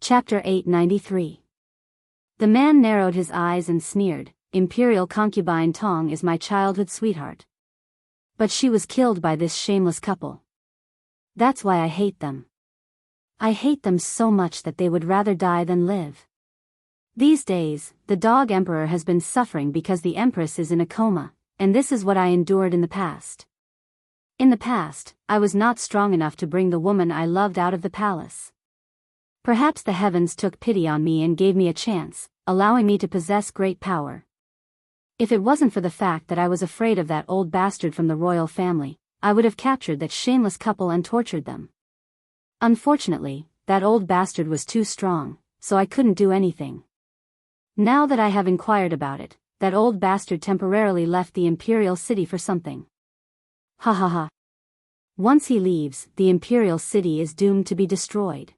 Chapter 893. The man narrowed his eyes and sneered, "Imperial concubine Tong is my childhood sweetheart. But she was killed by this shameless couple. That's why I hate them. I hate them so much that they would rather die than live. These days, the dog emperor has been suffering because the empress is in a coma, and this is what I endured in the past. In the past, I was not strong enough to bring the woman I loved out of the palace. Perhaps the heavens took pity on me and gave me a chance, allowing me to possess great power. If it wasn't for the fact that I was afraid of that old bastard from the royal family, I would have captured that shameless couple and tortured them. Unfortunately, that old bastard was too strong, so I couldn't do anything. Now that I have inquired about it, that old bastard temporarily left the imperial city for something. Ha ha ha. Once he leaves, the imperial city is doomed to be destroyed.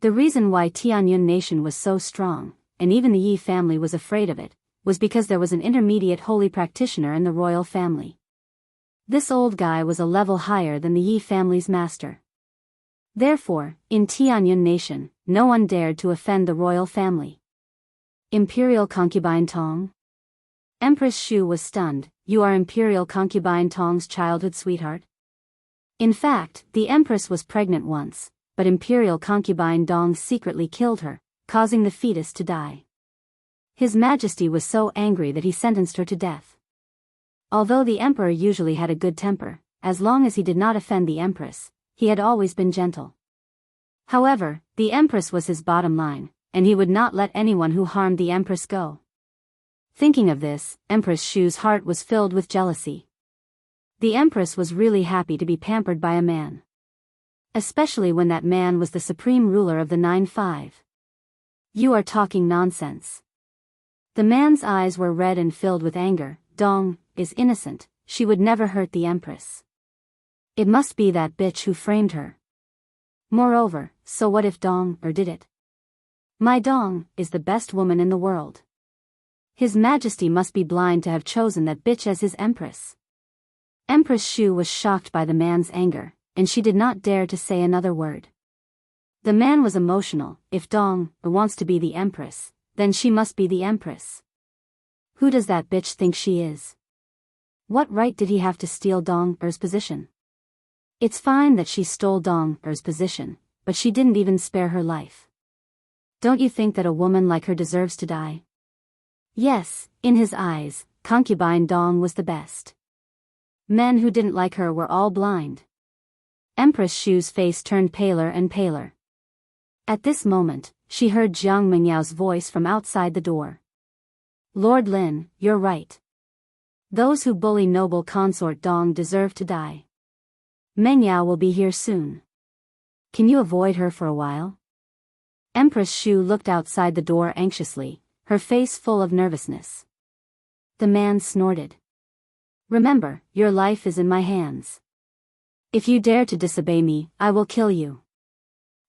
The reason why Tianyun nation was so strong, and even the Yi family was afraid of it, was because there was an intermediate holy practitioner in the royal family. This old guy was a level higher than the Yi family's master. Therefore, in Tianyun nation, no one dared to offend the royal family. Imperial concubine Tong? Empress Shu was stunned. "You are Imperial concubine Tong's childhood sweetheart?" In fact, the empress was pregnant once, but Imperial concubine Dong secretly killed her, causing the fetus to die. His Majesty was so angry that he sentenced her to death. Although the emperor usually had a good temper, as long as he did not offend the empress, he had always been gentle. However, the empress was his bottom line, and he would not let anyone who harmed the empress go. Thinking of this, Empress Shu's heart was filled with jealousy. The empress was really happy to be pampered by a man. Especially when that man was the supreme ruler of the 9-5. "You are talking nonsense." The man's eyes were red and filled with anger. "Dong is innocent, she would never hurt the empress. It must be that bitch who framed her. Moreover, so what if Dong did it? My Dong is the best woman in the world. His Majesty must be blind to have chosen that bitch as his empress." Empress Shu was shocked by the man's anger, and she did not dare to say another word. The man was emotional. If Dong wants to be the empress, then she must be the empress. Who does that bitch think she is? What right did he have to steal Dong-er's position? It's fine that she stole Dong-er's position, but she didn't even spare her life. Don't you think that a woman like her deserves to die? Yes, in his eyes, concubine Dong was the best. Men who didn't like her were all blind. Empress Shu's face turned paler and paler. At this moment, she heard Jiang Mengyao's voice from outside the door. "Lord Lin, you're right. Those who bully noble consort Dong deserve to die. Mengyao will be here soon. Can you avoid her for a while?" Empress Shu looked outside the door anxiously, her face full of nervousness. The man snorted. "Remember, your life is in my hands. If you dare to disobey me, I will kill you.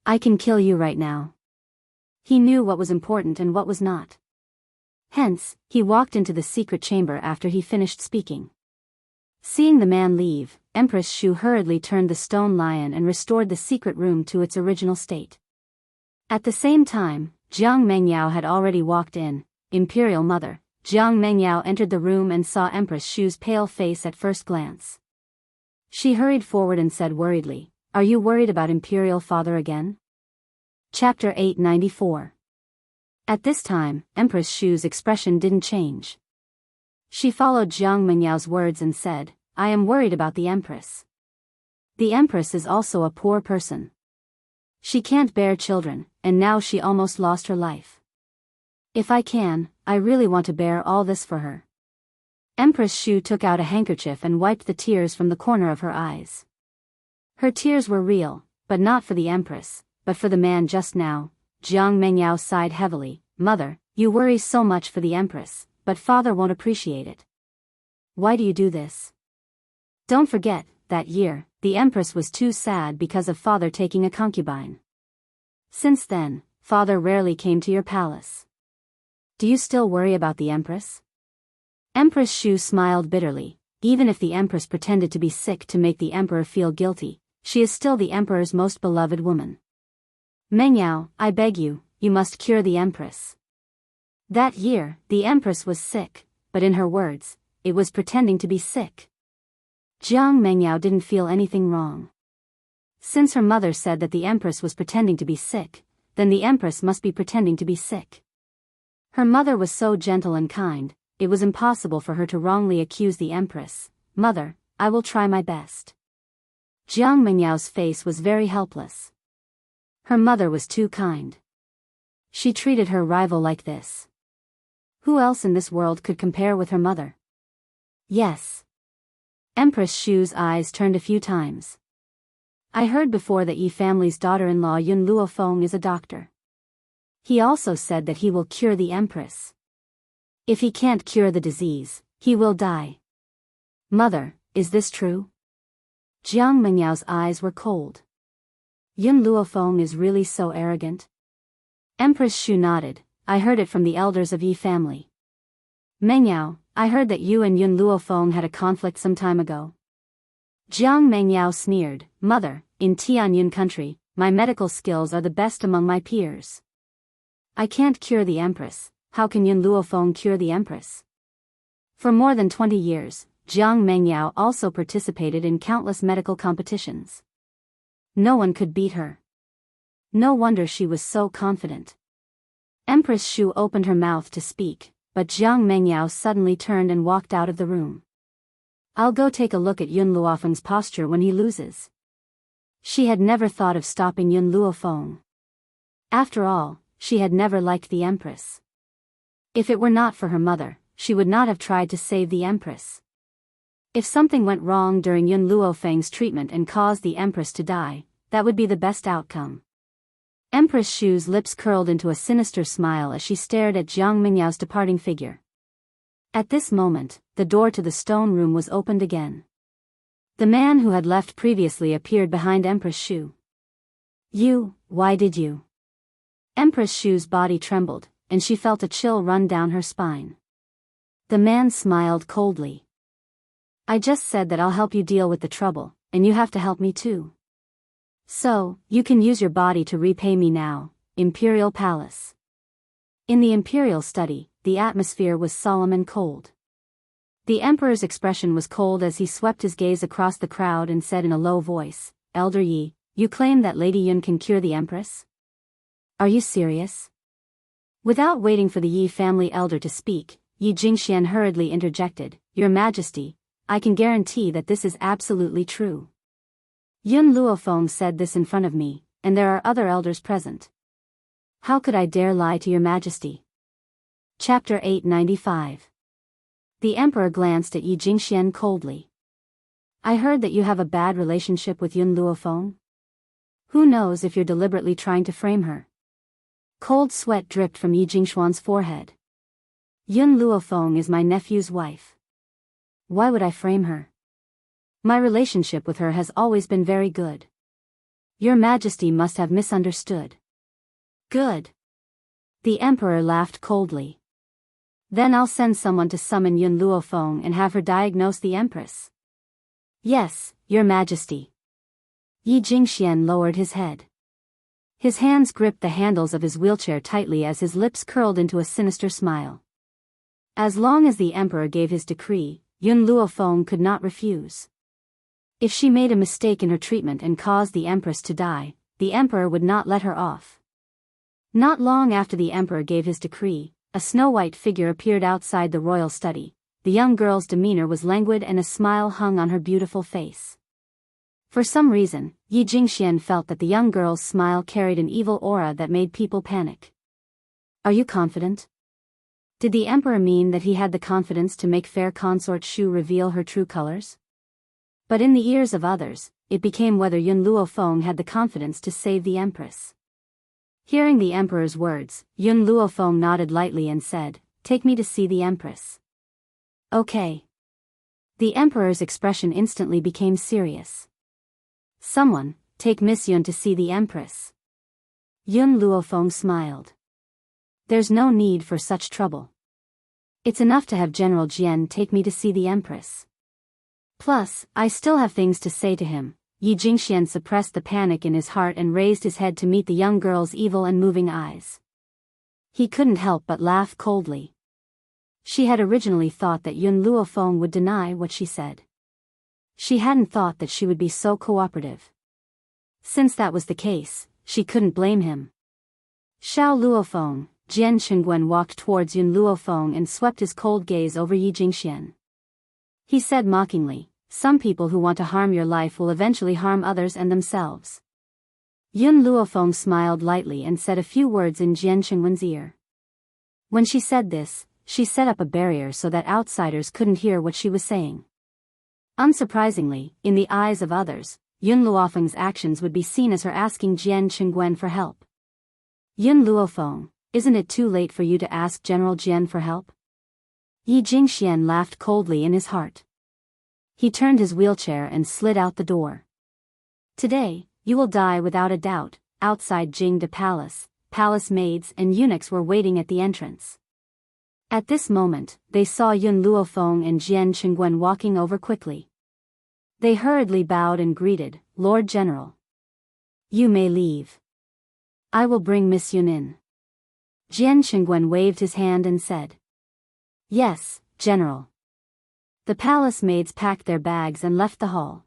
I can kill you right now." He knew what was important and what was not. Hence, he walked into the secret chamber after he finished speaking. Seeing the man leave, Empress Shu hurriedly turned the stone lion and restored the secret room to its original state. At the same time, Jiang Mengyao had already walked in. "Imperial Mother." Jiang Mengyao entered the room and saw Empress Shu's pale face at first glance. She hurried forward and said worriedly, "Are you worried about Imperial Father again?" Chapter 894. At this time, Empress Shu's expression didn't change. She followed Jiang Mengyao's words and said, "I am worried about the Empress. The Empress is also a poor person. She can't bear children, and now she almost lost her life. If I can, I really want to bear all this for her." Empress Shu took out a handkerchief and wiped the tears from the corner of her eyes. Her tears were real, but not for the Empress, but for the man just now. Jiang Mengyao sighed heavily. "Mother, you worry so much for the Empress, but Father won't appreciate it. Why do you do this? Don't forget, that year, the Empress was too sad because of Father taking a concubine. Since then, Father rarely came to your palace. Do you still worry about the Empress?" Empress Shu smiled bitterly. Even if the Empress pretended to be sick to make the Emperor feel guilty, she is still the Emperor's most beloved woman. Mengyao, I beg you, you must cure the empress. That year, the empress was sick, but in her words, it was pretending to be sick. Jiang Mengyao didn't feel anything wrong. Since her mother said that the empress was pretending to be sick, then the empress must be pretending to be sick. Her mother was so gentle and kind, it was impossible for her to wrongly accuse the empress. Mother, I will try my best. Jiang Mengyao's face was very helpless. Her mother was too kind. She treated her rival like this. Who else in this world could compare with her mother? Yes. Empress Shu's eyes turned a few times. I heard before that Yi family's daughter-in-law Yun Luofeng is a doctor. He also said that he will cure the empress. If he can't cure the disease, he will die. Mother, is this true? Jiang Mengyao's eyes were cold. Yun Luofeng is really so arrogant? Empress Shu nodded. I heard it from the elders of Yi family. Mengyao, I heard that you and Yun Luofeng had a conflict some time ago. Jiang Mengyao sneered. Mother, in Tianyun country, my medical skills are the best among my peers. I can't cure the empress. How can Yun Luofeng cure the empress? For more than 20 years, Jiang Mengyao also participated in countless medical competitions. No one could beat her. No wonder she was so confident. Empress Shu opened her mouth to speak, but Jiang Mengyao suddenly turned and walked out of the room. I'll go take a look at Yun Luofeng's posture when he loses. She had never thought of stopping Yun Luofeng. After all, she had never liked the empress. If it were not for her mother, she would not have tried to save the empress. If something went wrong during Yun Luofeng's treatment and caused the empress to die, that would be the best outcome. Empress Shu's lips curled into a sinister smile as she stared at Jiang Mengyao's departing figure. At this moment, the door to the stone room was opened again. The man who had left previously appeared behind Empress Shu. You, why did you? Empress Shu's body trembled, and she felt a chill run down her spine. The man smiled coldly. I just said that I'll help you deal with the trouble, and you have to help me too. So, you can use your body to repay me now. Imperial Palace. In the Imperial study, the atmosphere was solemn and cold. The Emperor's expression was cold as he swept his gaze across the crowd and said in a low voice, Elder Yi, you claim that Lady Yun can cure the Empress? Are you serious? Without waiting for the Yi family elder to speak, Yi Jingxian hurriedly interjected, Your Majesty, I can guarantee that this is absolutely true. Yun Luofeng said this in front of me, and there are other elders present. How could I dare lie to your majesty? Chapter 895. The emperor glanced at Yi Jingxian coldly. I heard that you have a bad relationship with Yun Luofeng. Who knows if you're deliberately trying to frame her? Cold sweat dripped from Yi Jingxian's forehead. Yun Luofeng is my nephew's wife. Why would I frame her? My relationship with her has always been very good. Your Majesty must have misunderstood. Good. The Emperor laughed coldly. Then I'll send someone to summon Yun Luofeng and have her diagnose the Empress. Yes, Your Majesty. Yi Jingxian lowered his head. His hands gripped the handles of his wheelchair tightly as his lips curled into a sinister smile. As long as the Emperor gave his decree, Yun Luofeng could not refuse. If she made a mistake in her treatment and caused the Empress to die, the Emperor would not let her off. Not long after the Emperor gave his decree, a snow-white figure appeared outside the royal study. The young girl's demeanor was languid and a smile hung on her beautiful face. For some reason, Yi Jingxian felt that the young girl's smile carried an evil aura that made people panic. Are you confident? Did the Emperor mean that he had the confidence to make fair consort Shu reveal her true colors? But in the ears of others, it became whether Yun Luofeng had the confidence to save the Empress. Hearing the Emperor's words, Yun Luofeng nodded lightly and said, Take me to see the Empress. Okay. The Emperor's expression instantly became serious. Someone, take Miss Yun to see the Empress. Yun Luofeng smiled. There's no need for such trouble. It's enough to have General Jian take me to see the Empress. Plus, I still have things to say to him. Yi Jingxian suppressed the panic in his heart and raised his head to meet the young girl's evil and moving eyes. He couldn't help but laugh coldly. She had originally thought that Yun Luofeng would deny what she said. She hadn't thought that she would be so cooperative. Since that was the case, she couldn't blame him. Xiao Luofeng, Jian Qingguan walked towards Yun Luofeng and swept his cold gaze over Yi Jingxian. He said mockingly, "Some people who want to harm your life will eventually harm others and themselves." Yun Luofeng smiled lightly and said a few words in Jian Qingguan's ear. When she said this, she set up a barrier so that outsiders couldn't hear what she was saying. Unsurprisingly, in the eyes of others, Yun Luofeng's actions would be seen as her asking Jian Qingguan for help. "Yun Luofeng, isn't it too late for you to ask General Jian for help?" Yi Jingxian laughed coldly in his heart. He turned his wheelchair and slid out the door. "Today, you will die without a doubt." Outside Jingde Palace, palace maids and eunuchs were waiting at the entrance. At this moment, they saw Yun Luofeng and Jian Qingguan walking over quickly. They hurriedly bowed and greeted, "Lord General. You may leave. I will bring Miss Yun in." Jian Qingguan waved his hand and said, "Yes, General." The palace maids packed their bags and left the hall.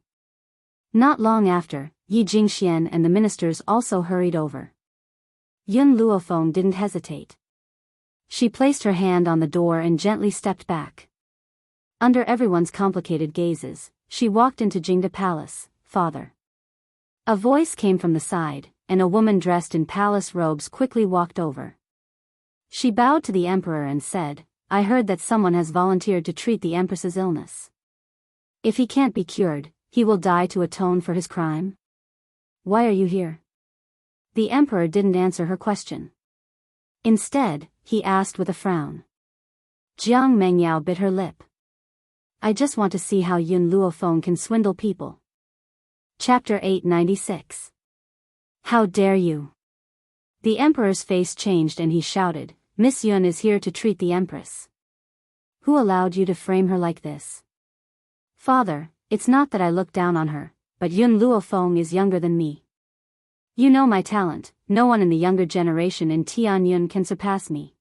Not long after, Yi Jingxian and the ministers also hurried over. Yun Luofeng didn't hesitate. She placed her hand on the door and gently stepped back. Under everyone's complicated gazes, she walked into Jingde Palace. "Father." A voice came from the side, and a woman dressed in palace robes quickly walked over. She bowed to the emperor and said, "I heard that someone has volunteered to treat the empress's illness. If he can't be cured, he will die to atone for his crime. Why are you here?" The emperor didn't answer her question. Instead, he asked with a frown. Jiang Mengyao bit her lip. "I just want to see how Yun Luofeng can swindle people." Chapter 896. "How dare you!" The emperor's face changed and he shouted, "Miss Yun is here to treat the empress. Who allowed you to frame her like this?" "Father, it's not that I look down on her, but Yun Luofeng is younger than me. You know my talent, no one in the younger generation in Tianyun can surpass me.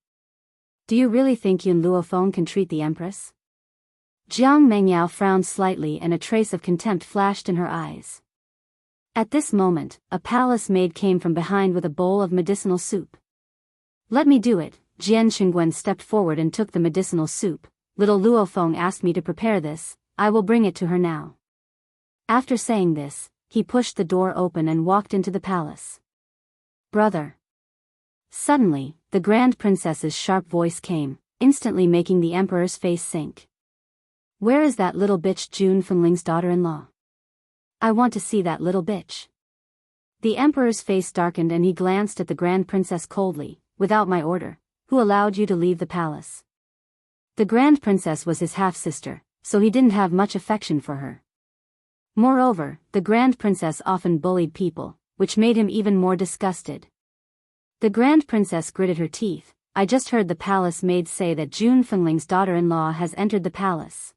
Do you really think Yun Luofeng can treat the empress?" Jiang Mengyao frowned slightly and a trace of contempt flashed in her eyes. At this moment, a palace maid came from behind with a bowl of medicinal soup. "Let me do it." Jian Qingguan stepped forward and took the medicinal soup. "Little Luofeng asked me to prepare this, I will bring it to her now." After saying this, he pushed the door open and walked into the palace. "Brother." Suddenly, the Grand Princess's sharp voice came, instantly making the emperor's face sink. "Where is that little bitch Jun Fengling's daughter-in-law? I want to see that little bitch." The emperor's face darkened and he glanced at the Grand Princess coldly. "Without my order, who allowed you to leave the palace?" The Grand Princess was his half-sister, so he didn't have much affection for her. Moreover, the Grand Princess often bullied people, which made him even more disgusted. The Grand Princess gritted her teeth. "I just heard the palace maid say that Jun Fengling's daughter-in-law has entered the palace.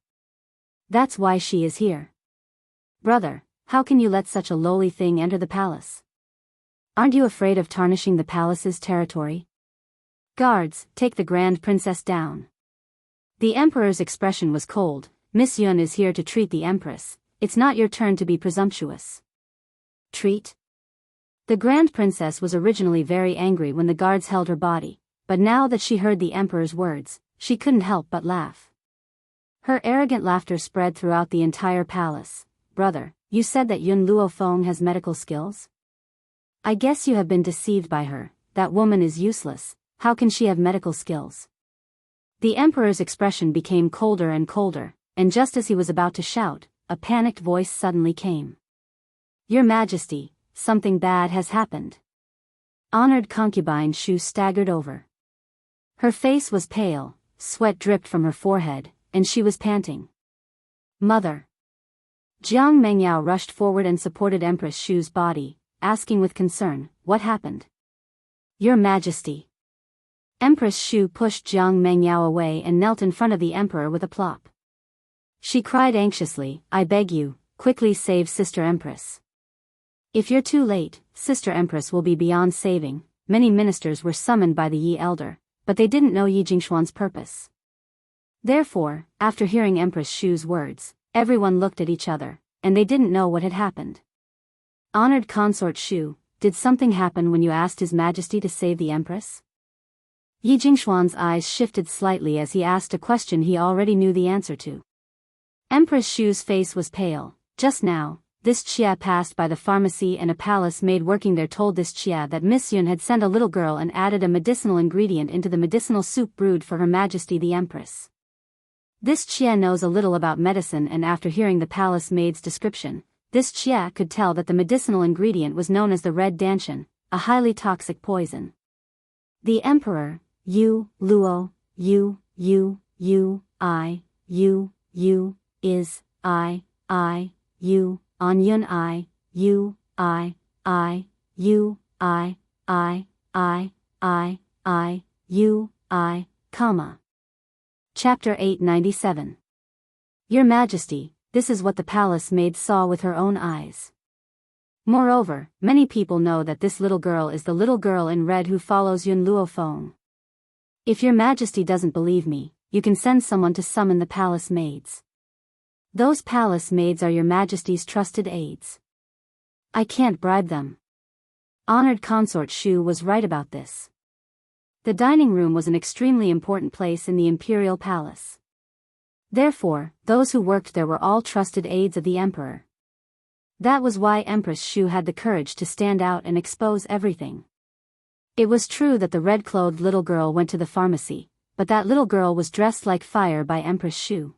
That's why she is here." "Brother, how can you let such a lowly thing enter the palace? Aren't you afraid of tarnishing the palace's territory? Guards, take the Grand Princess down." The emperor's expression was cold. "Miss Yun is here to treat the empress. It's not your turn to be presumptuous." "Treat?" The Grand Princess was originally very angry when the guards held her body, but now that she heard the emperor's words, she couldn't help but laugh. Her arrogant laughter spread throughout the entire palace. "Brother, you said that Yun Luofeng has medical skills? I guess you have been deceived by her. That woman is useless. How can she have medical skills?" The emperor's expression became colder and colder, and just as he was about to shout, a panicked voice suddenly came. "Your Majesty, something bad has happened." Honored concubine Shu staggered over. Her face was pale, sweat dripped from her forehead, and she was panting. "Mother." Jiang Mengyao rushed forward and supported Empress Shu's body, asking with concern, "What happened?" "Your Majesty." Empress Shu pushed Jiang Mengyao away and knelt in front of the emperor with a plop. She cried anxiously, "I beg you, quickly save Sister Empress." If you're too late, Sister Empress will be beyond saving. Many ministers were summoned by the Yi elder, but they didn't know Yi Jingshuan's purpose. Therefore, after hearing Empress Shu's words, everyone looked at each other, and they didn't know what had happened. Honored Consort Shu, did something happen when you asked His Majesty to save the Empress? Yi Jingshuan's eyes shifted slightly as he asked a question he already knew the answer to. Empress Shu's face was pale. Just now, this Chia passed by the pharmacy and a palace maid working there told this Chia that Miss Yun had sent a little girl and added a medicinal ingredient into the medicinal soup brewed for Her Majesty the Empress. This Chia knows a little about medicine, and after hearing the palace maid's description, this Chia could tell that the medicinal ingredient was known as the red danshan, a highly toxic poison. The Emperor, Yu, Luo, Yu, is, Yu, on Yun Yu, Yu, comma. Chapter 897. Your Majesty, this is what the palace maid saw with her own eyes. Moreover, many people know that this little girl is the little girl in red who follows Yun Luofeng. If your Majesty doesn't believe me, you can send someone to summon the palace maids. Those palace maids are your Majesty's trusted aides. I can't bribe them. Honored Consort Shu was right about this. The dining room was an extremely important place in the imperial palace. Therefore, those who worked there were all trusted aides of the emperor. That was why Empress Shu had the courage to stand out and expose everything. It was true that the red-clothed little girl went to the pharmacy, but that little girl was dressed like fire by Empress Shu.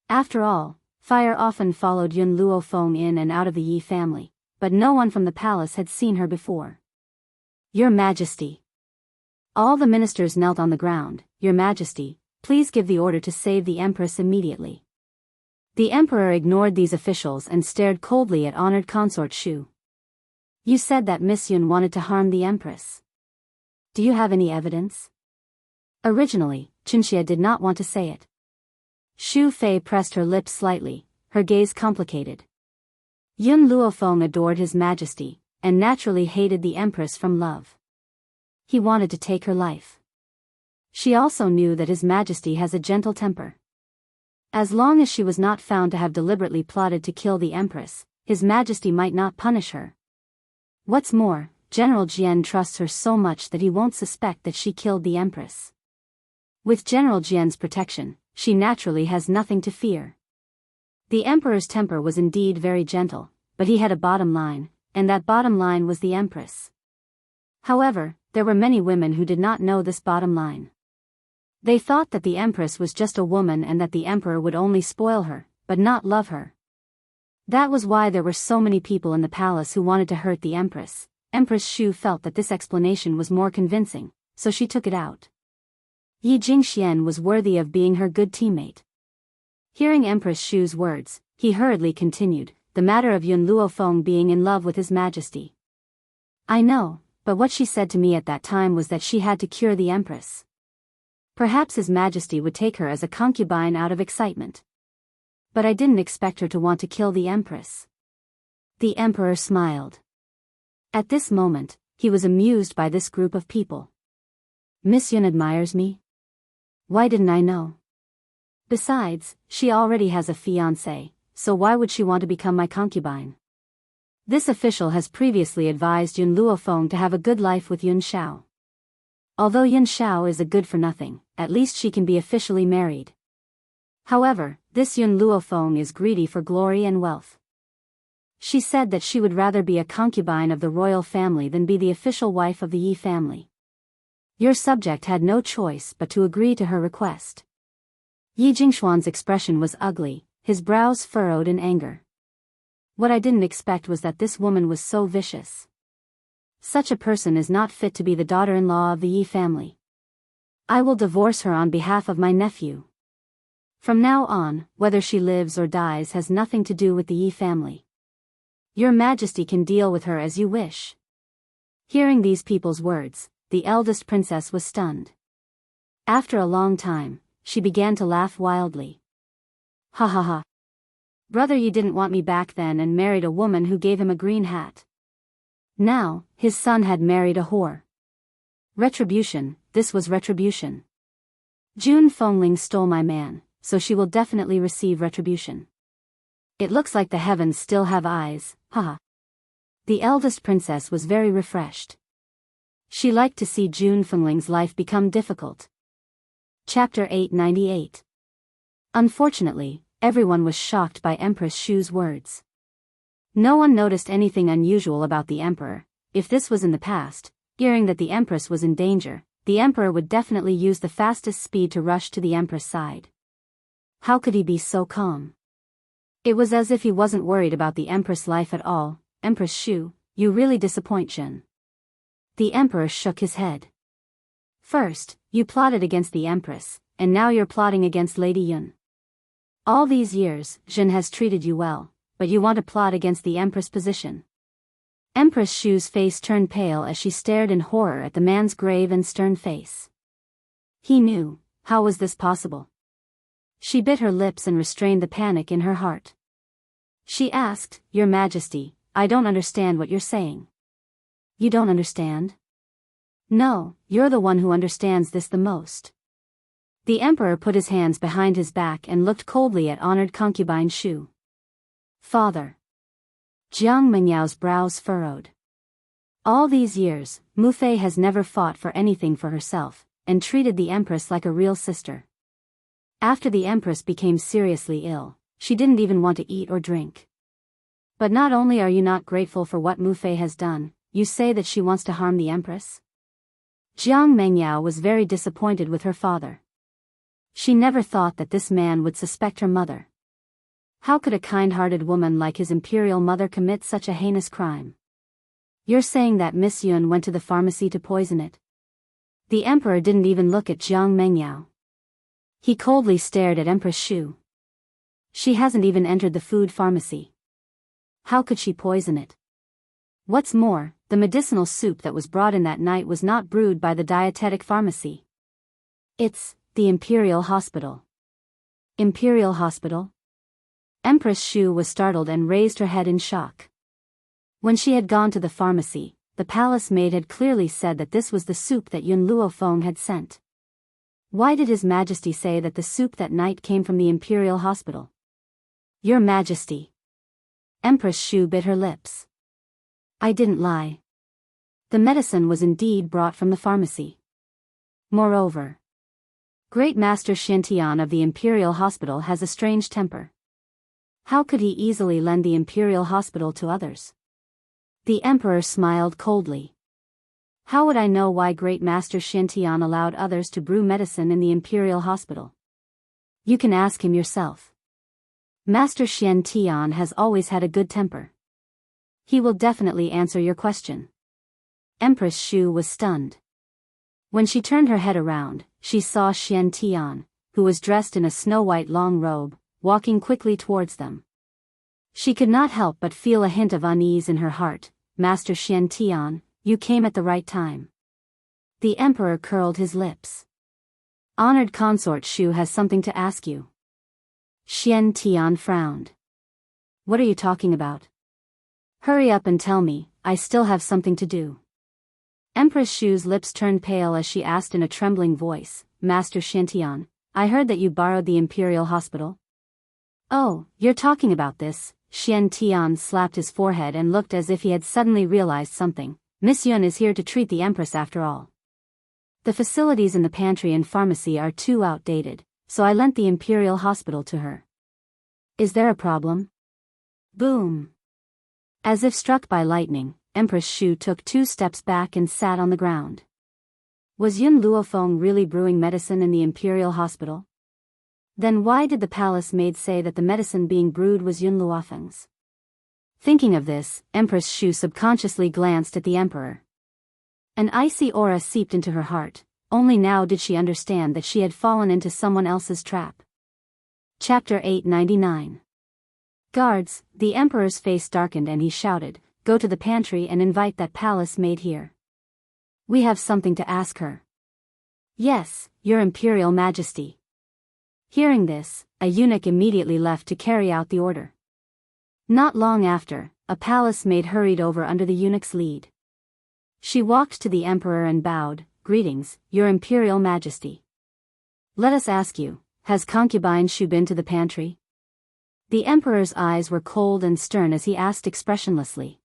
After all, fire often followed Yun Luofeng in and out of the Yi family, but no one from the palace had seen her before. Your Majesty. All the ministers knelt on the ground. Your Majesty, please give the order to save the Empress immediately. The Emperor ignored these officials and stared coldly at Honored Consort Shu. You said that Miss Yun wanted to harm the Empress. Do you have any evidence? Originally, Chinxia did not want to say it. Xu Fei pressed her lips slightly, her gaze complicated. Yun Luofeng adored His Majesty, and naturally hated the Empress from love. He wanted to take her life. She also knew that His Majesty has a gentle temper. As long as she was not found to have deliberately plotted to kill the Empress, His Majesty might not punish her. What's more, General Jian trusts her so much that he won't suspect that she killed the Empress. With General Jian's protection, she naturally has nothing to fear. The Emperor's temper was indeed very gentle, but he had a bottom line, and that bottom line was the Empress. However, there were many women who did not know this bottom line. They thought that the Empress was just a woman and that the Emperor would only spoil her, but not love her. That was why there were so many people in the palace who wanted to hurt the Empress. Empress Shu felt that this explanation was more convincing, so she took it out. Yi Jingxian was worthy of being her good teammate. Hearing Empress Shu's words, he hurriedly continued, the matter of Yun Luofeng being in love with His Majesty. I know, but what she said to me at that time was that she had to cure the Empress. Perhaps His Majesty would take her as a concubine out of excitement. But I didn't expect her to want to kill the Empress. The Emperor smiled. At this moment, he was amused by this group of people. Miss Yun admires me? Why didn't I know? Besides, she already has a fiancé, so why would she want to become my concubine? This official has previously advised Yun Luofeng to have a good life with Yun Shao. Although Yun Shao is a good-for-nothing, at least she can be officially married. However, this Yun Luofeng is greedy for glory and wealth. She said that she would rather be a concubine of the royal family than be the official wife of the Yi family. Your subject had no choice but to agree to her request. Yi Jingshuan's expression was ugly, his brows furrowed in anger. What I didn't expect was that this woman was so vicious. Such a person is not fit to be the daughter-in-law of the Yi family. I will divorce her on behalf of my nephew. From now on, whether she lives or dies has nothing to do with the Yi family. Your Majesty can deal with her as you wish. Hearing these people's words, the eldest princess was stunned. After a long time, she began to laugh wildly. Ha ha ha. Brother, you didn't want me back then and married a woman who gave him a green hat. Now, his son had married a whore. Retribution, this was retribution. Jun Fengling stole my man, so she will definitely receive retribution. It looks like the heavens still have eyes, haha. The eldest princess was very refreshed. She liked to see Jun Fengling's life become difficult. Chapter 898. Unfortunately, everyone was shocked by Empress Shu's words. No one noticed anything unusual about the emperor. If this was in the past, hearing that the empress was in danger, the emperor would definitely use the fastest speed to rush to the empress' side. How could he be so calm? It was as if he wasn't worried about the empress' life at all. Empress Shu, you really disappoint Jin. The emperor shook his head. First, you plotted against the empress, and now you're plotting against Lady Yun. All these years, Jin has treated you well, but you want to plot against the empress' position. Empress Shu's face turned pale as she stared in horror at the man's grave and stern face. He knew. How was this possible? She bit her lips and restrained the panic in her heart. She asked, Your Majesty, I don't understand what you're saying. You don't understand? No, you're the one who understands this the most. The emperor put his hands behind his back and looked coldly at honored concubine Shu. Father. Jiang Mengyao's brows furrowed. All these years, Mu Fei has never fought for anything for herself, and treated the empress like a real sister. After the empress became seriously ill, she didn't even want to eat or drink. But not only are you not grateful for what Mu Fei has done, you say that she wants to harm the empress? Jiang Mengyao was very disappointed with her father. She never thought that this man would suspect her mother. How could a kind-hearted woman like his imperial mother commit such a heinous crime? You're saying that Miss Yun went to the pharmacy to poison it? The emperor didn't even look at Jiang Mengyao. He coldly stared at Empress Shu. She hasn't even entered the food pharmacy. How could she poison it? What's more, the medicinal soup that was brought in that night was not brewed by the dietetic pharmacy. It's the Imperial Hospital. Imperial Hospital? Empress Shu was startled and raised her head in shock. When she had gone to the pharmacy, the palace maid had clearly said that this was the soup that Yun Luofeng had sent. Why did His Majesty say that the soup that night came from the Imperial Hospital? Your Majesty. Empress Shu bit her lips. I didn't lie. The medicine was indeed brought from the pharmacy. Moreover, Great Master Xiantian of the Imperial Hospital has a strange temper. How could he easily lend the Imperial Hospital to others? The Emperor smiled coldly. How would I know why Great Master Xiantian allowed others to brew medicine in the Imperial Hospital? You can ask him yourself. Master Xiantian has always had a good temper. He will definitely answer your question. Empress Shu was stunned. When she turned her head around, she saw Xiantian, who was dressed in a snow-white long robe, walking quickly towards them. She could not help but feel a hint of unease in her heart. Master Xiantian, you came at the right time. The emperor curled his lips. Honored consort Shu has something to ask you. Xiantian frowned. What are you talking about? Hurry up and tell me, I still have something to do. Empress Shu's lips turned pale as she asked in a trembling voice, Master Xiantian, I heard that you borrowed the Imperial Hospital. Oh, you're talking about this. Xiantian slapped his forehead and looked as if he had suddenly realized something. Miss Yun is here to treat the Empress after all. The facilities in the pantry and pharmacy are too outdated, so I lent the Imperial Hospital to her. Is there a problem? Boom. As if struck by lightning, Empress Shu took 2 steps back and sat on the ground. Was Yun Luofeng really brewing medicine in the Imperial Hospital? Then why did the palace maid say that the medicine being brewed was Yun Luofeng's? Thinking of this, Empress Shu subconsciously glanced at the emperor. An icy aura seeped into her heart. Only now did she understand that she had fallen into someone else's trap. Chapter 899. Guards, the emperor's face darkened and he shouted, Go to the pantry and invite that palace maid here. We have something to ask her. Yes, Your Imperial Majesty. Hearing this, a eunuch immediately left to carry out the order. Not long after, a palace maid hurried over under the eunuch's lead. She walked to the emperor and bowed, "Greetings, your imperial majesty. Let us ask you, has concubine Shu been to the pantry?" The emperor's eyes were cold and stern as he asked expressionlessly.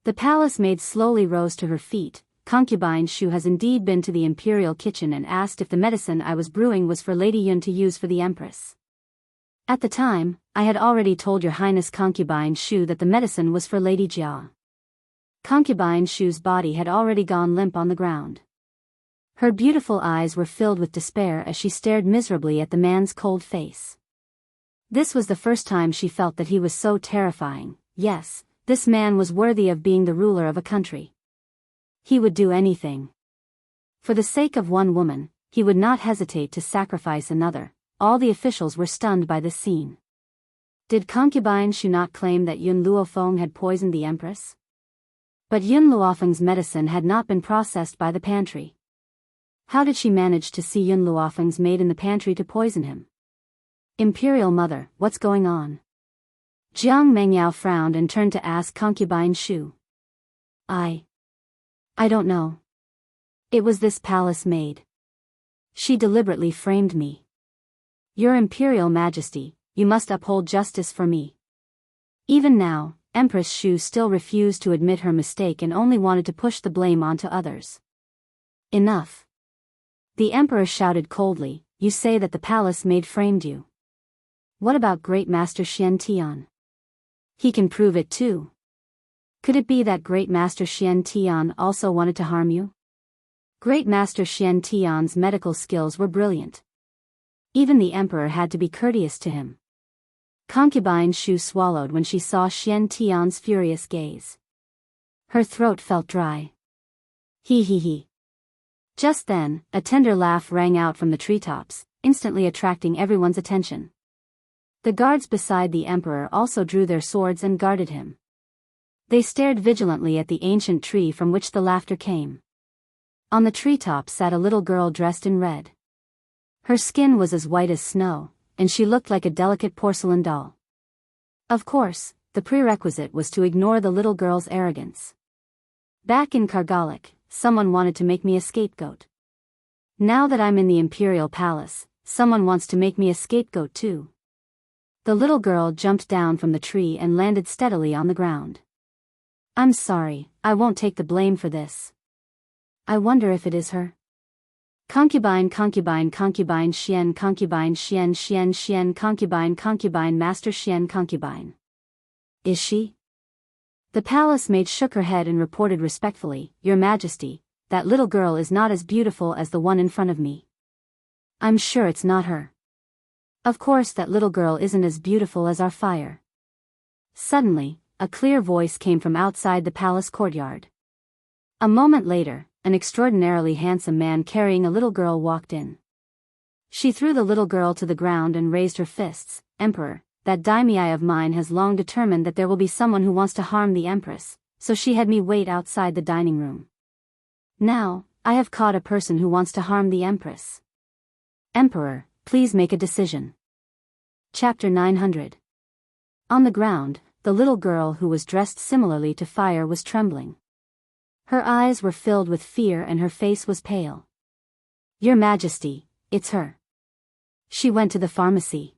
The palace maid slowly rose to her feet. "Concubine Shu has indeed been to the imperial kitchen and asked if the medicine I was brewing was for Lady Yun to use for the empress. At the time, I had already told your highness concubine Shu that the medicine was for Lady Jia." Concubine Shu's body had already gone limp on the ground. Her beautiful eyes were filled with despair as she stared miserably at the man's cold face. This was the first time she felt that he was so terrifying. Yes, this man was worthy of being the ruler of a country. He would do anything. For the sake of one woman, he would not hesitate to sacrifice another. All the officials were stunned by this scene. Did concubine Shu not claim that Yun Luofeng had poisoned the empress? But Yun Luofeng's medicine had not been processed by the pantry. How did she manage to see Yun Luofeng's maid in the pantry to poison him? Imperial mother, what's going on? Jiang Mengyao frowned and turned to ask concubine Shu. I don't know. It was this palace maid. She deliberately framed me. Your Imperial Majesty, you must uphold justice for me. Even now, Empress Shu still refused to admit her mistake and only wanted to push the blame onto others. Enough. The emperor shouted coldly, "You say that the palace maid framed you. What about Great Master Xian Tian? He can prove it too. Could it be that Great Master Xian Tian also wanted to harm you?" Great Master Xian Tian's medical skills were brilliant. Even the emperor had to be courteous to him. Concubine Shu swallowed when she saw Xian Tian's furious gaze. Her throat felt dry. He. Just then, a tender laugh rang out from the treetops, instantly attracting everyone's attention. The guards beside the emperor also drew their swords and guarded him. They stared vigilantly at the ancient tree from which the laughter came. On the treetop sat a little girl dressed in red. Her skin was as white as snow, and she looked like a delicate porcelain doll. Of course, the prerequisite was to ignore the little girl's arrogance. Back in Kargalik, someone wanted to make me a scapegoat. Now that I'm in the imperial palace, someone wants to make me a scapegoat too. The little girl jumped down from the tree and landed steadily on the ground. "I'm sorry, I won't take the blame for this. I wonder if it is her." Concubine Xian concubine Master Xian concubine. Is she? The palace maid shook her head and reported respectfully, "Your Majesty, that little girl is not as beautiful as the one in front of me. I'm sure it's not her. Of course that little girl isn't as beautiful as our fire." Suddenly, a clear voice came from outside the palace courtyard. A moment later, an extraordinarily handsome man carrying a little girl walked in. She threw the little girl to the ground and raised her fists. "Emperor, that daimyo of mine has long determined that there will be someone who wants to harm the empress, so she had me wait outside the dining room. Now, I have caught a person who wants to harm the empress. Emperor, please make a decision." Chapter 900. On the ground, the little girl who was dressed similarly to fire was trembling. Her eyes were filled with fear and her face was pale. "Your Majesty, it's her. She went to the pharmacy."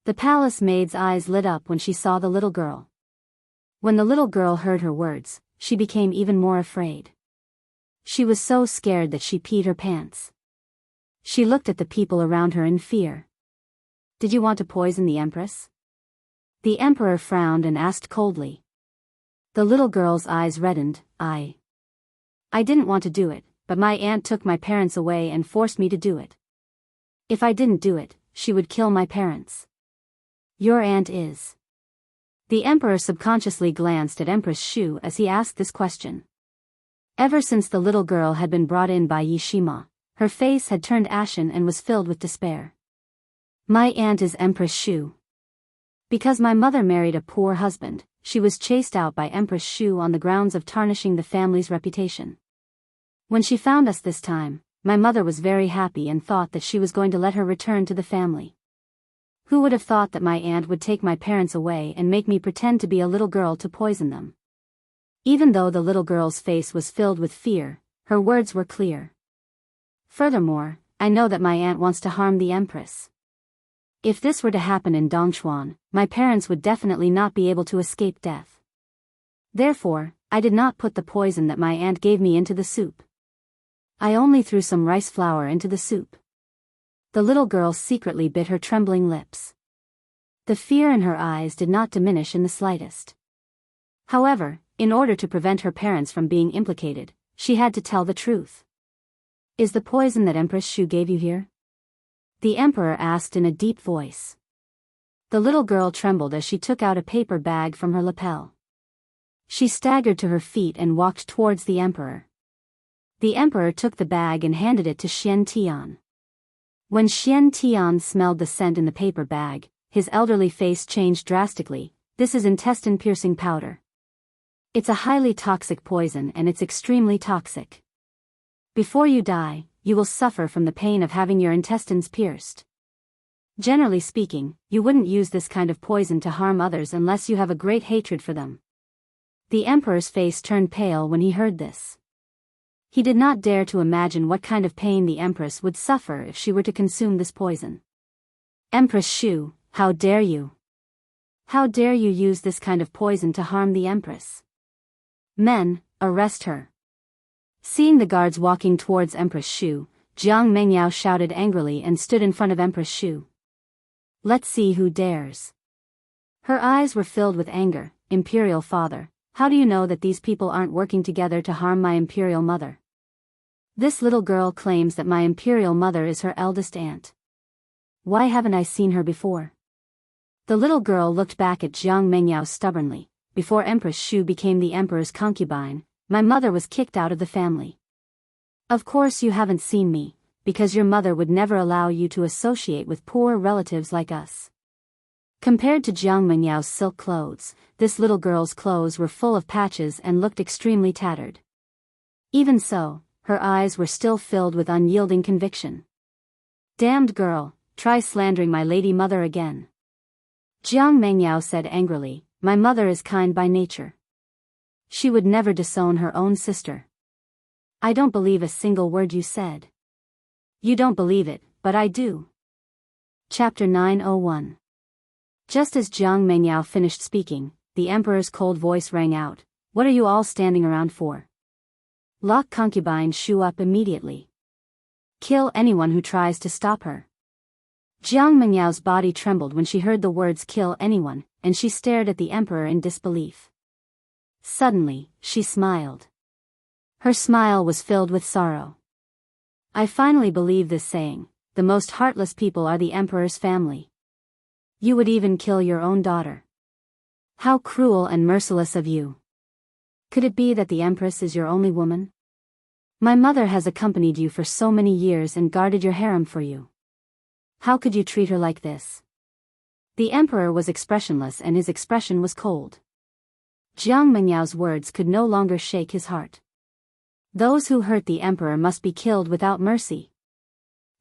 The palace maid's eyes lit up when she saw the little girl. When the little girl heard her words, she became even more afraid. She was so scared that she peed her pants. She looked at the people around her in fear. "Did you want to poison the empress?" The emperor frowned and asked coldly. The little girl's eyes reddened. I didn't want to do it, but my aunt took my parents away and forced me to do it. If I didn't do it, she would kill my parents." "Your aunt is?" The emperor subconsciously glanced at Empress Shu as he asked this question. Ever since the little girl had been brought in by Yishima, her face had turned ashen and was filled with despair. "My aunt is Empress Shu. Because my mother married a poor husband, she was chased out by Empress Shu on the grounds of tarnishing the family's reputation. When she found us this time, my mother was very happy and thought that she was going to let her return to the family." Who would have thought that my aunt would take my parents away and make me pretend to be a little girl to poison them? Even though the little girl's face was filled with fear, her words were clear. Furthermore, I know that my aunt wants to harm the Empress. If this were to happen in Dongchuan, my parents would definitely not be able to escape death. Therefore, I did not put the poison that my aunt gave me into the soup. I only threw some rice flour into the soup. The little girl secretly bit her trembling lips. The fear in her eyes did not diminish in the slightest. However, in order to prevent her parents from being implicated, she had to tell the truth. Is the poison that Empress Shu gave you here? The emperor asked in a deep voice. The little girl trembled as she took out a paper bag from her lapel. She staggered to her feet and walked towards the emperor. The emperor took the bag and handed it to Xian Tian. When Xian Tian smelled the scent in the paper bag, his elderly face changed drastically. This is intestine-piercing powder. It's a highly toxic poison and it's extremely toxic. Before you die, you will suffer from the pain of having your intestines pierced. Generally speaking, you wouldn't use this kind of poison to harm others unless you have a great hatred for them. The emperor's face turned pale when he heard this. He did not dare to imagine what kind of pain the empress would suffer if she were to consume this poison. Empress Shu, how dare you? How dare you use this kind of poison to harm the empress? Men, arrest her. Seeing the guards walking towards Empress Shu, Jiang Mengyao shouted angrily and stood in front of Empress Shu. Let's see who dares. Her eyes were filled with anger. Imperial father, how do you know that these people aren't working together to harm my imperial mother? This little girl claims that my imperial mother is her eldest aunt. Why haven't I seen her before? The little girl looked back at Jiang Mengyao stubbornly. Before Empress Shu became the emperor's concubine, my mother was kicked out of the family. Of course you haven't seen me, because your mother would never allow you to associate with poor relatives like us. Compared to Jiang Mengyao's silk clothes, this little girl's clothes were full of patches and looked extremely tattered. Even so, her eyes were still filled with unyielding conviction. Damned girl, try slandering my lady mother again. Jiang Mengyao said angrily, my mother is kind by nature. She would never disown her own sister. I don't believe a single word you said. You don't believe it, but I do. Chapter 901. Just as Jiang Mengyao finished speaking, the emperor's cold voice rang out, what are you all standing around for? Lock concubine Shu up immediately. Kill anyone who tries to stop her. Jiang Mengyao's body trembled when she heard the words kill anyone, and she stared at the emperor in disbelief. Suddenly, she smiled. Her smile was filled with sorrow. I finally believe this saying, the most heartless people are the emperor's family. You would even kill your own daughter. How cruel and merciless of you. Could it be that the empress is your only woman? My mother has accompanied you for so many years and guarded your harem for you. How could you treat her like this? The emperor was expressionless and his expression was cold. Jiang Mengyao's words could no longer shake his heart. Those who hurt the emperor must be killed without mercy.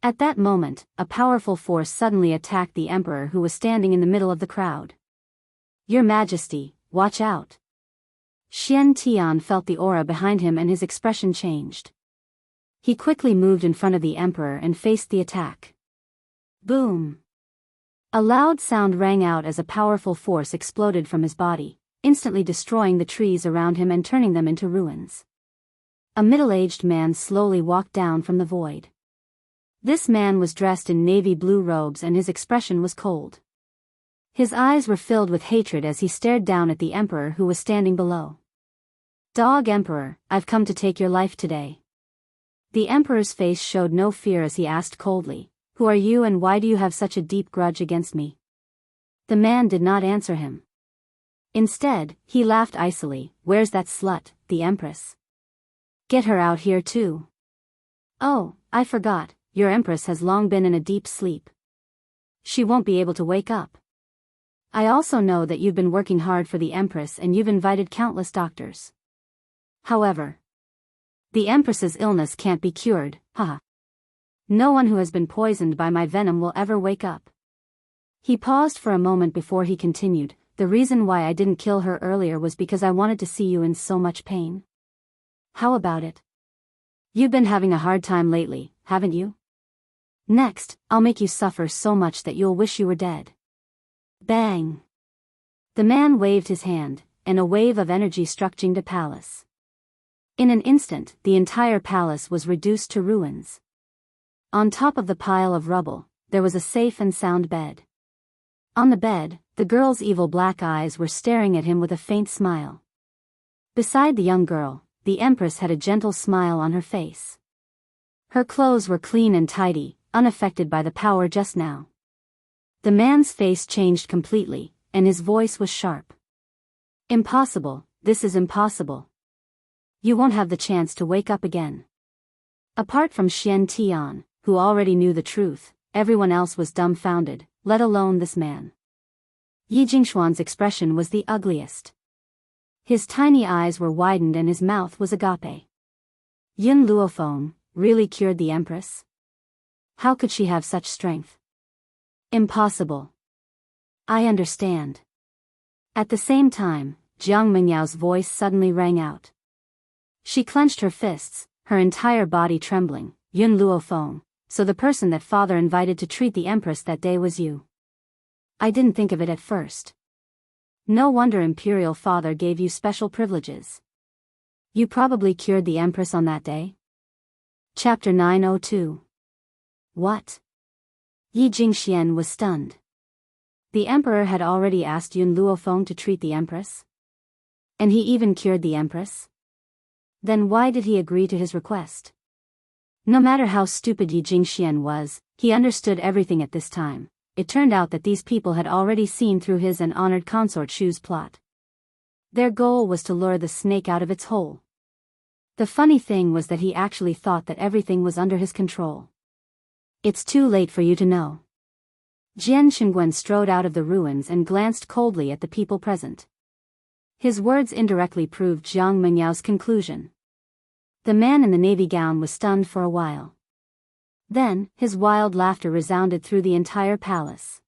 At that moment, a powerful force suddenly attacked the emperor who was standing in the middle of the crowd. Your Majesty, watch out. Xian Tian felt the aura behind him and his expression changed. He quickly moved in front of the emperor and faced the attack. Boom! A loud sound rang out as a powerful force exploded from his body, instantly destroying the trees around him and turning them into ruins. A middle-aged man slowly walked down from the void. This man was dressed in navy blue robes and his expression was cold. His eyes were filled with hatred as he stared down at the emperor who was standing below. Dog Emperor, I've come to take your life today. The emperor's face showed no fear as he asked coldly, who are you and why do you have such a deep grudge against me? The man did not answer him. Instead, he laughed icily, where's that slut, the empress? Get her out here too. Oh, I forgot, your empress has long been in a deep sleep. She won't be able to wake up. I also know that you've been working hard for the empress and you've invited countless doctors. However, the empress's illness can't be cured, haha. No one who has been poisoned by my venom will ever wake up. He paused for a moment before he continued, "The reason why I didn't kill her earlier was because I wanted to see you in so much pain. How about it? You've been having a hard time lately, haven't you? Next, I'll make you suffer so much that you'll wish you were dead." Bang! The man waved his hand, and a wave of energy struck Jingda Palace. In an instant, the entire palace was reduced to ruins. On top of the pile of rubble, there was a safe and sound bed. On the bed, the girl's evil black eyes were staring at him with a faint smile. Beside the young girl, the Empress had a gentle smile on her face. Her clothes were clean and tidy, unaffected by the power just now. The man's face changed completely, and his voice was sharp. "Impossible, this is impossible. You won't have the chance to wake up again." Apart from Xian Tian, who already knew the truth, everyone else was dumbfounded, let alone this man. Yi Jingshuan's expression was the ugliest. His tiny eyes were widened and his mouth was agape. Yun Luofeng really cured the Empress? How could she have such strength? Impossible. I understand. At the same time, Jiang Mingyao's voice suddenly rang out. She clenched her fists, her entire body trembling. "Yun Luofeng, so the person that father invited to treat the Empress that day was you. I didn't think of it at first. No wonder Imperial Father gave you special privileges. You probably cured the Empress on that day?" Chapter 902. What? Yi Jingxian was stunned. The Emperor had already asked Yun Luofeng to treat the Empress? And he even cured the Empress? Then why did he agree to his request? No matter how stupid Yi Jingxian was, he understood everything at this time. It turned out that these people had already seen through his and honored consort Shu's plot. Their goal was to lure the snake out of its hole. The funny thing was that he actually thought that everything was under his control. "It's too late for you to know." Jian Shengwen strode out of the ruins and glanced coldly at the people present. His words indirectly proved Jiang Mingyao's conclusion. The man in the navy gown was stunned for a while. Then, his wild laughter resounded through the entire palace.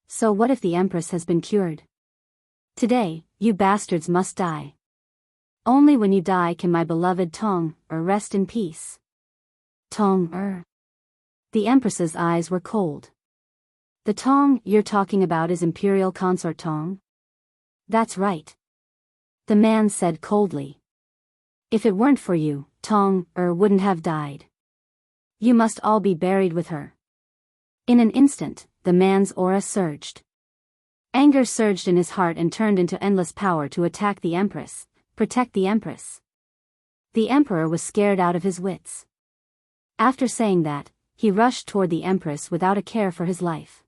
"So what if the Empress has been cured? Today, you bastards must die. Only when you die can my beloved Tong rest in peace." Tong The Empress's eyes were cold. "The Tong you're talking about is Imperial Consort Tong?" "That's right," the man said coldly. "If it weren't for you, Tong wouldn't have died. You must all be buried with her." In an instant, the man's aura surged. Anger surged in his heart and turned into endless power to attack the Empress, protect the Empress. The Emperor was scared out of his wits. After saying that, he rushed toward the Empress without a care for his life.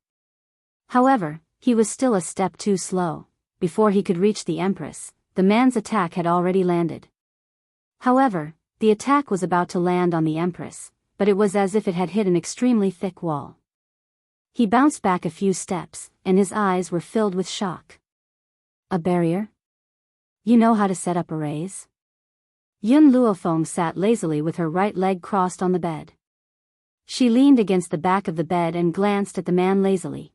However, he was still a step too slow. Before he could reach the Empress, the man's attack had already landed. However, the attack was about to land on the Empress, but it was as if it had hit an extremely thick wall. He bounced back a few steps, and his eyes were filled with shock. "A barrier? You know how to set up arrays?" Yun Luofeng sat lazily with her right leg crossed on the bed. She leaned against the back of the bed and glanced at the man lazily.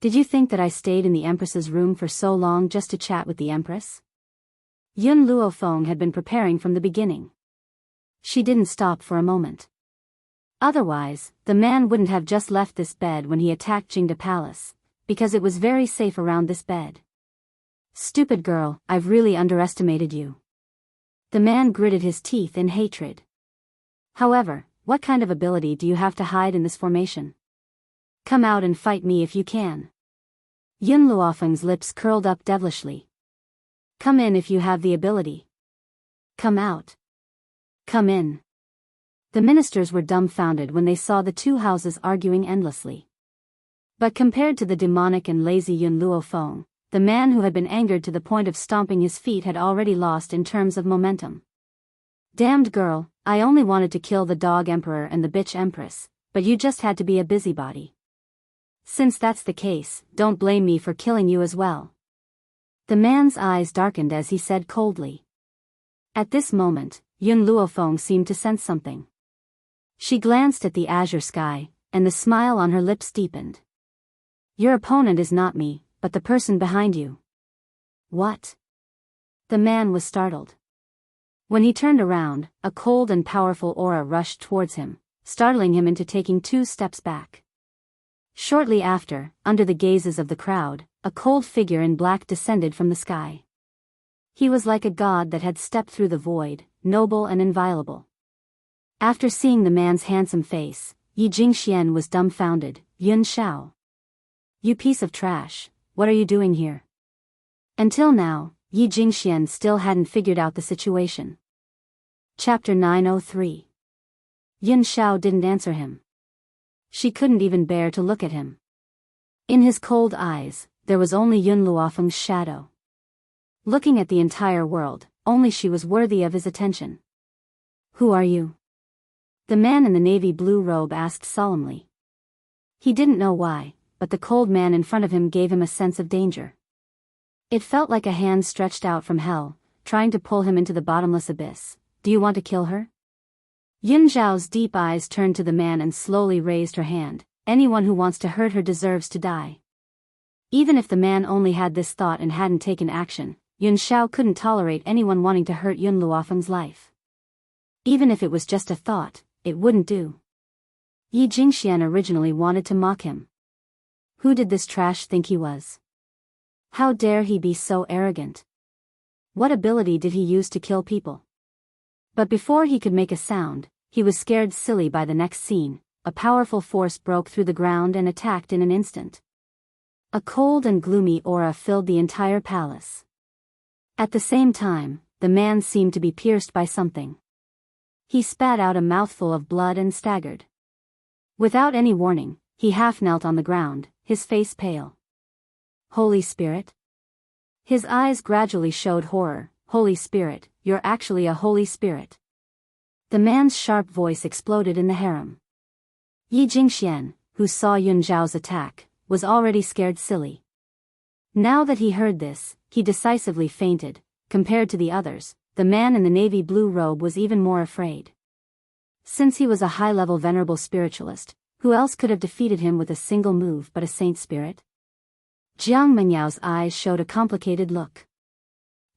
"Did you think that I stayed in the Empress's room for so long just to chat with the Empress?" Yun Luofeng had been preparing from the beginning. She didn't stop for a moment. Otherwise, the man wouldn't have just left this bed when he attacked Jingda Palace, because it was very safe around this bed. "Stupid girl, I've really underestimated you." The man gritted his teeth in hatred. "However, what kind of ability do you have to hide in this formation? Come out and fight me if you can." Yun Luofeng's lips curled up devilishly. "Come in if you have the ability. Come out. Come in." The ministers were dumbfounded when they saw the two houses arguing endlessly. But compared to the demonic and lazy Yun Luofeng, the man who had been angered to the point of stomping his feet had already lost in terms of momentum. "Damned girl, I only wanted to kill the dog emperor and the bitch empress, but you just had to be a busybody. Since that's the case, don't blame me for killing you as well." The man's eyes darkened as he said coldly. At this moment, Yun Luofeng seemed to sense something. She glanced at the azure sky, and the smile on her lips deepened. Your opponent is not me, but the person behind you. What? The man was startled. When he turned around, a cold and powerful aura rushed towards him, startling him into taking 2 steps back. Shortly after, under the gazes of the crowd, a cold figure in black descended from the sky. He was like a god that had stepped through the void, noble and inviolable. After seeing the man's handsome face, Yi Jingxian was dumbfounded. Yun Xiao. You piece of trash, what are you doing here? Until now, Yi Jingxian still hadn't figured out the situation. Chapter 903. Yun Xiao didn't answer him. She couldn't even bear to look at him. In his cold eyes, there was only Yun Luofeng's shadow. Looking at the entire world, only she was worthy of his attention. Who are you? The man in the navy blue robe asked solemnly. He didn't know why, but the cold man in front of him gave him a sense of danger. It felt like a hand stretched out from hell, trying to pull him into the bottomless abyss. Do you want to kill her? Yun Zhao's deep eyes turned to the man and slowly raised her hand. Anyone who wants to hurt her deserves to die. Even if the man only had this thought and hadn't taken action, Yun Xiao couldn't tolerate anyone wanting to hurt Yun Luofeng's life. Even if it was just a thought, it wouldn't do. Yi Jingxian originally wanted to mock him. Who did this trash think he was? How dare he be so arrogant? What ability did he use to kill people? But before he could make a sound, he was scared silly by the next scene. A powerful force broke through the ground and attacked in an instant. A cold and gloomy aura filled the entire palace. At the same time, the man seemed to be pierced by something. He spat out a mouthful of blood and staggered. Without any warning, he half knelt on the ground, his face pale. Holy Spirit? His eyes gradually showed horror. Holy Spirit, you're actually a Holy Spirit. The man's sharp voice exploded in the harem. Yi Jingxian, who saw Yun Zhao's attack, was already scared silly. Now that he heard this, he decisively fainted. Compared to the others, the man in the navy blue robe was even more afraid. Since he was a high-level venerable spiritualist, who else could have defeated him with a single move but a saint spirit? Jiang Menyao's eyes showed a complicated look.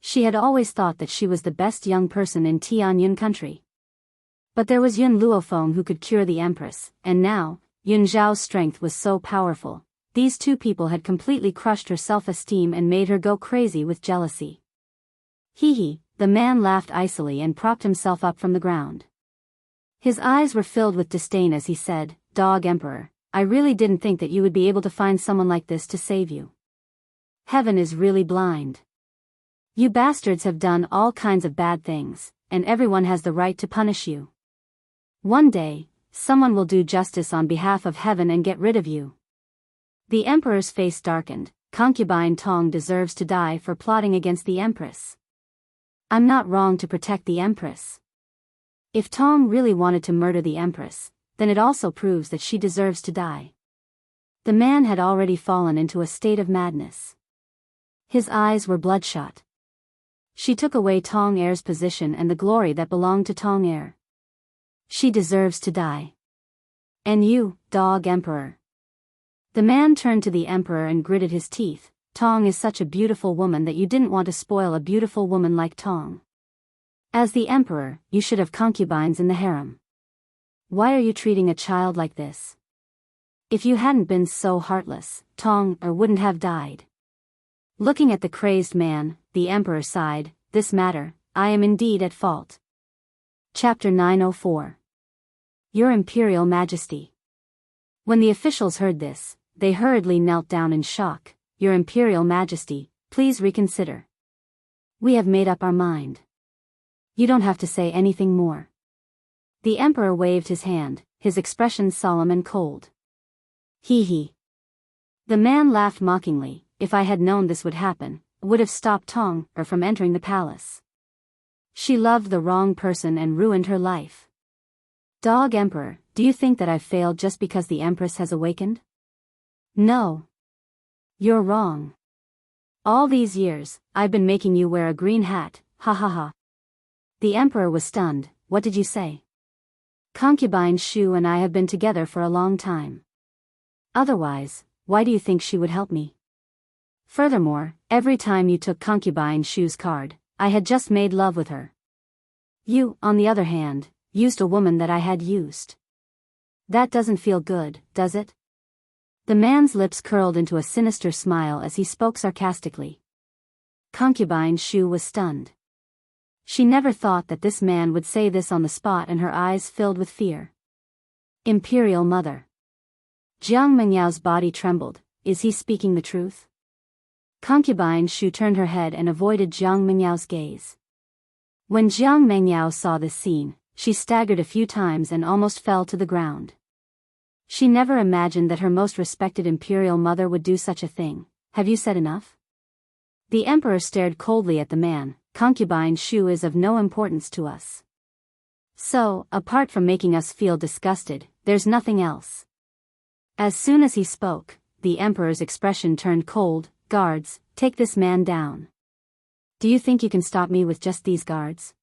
She had always thought that she was the best young person in Tianyun country. But there was Yun Luofeng who could cure the empress, and now, Yun Zhao's strength was so powerful. These two people had completely crushed her self-esteem and made her go crazy with jealousy. Hee, the man laughed icily and propped himself up from the ground. His eyes were filled with disdain as he said, Dog Emperor, I really didn't think that you would be able to find someone like this to save you. Heaven is really blind. You bastards have done all kinds of bad things, and everyone has the right to punish you. One day, someone will do justice on behalf of heaven and get rid of you. The emperor's face darkened. Concubine Tong deserves to die for plotting against the empress. I'm not wrong to protect the empress. If Tong really wanted to murder the empress, then it also proves that she deserves to die. The man had already fallen into a state of madness. His eyes were bloodshot. She took away Tong Er's position and the glory that belonged to Tong Er. She deserves to die. And you, Dog Emperor. The man turned to the emperor and gritted his teeth. Tong is such a beautiful woman that you didn't want to spoil a beautiful woman like Tong. As the emperor, you should have concubines in the harem. Why are you treating a child like this? If you hadn't been so heartless, Tong Er wouldn't have died. Looking at the crazed man, the emperor sighed, This matter, I am indeed at fault. Chapter 904. Your Imperial Majesty. When the officials heard this, they hurriedly knelt down in shock. Your Imperial Majesty, please reconsider. We have made up our mind. You don't have to say anything more. The emperor waved his hand, his expression solemn and cold. Hee. The man laughed mockingly. If I had known this would happen, I would have stopped Tong Er from entering the palace. She loved the wrong person and ruined her life. Dog Emperor, do you think that I've failed just because the Empress has awakened? No. You're wrong. All these years, I've been making you wear a green hat, ha ha ha. The Emperor was stunned. What did you say? Concubine Shu and I have been together for a long time. Otherwise, why do you think she would help me? Furthermore, every time you took concubine Shu's card, I had just made love with her. You, on the other hand, used a woman that I had used. That doesn't feel good, does it? The man's lips curled into a sinister smile as he spoke sarcastically. Concubine Shu was stunned. She never thought that this man would say this on the spot, and her eyes filled with fear. Imperial Mother. Jiang Mengyao's body trembled. Is he speaking the truth? Concubine Shu turned her head and avoided Jiang Mengyao's gaze. When Jiang Mengyao saw this scene, she staggered a few times and almost fell to the ground. She never imagined that her most respected imperial mother would do such a thing. Have you said enough? The emperor stared coldly at the man. Concubine Shu is of no importance to us. So, apart from making us feel disgusted, there's nothing else. As soon as he spoke, the emperor's expression turned cold. Guards, take this man down. Do you think you can stop me with just these guards?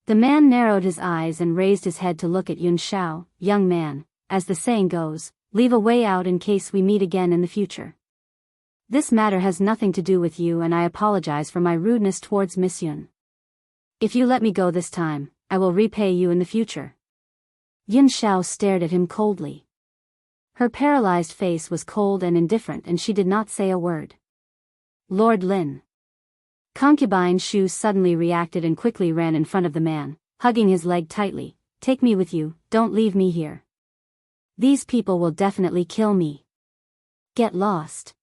The man narrowed his eyes and raised his head to look at Yun Shao. Young man, as the saying goes, leave a way out in case we meet again in the future. This matter has nothing to do with you, and I apologize for my rudeness towards Miss Yun. If you let me go this time, I will repay you in the future. Yun Shao stared at him coldly. Her paralyzed face was cold and indifferent, and she did not say a word. Lord Lin. Concubine Shu suddenly reacted and quickly ran in front of the man, hugging his leg tightly. Take me with you, don't leave me here. These people will definitely kill me. Get lost.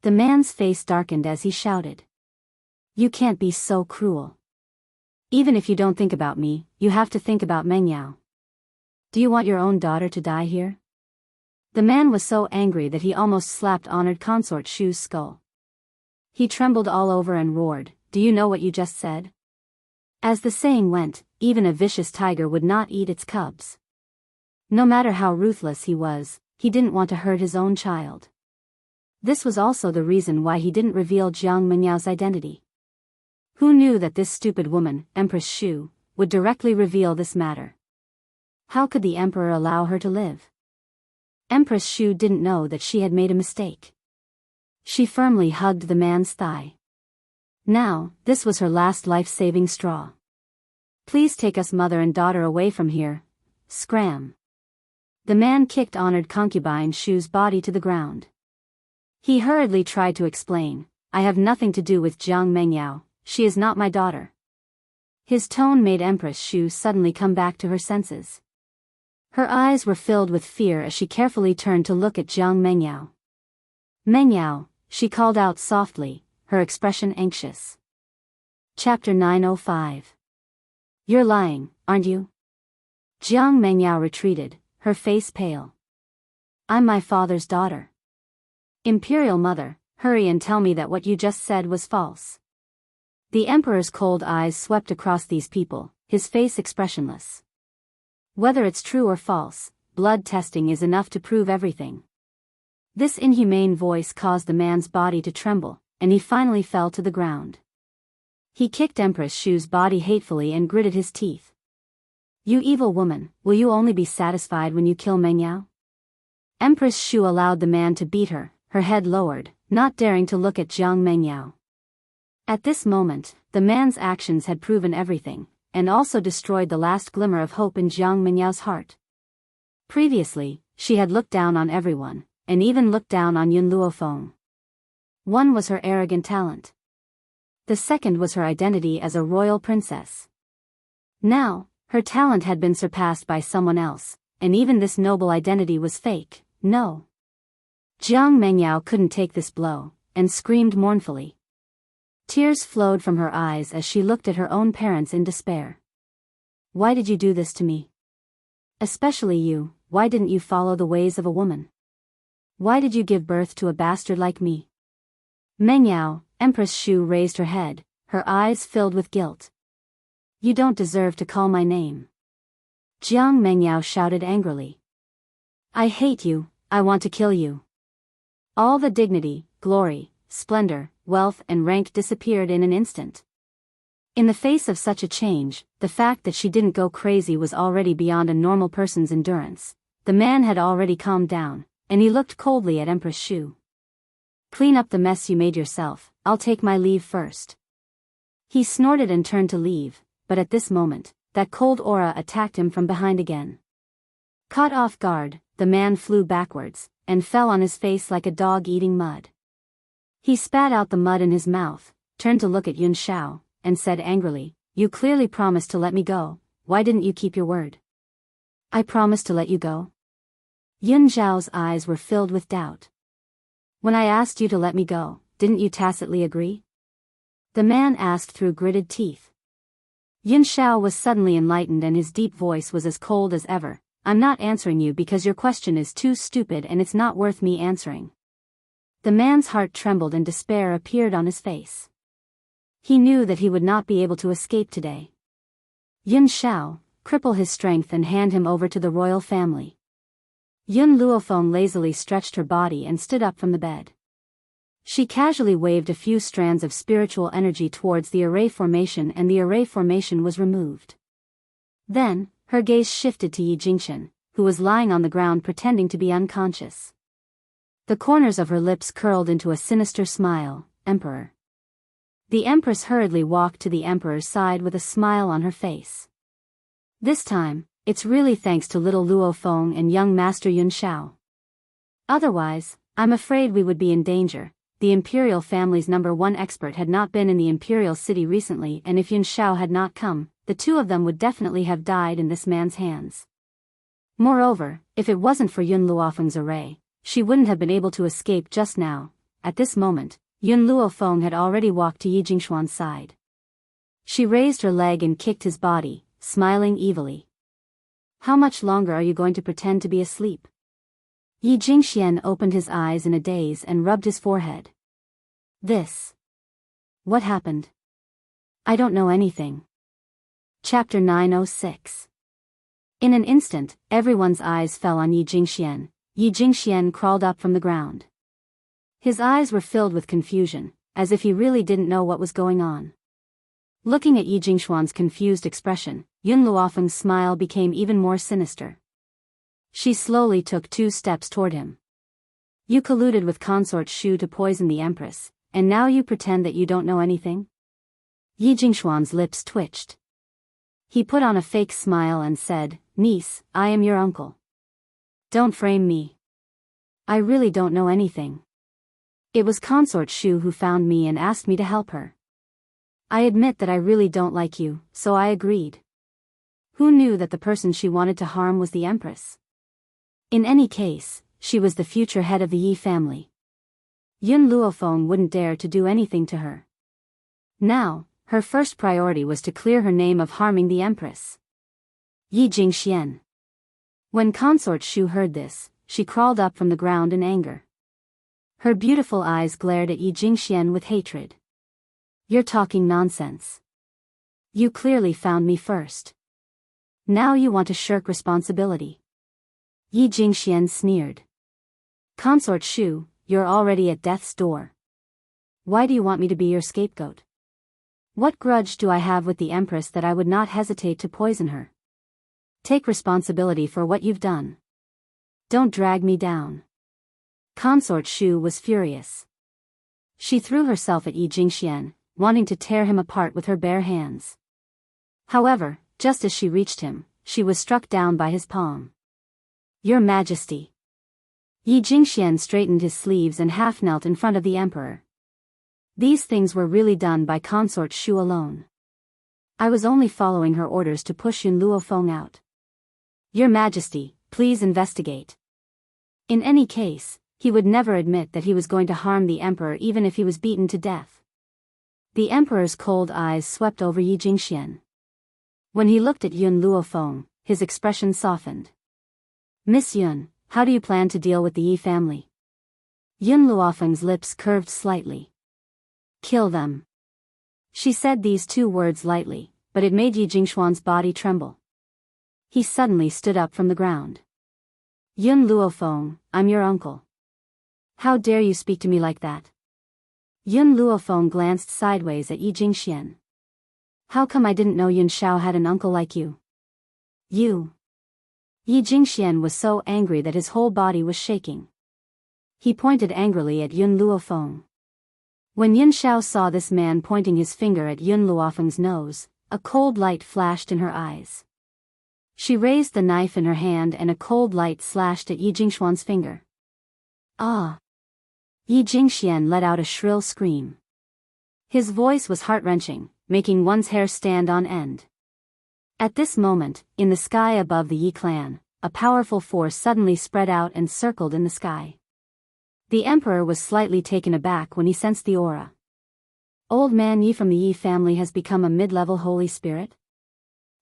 The man's face darkened as he shouted. You can't be so cruel. Even if you don't think about me, you have to think about Mengyao. Do you want your own daughter to die here? The man was so angry that he almost slapped honored consort Shu's skull. He trembled all over and roared, do you know what you just said? As the saying went, even a vicious tiger would not eat its cubs. No matter how ruthless he was, he didn't want to hurt his own child. This was also the reason why he didn't reveal Jiang Menyao's identity. Who knew that this stupid woman, Empress Shu, would directly reveal this matter? How could the emperor allow her to live? Empress Shu didn't know that she had made a mistake. She firmly hugged the man's thigh. Now, this was her last life-saving straw. Please take us mother and daughter away from here. Scram. The man kicked honored concubine Shu's body to the ground. He hurriedly tried to explain, I have nothing to do with Jiang Mengyao, she is not my daughter. His tone made Empress Shu suddenly come back to her senses. Her eyes were filled with fear as she carefully turned to look at Jiang Mengyao. Mengyao, she called out softly, her expression anxious. Chapter 905. You're lying, aren't you? Jiang Mengyao retreated, her face pale. I'm my father's daughter. Imperial Mother, hurry and tell me that what you just said was false. The emperor's cold eyes swept across these people, his face expressionless. Whether it's true or false, blood testing is enough to prove everything. This inhumane voice caused the man's body to tremble, and he finally fell to the ground. He kicked Empress Shu's body hatefully and gritted his teeth. You evil woman, will you only be satisfied when you kill Mengyao? Empress Shu allowed the man to beat her, her head lowered, not daring to look at Jiang Mengyao. At this moment, the man's actions had proven everything, and also destroyed the last glimmer of hope in Jiang Menyao's heart. Previously, she had looked down on everyone, and even looked down on Yun Luofeng. One was her arrogant talent. The second was her identity as a royal princess. Now, her talent had been surpassed by someone else, and even this noble identity was fake. No. Jiang Mengyao couldn't take this blow, and screamed mournfully. Tears flowed from her eyes as she looked at her own parents in despair. Why did you do this to me? Especially you, why didn't you follow the ways of a woman? Why did you give birth to a bastard like me? Mengyao, Empress Shu raised her head, her eyes filled with guilt. You don't deserve to call my name. Jiang Mengyao shouted angrily. I hate you, I want to kill you. All the dignity, glory, splendor, wealth and rank disappeared in an instant. In the face of such a change, the fact that she didn't go crazy was already beyond a normal person's endurance. The man had already calmed down, and he looked coldly at Empress Shu. "Clean up the mess you made yourself, I'll take my leave first." He snorted and turned to leave, but at this moment, that cold aura attacked him from behind again. Caught off guard, the man flew backwards, and fell on his face like a dog eating mud. He spat out the mud in his mouth, turned to look at Yun Xiao, and said angrily, "You clearly promised to let me go, why didn't you keep your word?" "I promised to let you go?" Yun Xiao's eyes were filled with doubt. "When I asked you to let me go, didn't you tacitly agree?" The man asked through gritted teeth. Yun Xiao was suddenly enlightened and his deep voice was as cold as ever. "I'm not answering you because your question is too stupid and it's not worth me answering." The man's heart trembled and despair appeared on his face. He knew that he would not be able to escape today. Yun Xiao, cripple his strength and hand him over to the royal family. Yun Luofeng lazily stretched her body and stood up from the bed. She casually waved a few strands of spiritual energy towards the array formation and the array formation was removed. Then, her gaze shifted to Yi Jingxian, who was lying on the ground pretending to be unconscious. The corners of her lips curled into a sinister smile. "Emperor." The Empress hurriedly walked to the Emperor's side with a smile on her face. "This time, it's really thanks to little Luo Feng and young Master Yun Xiao. Otherwise, I'm afraid we would be in danger." The imperial family's #1 expert had not been in the imperial city recently, and if Yun Xiao had not come, the two of them would definitely have died in this man's hands. Moreover, if it wasn't for Yun Luofeng's array, she wouldn't have been able to escape just now. At this moment, Yun Luofeng had already walked to Yi Jingxuan's side. She raised her leg and kicked his body, smiling evilly. "How much longer are you going to pretend to be asleep?" Yi Jingxian opened his eyes in a daze and rubbed his forehead. What happened?" "I don't know anything." Chapter 906. In an instant, everyone's eyes fell on Yi Jingxian. Yi Jingxian crawled up from the ground. His eyes were filled with confusion, as if he really didn't know what was going on. Looking at Yi Jingxuan's confused expression, Yun Luofeng's smile became even more sinister. She slowly took 2 steps toward him. "You colluded with Consort Shu to poison the Empress, and now you pretend that you don't know anything?" Yi Jingxuan's lips twitched. He put on a fake smile and said, "Niece, I am your uncle. Don't frame me. I really don't know anything. It was Consort Shu who found me and asked me to help her. I admit that I really don't like you, so I agreed. Who knew that the person she wanted to harm was the Empress? In any case, she was the future head of the Yi family. Yun Luofeng wouldn't dare to do anything to her. Now, her first priority was to clear her name of harming the Empress." Yi Jingxian. When Consort Shu heard this, she crawled up from the ground in anger. Her beautiful eyes glared at Yi Jingxian with hatred. "You're talking nonsense. You clearly found me first. Now you want to shirk responsibility." Yi Jingxian sneered. "Consort Shu, you're already at death's door. Why do you want me to be your scapegoat? What grudge do I have with the Empress that I would not hesitate to poison her? Take responsibility for what you've done. Don't drag me down." Consort Shu was furious. She threw herself at Yi Jingxian, wanting to tear him apart with her bare hands. However, just as she reached him, she was struck down by his palm. "Your Majesty." Yi Jingxian straightened his sleeves and half-knelt in front of the Emperor. These things were really done by Consort Shu alone. I was only following her orders to push Yun Luofeng out. "Your Majesty, please investigate." In any case, he would never admit that he was going to harm the Emperor even if he was beaten to death. The Emperor's cold eyes swept over Yi Jingxian. When he looked at Yun Luofeng, his expression softened. "Miss Yun, how do you plan to deal with the Yi family?" Yun Luofeng's lips curved slightly. "Kill them." She said these 2 words lightly, but it made Yi Jingxuan's body tremble. He suddenly stood up from the ground. "Yun Luofeng, I'm your uncle. How dare you speak to me like that?" Yun Luofeng glanced sideways at Yi Jingxian. "How come I didn't know Yun Xiao had an uncle like you?" "You." Yi Jingxian was so angry that his whole body was shaking. He pointed angrily at Yun Luofeng. When Yun Shao saw this man pointing his finger at Yun Luofeng's nose, a cold light flashed in her eyes. She raised the knife in her hand and a cold light slashed at Yi Jingxuan's finger. Ah! Yi Jingxian let out a shrill scream. His voice was heart-wrenching, making one's hair stand on end. At this moment, in the sky above the Yi clan, a powerful force suddenly spread out and circled in the sky. The emperor was slightly taken aback when he sensed the aura. Old man Yi from the Yi family has become a mid-level holy spirit?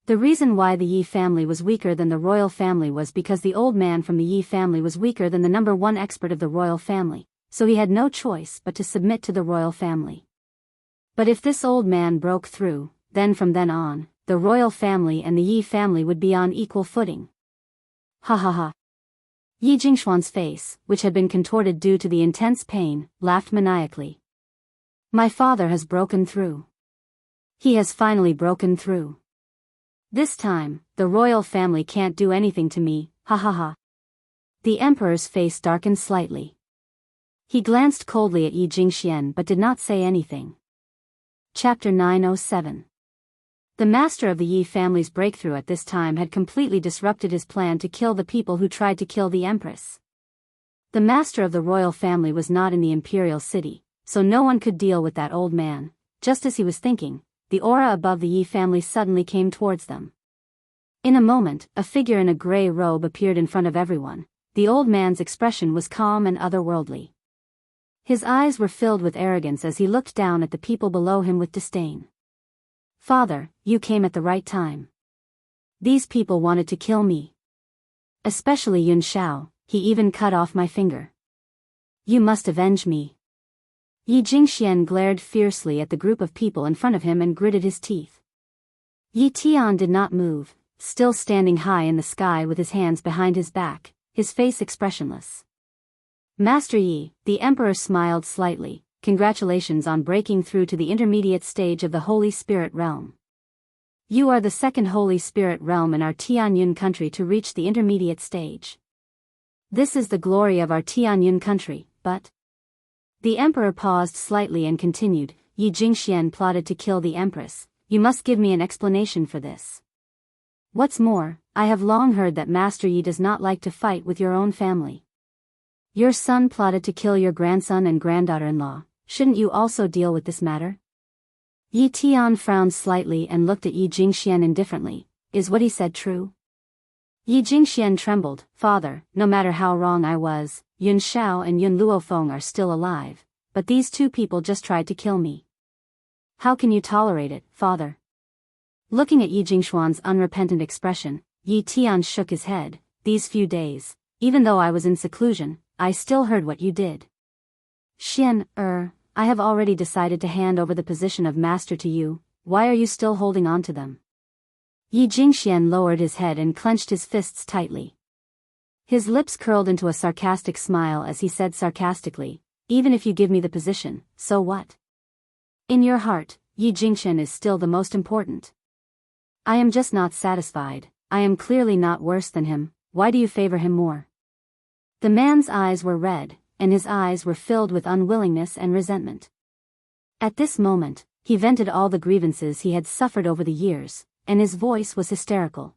The reason why the Yi family was weaker than the royal family was because the old man from the Yi family was weaker than the number one expert of the royal family, so he had no choice but to submit to the royal family. But if this old man broke through, then from then on, the royal family and the Yi family would be on equal footing. Ha ha ha. Yi Jingxuan's face, which had been contorted due to the intense pain, laughed maniacally. My father has broken through. He has finally broken through. This time, the royal family can't do anything to me, ha ha ha. The emperor's face darkened slightly. He glanced coldly at Yi Jingxian but did not say anything. Chapter 907. The master of the Yi family's breakthrough at this time had completely disrupted his plan to kill the people who tried to kill the empress. The master of the royal family was not in the imperial city, so no one could deal with that old man. Just as he was thinking, the aura above the Yi family suddenly came towards them. In a moment, a figure in a gray robe appeared in front of everyone. The old man's expression was calm and otherworldly. His eyes were filled with arrogance as he looked down at the people below him with disdain. Father, you came at the right time. These people wanted to kill me. Especially Yun Shao, he even cut off my finger. You must avenge me. Yi Jingxian glared fiercely at the group of people in front of him and gritted his teeth. Yi Tian did not move, still standing high in the sky with his hands behind his back, his face expressionless. Master Yi, the emperor smiled slightly. Congratulations on breaking through to the intermediate stage of the Holy Spirit realm. You are the second Holy Spirit realm in our Tianyun country to reach the intermediate stage. This is the glory of our Tianyun country, but... The emperor paused slightly and continued, Yi Jingxian plotted to kill the empress. You must give me an explanation for this. What's more, I have long heard that Master Yi does not like to fight with your own family. Your son plotted to kill your grandson and granddaughter-in-law. Shouldn't you also deal with this matter? Yi Tian frowned slightly and looked at Yi Jingxian indifferently. Is what he said true? Yi Jingxian trembled. Father, no matter how wrong I was, Yun Shao and Yun Luofeng are still alive, but these two people just tried to kill me. How can you tolerate it, father? Looking at Yi Jingxuan's unrepentant expression, Yi Tian shook his head. These few days, even though I was in seclusion, I still heard what you did. I have already decided to hand over the position of master to you. Why are you still holding on to them? Yi Jingxian lowered his head and clenched his fists tightly. His lips curled into a sarcastic smile as he said sarcastically, even if you give me the position, so what? In your heart, Yi Jingxian is still the most important. I am just not satisfied. I am clearly not worse than him. Why do you favor him more? The man's eyes were red, and his eyes were filled with unwillingness and resentment. At this moment, he vented all the grievances he had suffered over the years, and his voice was hysterical.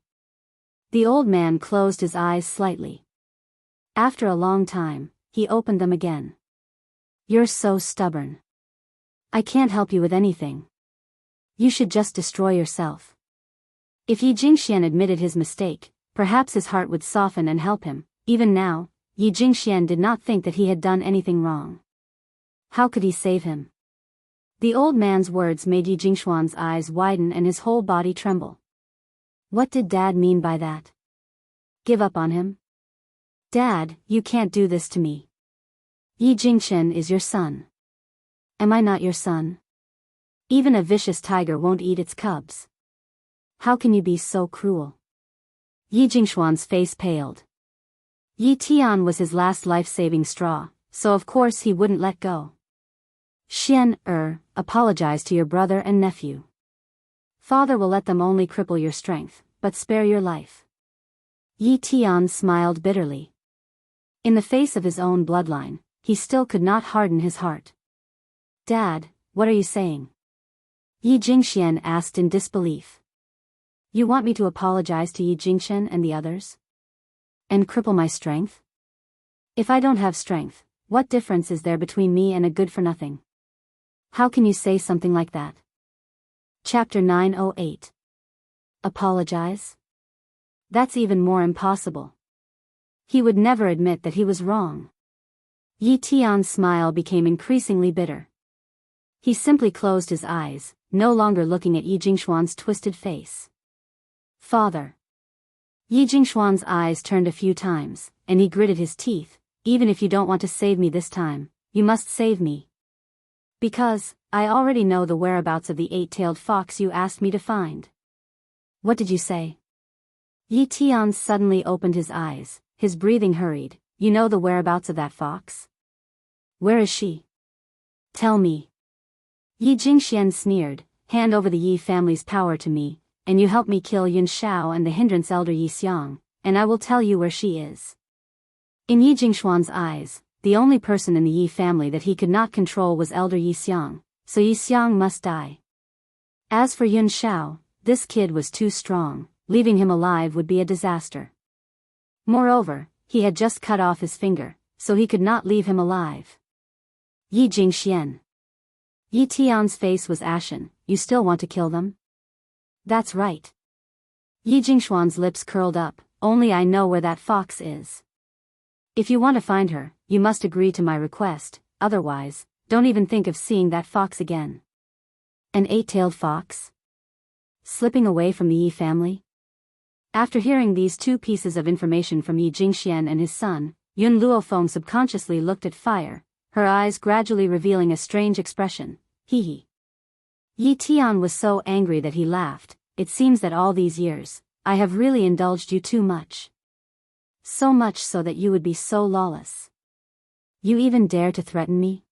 The old man closed his eyes slightly. After a long time, he opened them again. You're so stubborn. I can't help you with anything. You should just destroy yourself. If Yi Jingxian admitted his mistake, perhaps his heart would soften and help him. Even now, Yi Jingxian did not think that he had done anything wrong. How could he save him? The old man's words made Yi Jingxuan's eyes widen and his whole body tremble. What did Dad mean by that? Give up on him? Dad, you can't do this to me. Yi Jingxian is your son. Am I not your son? Even a vicious tiger won't eat its cubs. How can you be so cruel? Yi Jingxuan's face paled. Yi Tian was his last life-saving straw, so of course he wouldn't let go. Apologize to your brother and nephew. Father will let them only cripple your strength, but spare your life. Yi Tian smiled bitterly. In the face of his own bloodline, he still could not harden his heart. Dad, what are you saying? Yi Jingxian asked in disbelief. You want me to apologize to Yi Jingxian and the others? And cripple my strength? If I don't have strength, what difference is there between me and a good-for-nothing? How can you say something like that? Chapter 908. Apologize? That's even more impossible. He would never admit that he was wrong. Yi Tian's smile became increasingly bitter. He simply closed his eyes, no longer looking at Yi Jingxuan's twisted face. Father. Yi Jingxuan's eyes turned a few times, and he gritted his teeth. Even if you don't want to save me this time, you must save me. Because, I already know the whereabouts of the 8-tailed fox you asked me to find. What did you say? Yi Tian suddenly opened his eyes, his breathing hurried. You know the whereabouts of that fox? Where is she? Tell me. Yi Jingxian sneered, hand over the Yi family's power to me, and you help me kill Yun Shao and the hindrance elder Yi Xiang, and I will tell you where she is. In Yi Jingxuan's eyes, the only person in the Yi family that he could not control was elder Yi Xiang, so Yi Xiang must die. As for Yun Shao, this kid was too strong, leaving him alive would be a disaster. Moreover, he had just cut off his finger, so he could not leave him alive. Yi Jingxian. Yi Tian's face was ashen. You still want to kill them? That's right. Yi Jingxuan's lips curled up. Only I know where that fox is. If you want to find her, you must agree to my request, otherwise, don't even think of seeing that fox again. An 8-tailed fox? Slipping away from the Yi family? After hearing these two pieces of information from Yi Jingxian and his son, Yun Luofeng subconsciously looked at Fire, her eyes gradually revealing a strange expression. Hee hee. Yi Tian was so angry that he laughed. It seems that all these years, I have really indulged you too much. So much so that you would be so lawless. You even dare to threaten me?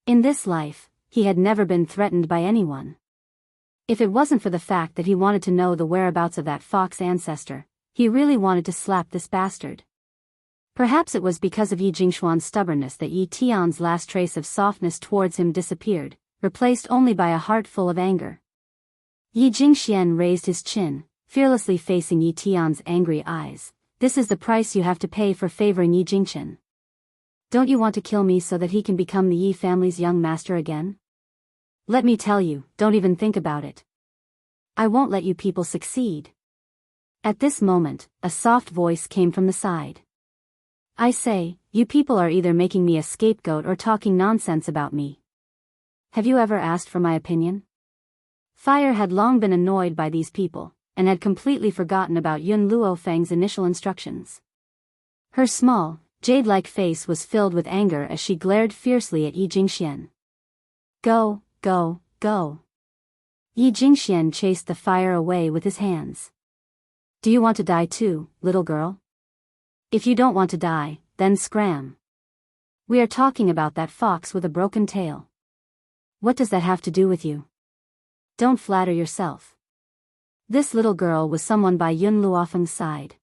In this life, he had never been threatened by anyone. If it wasn't for the fact that he wanted to know the whereabouts of that fox ancestor, he really wanted to slap this bastard. Perhaps it was because of Yi Jingxuan's stubbornness that Yi Tian's last trace of softness towards him disappeared, replaced only by a heart full of anger. Yi Jingxian raised his chin, fearlessly facing Yi Tian's angry eyes. This is the price you have to pay for favoring Yi Jingxian. Don't you want to kill me so that he can become the Yi family's young master again? Let me tell you, don't even think about it. I won't let you people succeed. At this moment, a soft voice came from the side. I say, you people are either making me a scapegoat or talking nonsense about me. Have you ever asked for my opinion? Fire had long been annoyed by these people, and had completely forgotten about Yun Luofeng's initial instructions. Her small, jade-like face was filled with anger as she glared fiercely at Yi Jingxian. Go, go, go. Yi Jingxian chased the fire away with his hands. Do you want to die too, little girl? If you don't want to die, then scram. We are talking about that fox with a broken tail. What does that have to do with you? Don't flatter yourself. This little girl was someone by Yun Luofeng's side.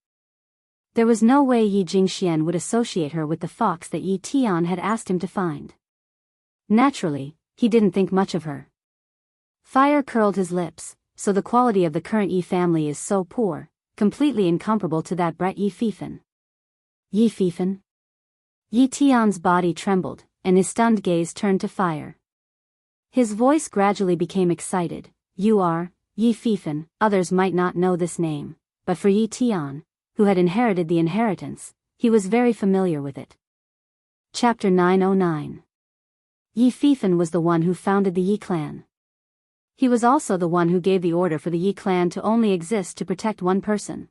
There was no way Yi Jingxian would associate her with the fox that Yi Tian had asked him to find. Naturally, he didn't think much of her. Fire curled his lips. So the quality of the current Yi family is so poor, completely incomparable to that brat Yi Fifan. Yi Fifan? Yi Tian's body trembled, and his stunned gaze turned to Fire. His voice gradually became excited. You are Yi Fifan. Others might not know this name, but for Yi Tian, who had inherited the inheritance, he was very familiar with it. Chapter 909. Yi Fifan was the one who founded the Yi clan. He was also the one who gave the order for the Yi clan to only exist to protect one person.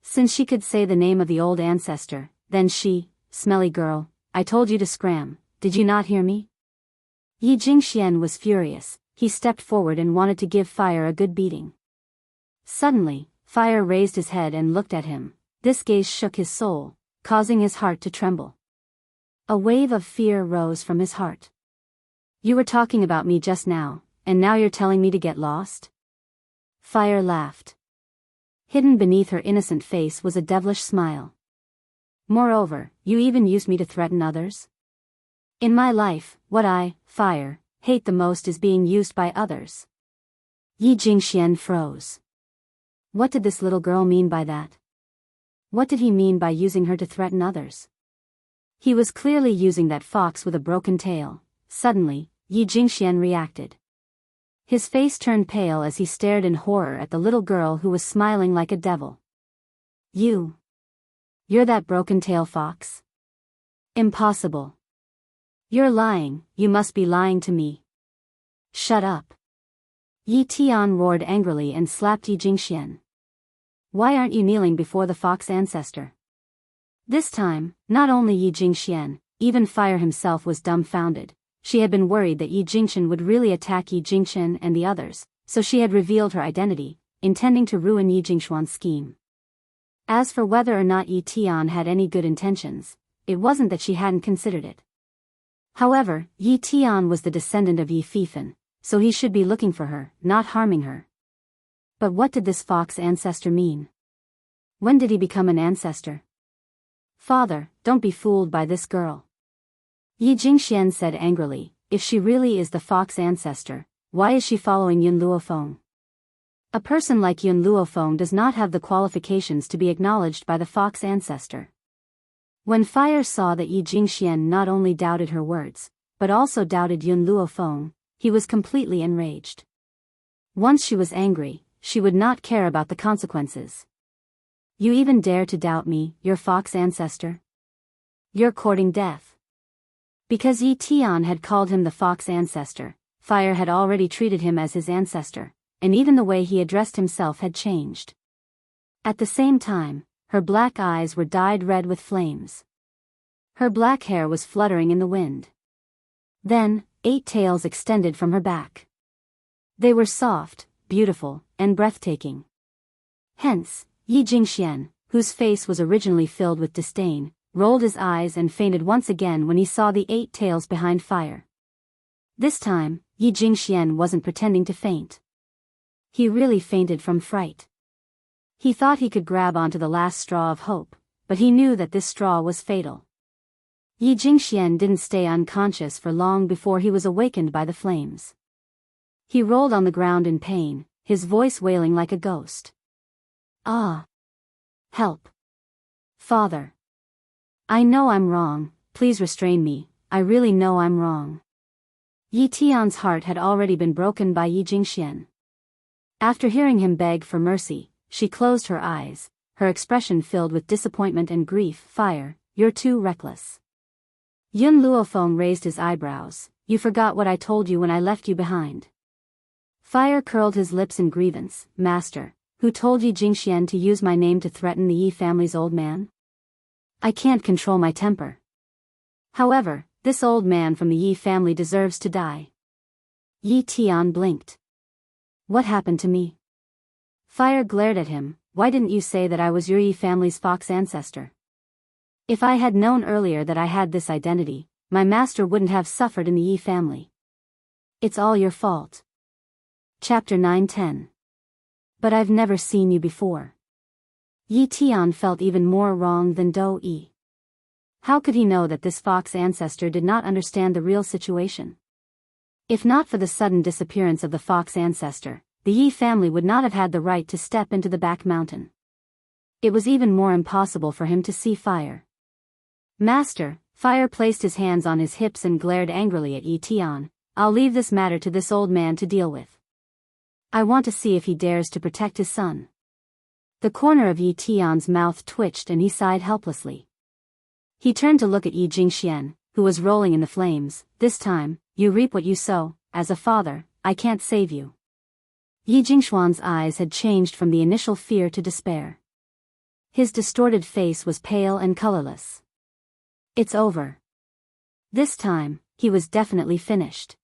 Since she could say the name of the old ancestor, then she, smelly girl, I told you to scram, did you not hear me? Yi Jingxian was furious. He stepped forward and wanted to give Fire a good beating. Suddenly, Fire raised his head and looked at him. This gaze shook his soul, causing his heart to tremble. A wave of fear rose from his heart. You were talking about me just now, and now you're telling me to get lost? Fire laughed. Hidden beneath her innocent face was a devilish smile. Moreover, you even used me to threaten others? In my life, what I, Fire, hate the most is being used by others. Yi Jingxian froze. What did this little girl mean by that? What did he mean by using her to threaten others? He was clearly using that fox with a broken tail. Suddenly, Yi Jingxian reacted. His face turned pale as he stared in horror at the little girl who was smiling like a devil. You're that broken tail fox? Impossible. You're lying, you must be lying to me. Shut up. Yi Tian roared angrily and slapped Yi Jingxian. Why aren't you kneeling before the fox ancestor? This time, not only Yi Jingxian, even Fire himself was dumbfounded. She had been worried that Yi Jingxian would really attack Yi Jingxian and the others, so she had revealed her identity, intending to ruin Yi Jingxuan's scheme. As for whether or not Yi Tian had any good intentions, it wasn't that she hadn't considered it. However, Yi Tian was the descendant of Yi Fifan, so he should be looking for her, not harming her. But what did this fox ancestor mean? When did he become an ancestor? Father, don't be fooled by this girl. Yi Jingxian said angrily, if she really is the fox ancestor, why is she following Yun Luofeng? A person like Yun Luofeng does not have the qualifications to be acknowledged by the fox ancestor. When Fire saw that Yi Jingxian not only doubted her words, but also doubted Yun Luofeng, he was completely enraged. Once she was angry, she would not care about the consequences. You even dare to doubt me, your fox ancestor? You're courting death. Because Yi Tian had called him the fox ancestor, Fire had already treated him as his ancestor, and even the way he addressed himself had changed. At the same time, her black eyes were dyed red with flames. Her black hair was fluttering in the wind. Then, 8 tails extended from her back. They were soft, beautiful, and breathtaking. Hence, Yi Jingxian, whose face was originally filled with disdain, rolled his eyes and fainted once again when he saw the 8 tails behind Fire. This time, Yi Jingxian wasn't pretending to faint. He really fainted from fright. He thought he could grab onto the last straw of hope, but he knew that this straw was fatal. Yi Jingxian didn't stay unconscious for long before he was awakened by the flames. He rolled on the ground in pain, his voice wailing like a ghost. Ah! Help! Father! I know I'm wrong, please restrain me, I really know I'm wrong. Yi Tian's heart had already been broken by Yi Jingxian. After hearing him beg for mercy, she closed her eyes, her expression filled with disappointment and grief. Fire, you're too reckless. Yun Luofeng raised his eyebrows. You forgot what I told you when I left you behind. Fire curled his lips in grievance. Master, who told Yi Jingxian to use my name to threaten the Yi family's old man? I can't control my temper. However, this old man from the Yi family deserves to die. Yi Tian blinked. What happened to me? Fire glared at him. Why didn't you say that I was your Yi family's fox ancestor? If I had known earlier that I had this identity, my master wouldn't have suffered in the Yi family. It's all your fault. Chapter 9-10. But I've never seen you before. Yi Tian felt even more wrong than Do Yi. How could he know that this fox ancestor did not understand the real situation? If not for the sudden disappearance of the fox ancestor, the Yi family would not have had the right to step into the back mountain. It was even more impossible for him to see Fire. Master, Fire placed his hands on his hips and glared angrily at Yi Tian. I'll leave this matter to this old man to deal with. I want to see if he dares to protect his son. The corner of Yi Tian's mouth twitched and he sighed helplessly. He turned to look at Yi Jingxian, who was rolling in the flames. This time, you reap what you sow. As a father, I can't save you. Yi Jingxuan's eyes had changed from the initial fear to despair. His distorted face was pale and colorless. It's over. This time, he was definitely finished.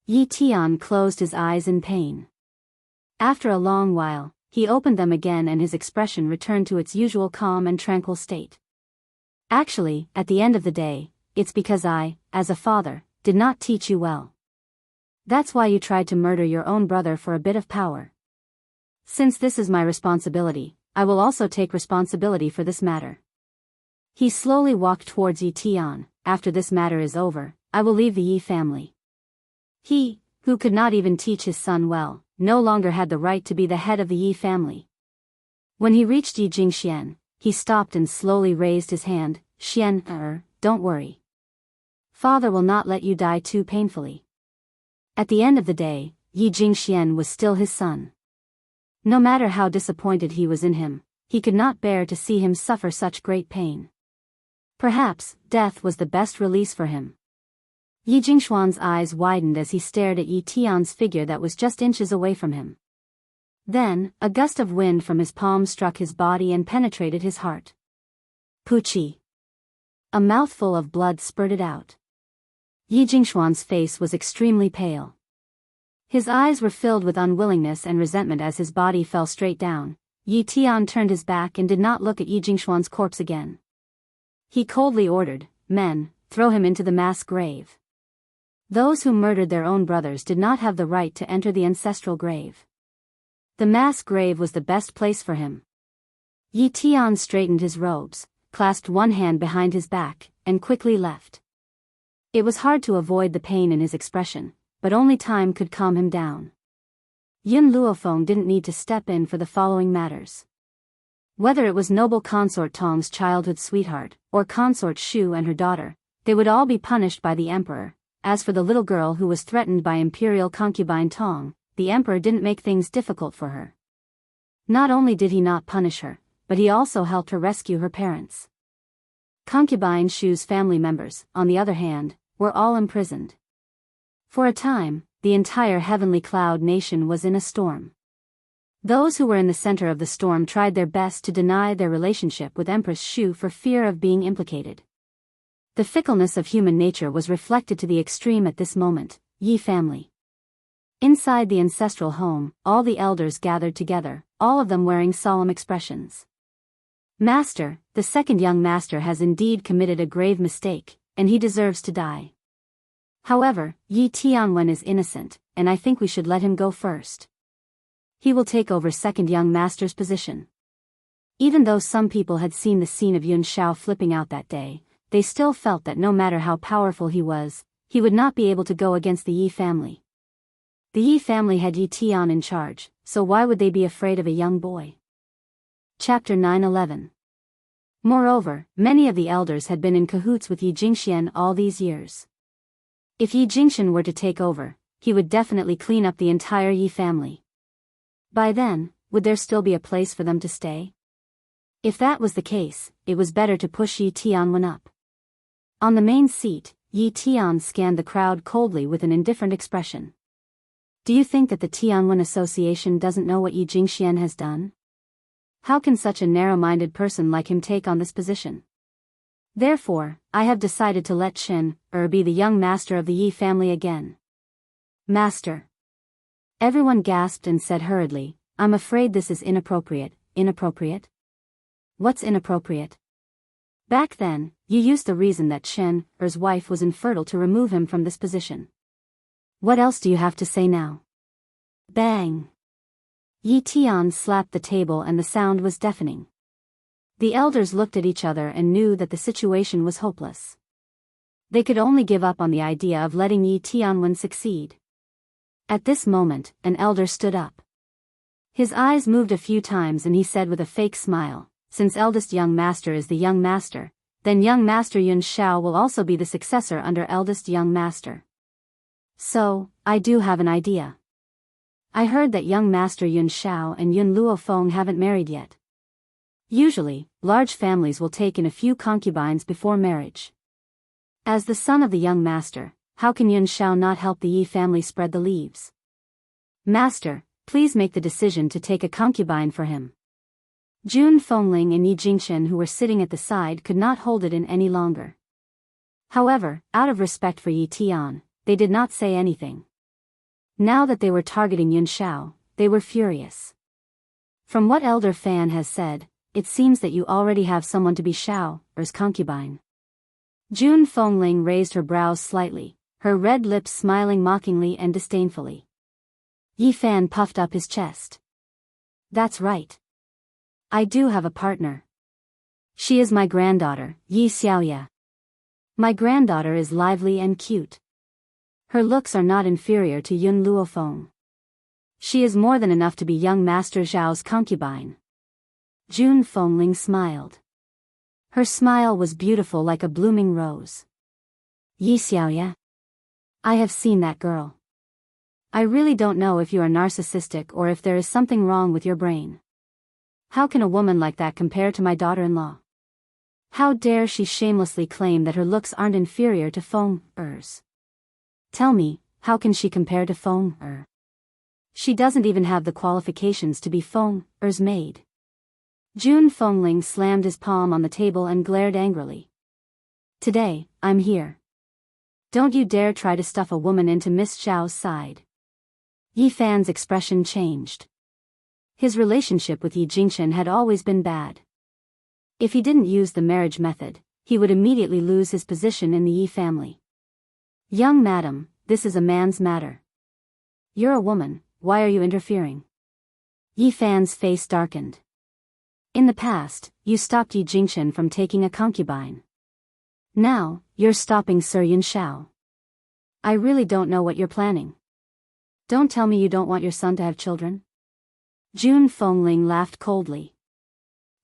Yi Tian closed his eyes in pain. After a long while, he opened them again and his expression returned to its usual calm and tranquil state. Actually, at the end of the day, it's because I, as a father, did not teach you well. That's why you tried to murder your own brother for a bit of power. Since this is my responsibility, I will also take responsibility for this matter. He slowly walked towards Yi Tian, after this matter is over, I will leave the Yi family. He, who could not even teach his son well, no longer had the right to be the head of the Yi family. When he reached Yi Jingxian, he stopped and slowly raised his hand. Xian, don't worry. Father will not let you die too painfully. At the end of the day, Yi Jingxian was still his son. No matter how disappointed he was in him, he could not bear to see him suffer such great pain. Perhaps, death was the best release for him. Yi Jingxuan's eyes widened as he stared at Yi Tian's figure that was just inches away from him. Then, a gust of wind from his palm struck his body and penetrated his heart. Puchi. A mouthful of blood spurted out. Yi Jingxuan's face was extremely pale. His eyes were filled with unwillingness and resentment as his body fell straight down. Yi Tian turned his back and did not look at Yi Jingxuan's corpse again. He coldly ordered, "Men, throw him into the mass grave." Those who murdered their own brothers did not have the right to enter the ancestral grave. The mass grave was the best place for him. Yi Tian straightened his robes, clasped one hand behind his back, and quickly left. It was hard to avoid the pain in his expression, but only time could calm him down. Yun Luofeng didn't need to step in for the following matters. Whether it was noble consort Tong's childhood sweetheart, or consort Shu and her daughter, they would all be punished by the emperor. As for the little girl who was threatened by imperial concubine Tong, the emperor didn't make things difficult for her. Not only did he not punish her, but he also helped her rescue her parents. Concubine Shu's family members, on the other hand, were all imprisoned. For a time, the entire heavenly cloud nation was in a storm. Those who were in the center of the storm tried their best to deny their relationship with Empress Shu for fear of being implicated. The fickleness of human nature was reflected to the extreme at this moment. Yi family. Inside the ancestral home, all the elders gathered together, all of them wearing solemn expressions. Master, the second young master has indeed committed a grave mistake, and he deserves to die. However, Yi Tianwen is innocent, and I think we should let him go first. He will take over second young master's position. Even though some people had seen the scene of Yun Shao flipping out that day, they still felt that no matter how powerful he was, he would not be able to go against the Yi family. The Yi family had Yi Tian in charge, so why would they be afraid of a young boy? Chapter 9-11. Moreover, many of the elders had been in cahoots with Yi Jingxian all these years. If Yi Jingxian were to take over, he would definitely clean up the entire Yi family. By then, would there still be a place for them to stay? If that was the case, it was better to push Yi Tianwen up. On the main seat, Yi Tian scanned the crowd coldly with an indifferent expression. Do you think that the Tianwen Association doesn't know what Yi Jingxian has done? How can such a narrow-minded person like him take on this position? Therefore, I have decided to let Chen be the young master of the Yi family again. Master. Everyone gasped and said hurriedly, I'm afraid this is inappropriate. Inappropriate? What's inappropriate? Back then, you used the reason that Chen Er's wife was infertile to remove him from this position. What else do you have to say now? Bang! Yi Tian slapped the table and the sound was deafening. The elders looked at each other and knew that the situation was hopeless. They could only give up on the idea of letting Yi Tianwen succeed. At this moment, an elder stood up. His eyes moved a few times and he said with a fake smile, since eldest young master is the young master, then young master Yun Shao will also be the successor under eldest young master. So, I do have an idea. I heard that young master Yun Shao and Yun Luofeng haven't married yet. Usually, large families will take in a few concubines before marriage. As the son of the young master, how can Yun Shao not help the Yi family spread the leaves? Master, please make the decision to take a concubine for him. Jun Fengling and Yi Jingxian who were sitting at the side could not hold it in any longer. However, out of respect for Yi Tian, they did not say anything. Now that they were targeting Yun Shao, they were furious. From what Elder Fan has said, it seems that you already have someone to be Shao Er's concubine. Jun Fengling raised her brows slightly, her red lips smiling mockingly and disdainfully. Yi Fan puffed up his chest. That's right. I do have a partner. She is my granddaughter, Yi Xiaoya. My granddaughter is lively and cute. Her looks are not inferior to Yun Luofeng. She is more than enough to be young Master Zhao's concubine. Jun Fengling smiled. Her smile was beautiful like a blooming rose. Yi Xiaoye. I have seen that girl. I really don't know if you are narcissistic or if there is something wrong with your brain. How can a woman like that compare to my daughter-in-law? How dare she shamelessly claim that her looks aren't inferior to Feng Er's? Tell me, how can she compare to Feng Er? She doesn't even have the qualifications to be Feng Er's maid. Jun Fengling slammed his palm on the table and glared angrily. Today, I'm here. Don't you dare try to stuff a woman into Miss Zhao's side. Yi Fan's expression changed. His relationship with Yi Jingchen had always been bad. If he didn't use the marriage method, he would immediately lose his position in the Yi family. Young madam, this is a man's matter. You're a woman, why are you interfering? Yi Fan's face darkened. In the past, you stopped Yi Jingchen from taking a concubine. Now, you're stopping Sir Yun Shao. I really don't know what you're planning. Don't tell me you don't want your son to have children? Jun Fengling laughed coldly.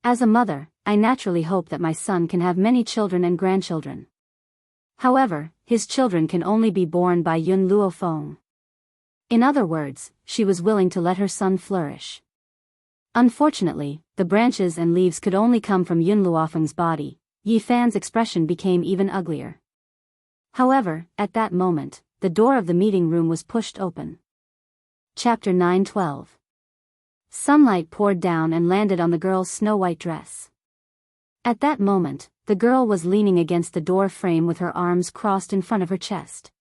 As a mother, I naturally hope that my son can have many children and grandchildren. However, his children can only be born by Yun Luofeng. In other words, she was willing to let her son flourish. Unfortunately, the branches and leaves could only come from Yun Luofeng's body. Yi Fan's expression became even uglier. However, at that moment, the door of the meeting room was pushed open. Chapter 9:12. Sunlight poured down and landed on the girl's snow-white dress. At that moment, the girl was leaning against the door frame with her arms crossed in front of her chest.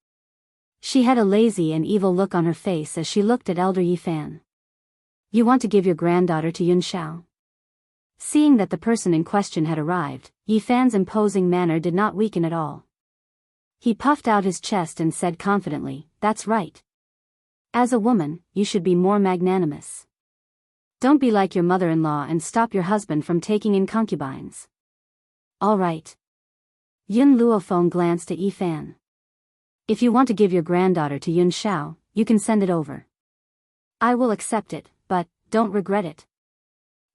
She had a lazy and evil look on her face as she looked at elder Yi Fan. You want to give your granddaughter to Yun Shao? Seeing that the person in question had arrived, Yi Fan's imposing manner did not weaken at all. He puffed out his chest and said confidently, that's right. As a woman, you should be more magnanimous. Don't be like your mother-in-law and stop your husband from taking in concubines. All right. Yun Luofeng glanced at Yi Fan. If you want to give your granddaughter to Yun Shao, you can send it over. I will accept it, but don't regret it.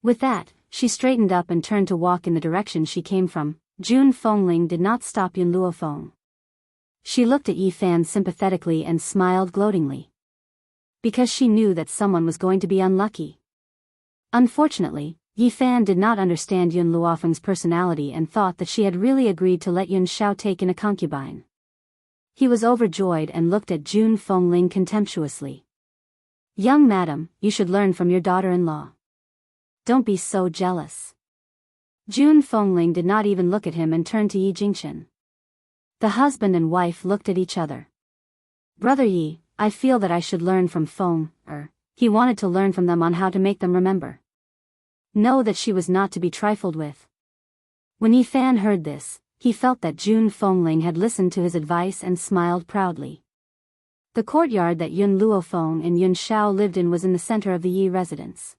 With that, she straightened up and turned to walk in the direction she came from. Jun Fengling did not stop Yun Luofeng. She looked at Yi Fan sympathetically and smiled gloatingly. Because she knew that someone was going to be unlucky. Unfortunately, Yi Fan did not understand Yun Luofeng's personality and thought that she had really agreed to let Yun Shao take in a concubine. He was overjoyed and looked at Jun Fengling contemptuously. Young madam, you should learn from your daughter-in-law. Don't be so jealous. Jun Fengling did not even look at him and turned to Yi Jingchen. The husband and wife looked at each other. Brother Yi, I feel that I should learn from Feng Er. He wanted to learn from them on how to make them remember. Know that she was not to be trifled with. When Yi Fan heard this, he felt that Jun Fengling had listened to his advice and smiled proudly. The courtyard that Yun Luofeng and Yun Shao lived in was in the center of the Yi residence.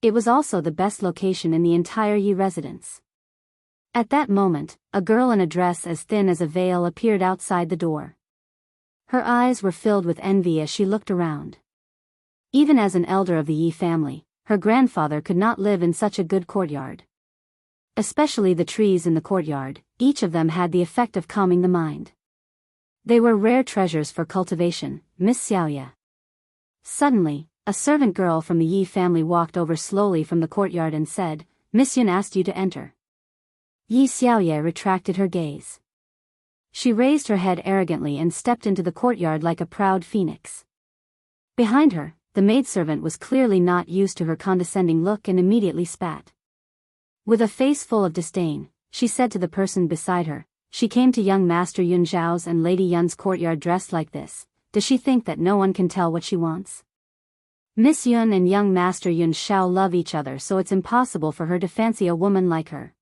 It was also the best location in the entire Yi residence. At that moment, a girl in a dress as thin as a veil appeared outside the door. Her eyes were filled with envy as she looked around. Even as an elder of the Yi family, her grandfather could not live in such a good courtyard. Especially the trees in the courtyard, each of them had the effect of calming the mind. They were rare treasures for cultivation, Miss Xiaoye. Suddenly, a servant girl from the Yi family walked over slowly from the courtyard and said, Miss Yun asked you to enter. Yi Xiaoye retracted her gaze. She raised her head arrogantly and stepped into the courtyard like a proud phoenix. Behind her, the maidservant was clearly not used to her condescending look and immediately spat. With a face full of disdain, she said to the person beside her, she came to young Master Yun Zhao's and Lady Yun's courtyard dressed like this. Does she think that no one can tell what she wants? Miss Yun and young Master Yun Shao love each other, so it's impossible for her to fancy a woman like her.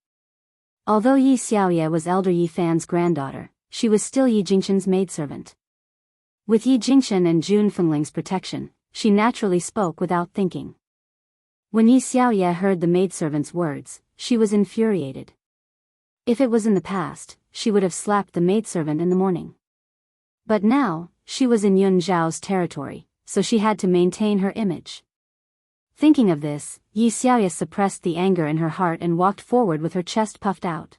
Although Yi Xiaoye was elder Yi Fan's granddaughter, she was still Yi Jingchen's maidservant. With Yi Jingchen and Jun Fengling's protection, she naturally spoke without thinking. When Yi Xiaoye heard the maidservant's words, she was infuriated. If it was in the past, she would have slapped the maidservant in the morning. But now, she was in Yun Zhao's territory, so she had to maintain her image. Thinking of this, Yi Xiaoya suppressed the anger in her heart and walked forward with her chest puffed out.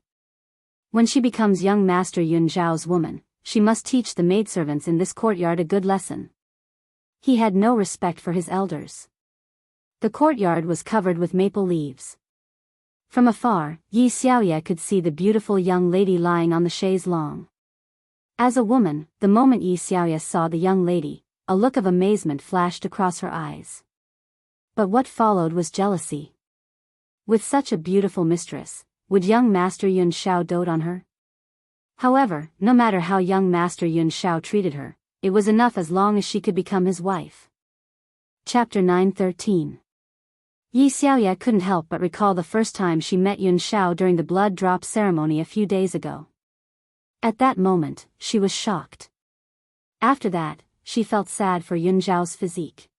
When she becomes young Master Yun Zhao's woman, she must teach the maidservants in this courtyard a good lesson. He had no respect for his elders. The courtyard was covered with maple leaves. From afar, Yi Xiaoya could see the beautiful young lady lying on the chaise longue. As a woman, the moment Yi Xiaoya saw the young lady, a look of amazement flashed across her eyes. But what followed was jealousy. With such a beautiful mistress, would young Master Yun Shao dote on her? However, no matter how young Master Yun Shao treated her, it was enough as long as she could become his wife. Chapter 9:13. Yi Xiaoya couldn't help but recall the first time she met Yun Shao during the blood drop ceremony a few days ago. At that moment, she was shocked. After that, she felt sad for Yun Zhao's physique.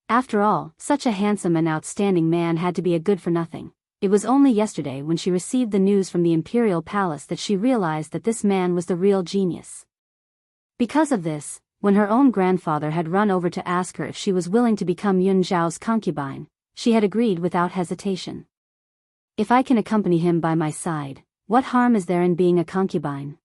After all, such a handsome and outstanding man had to be a good-for-nothing. It was only yesterday when she received the news from the imperial palace that she realized that this man was the real genius. Because of this, when her own grandfather had run over to ask her if she was willing to become Yun Zhao's concubine, she had agreed without hesitation. If I can accompany him by my side, what harm is there in being a concubine?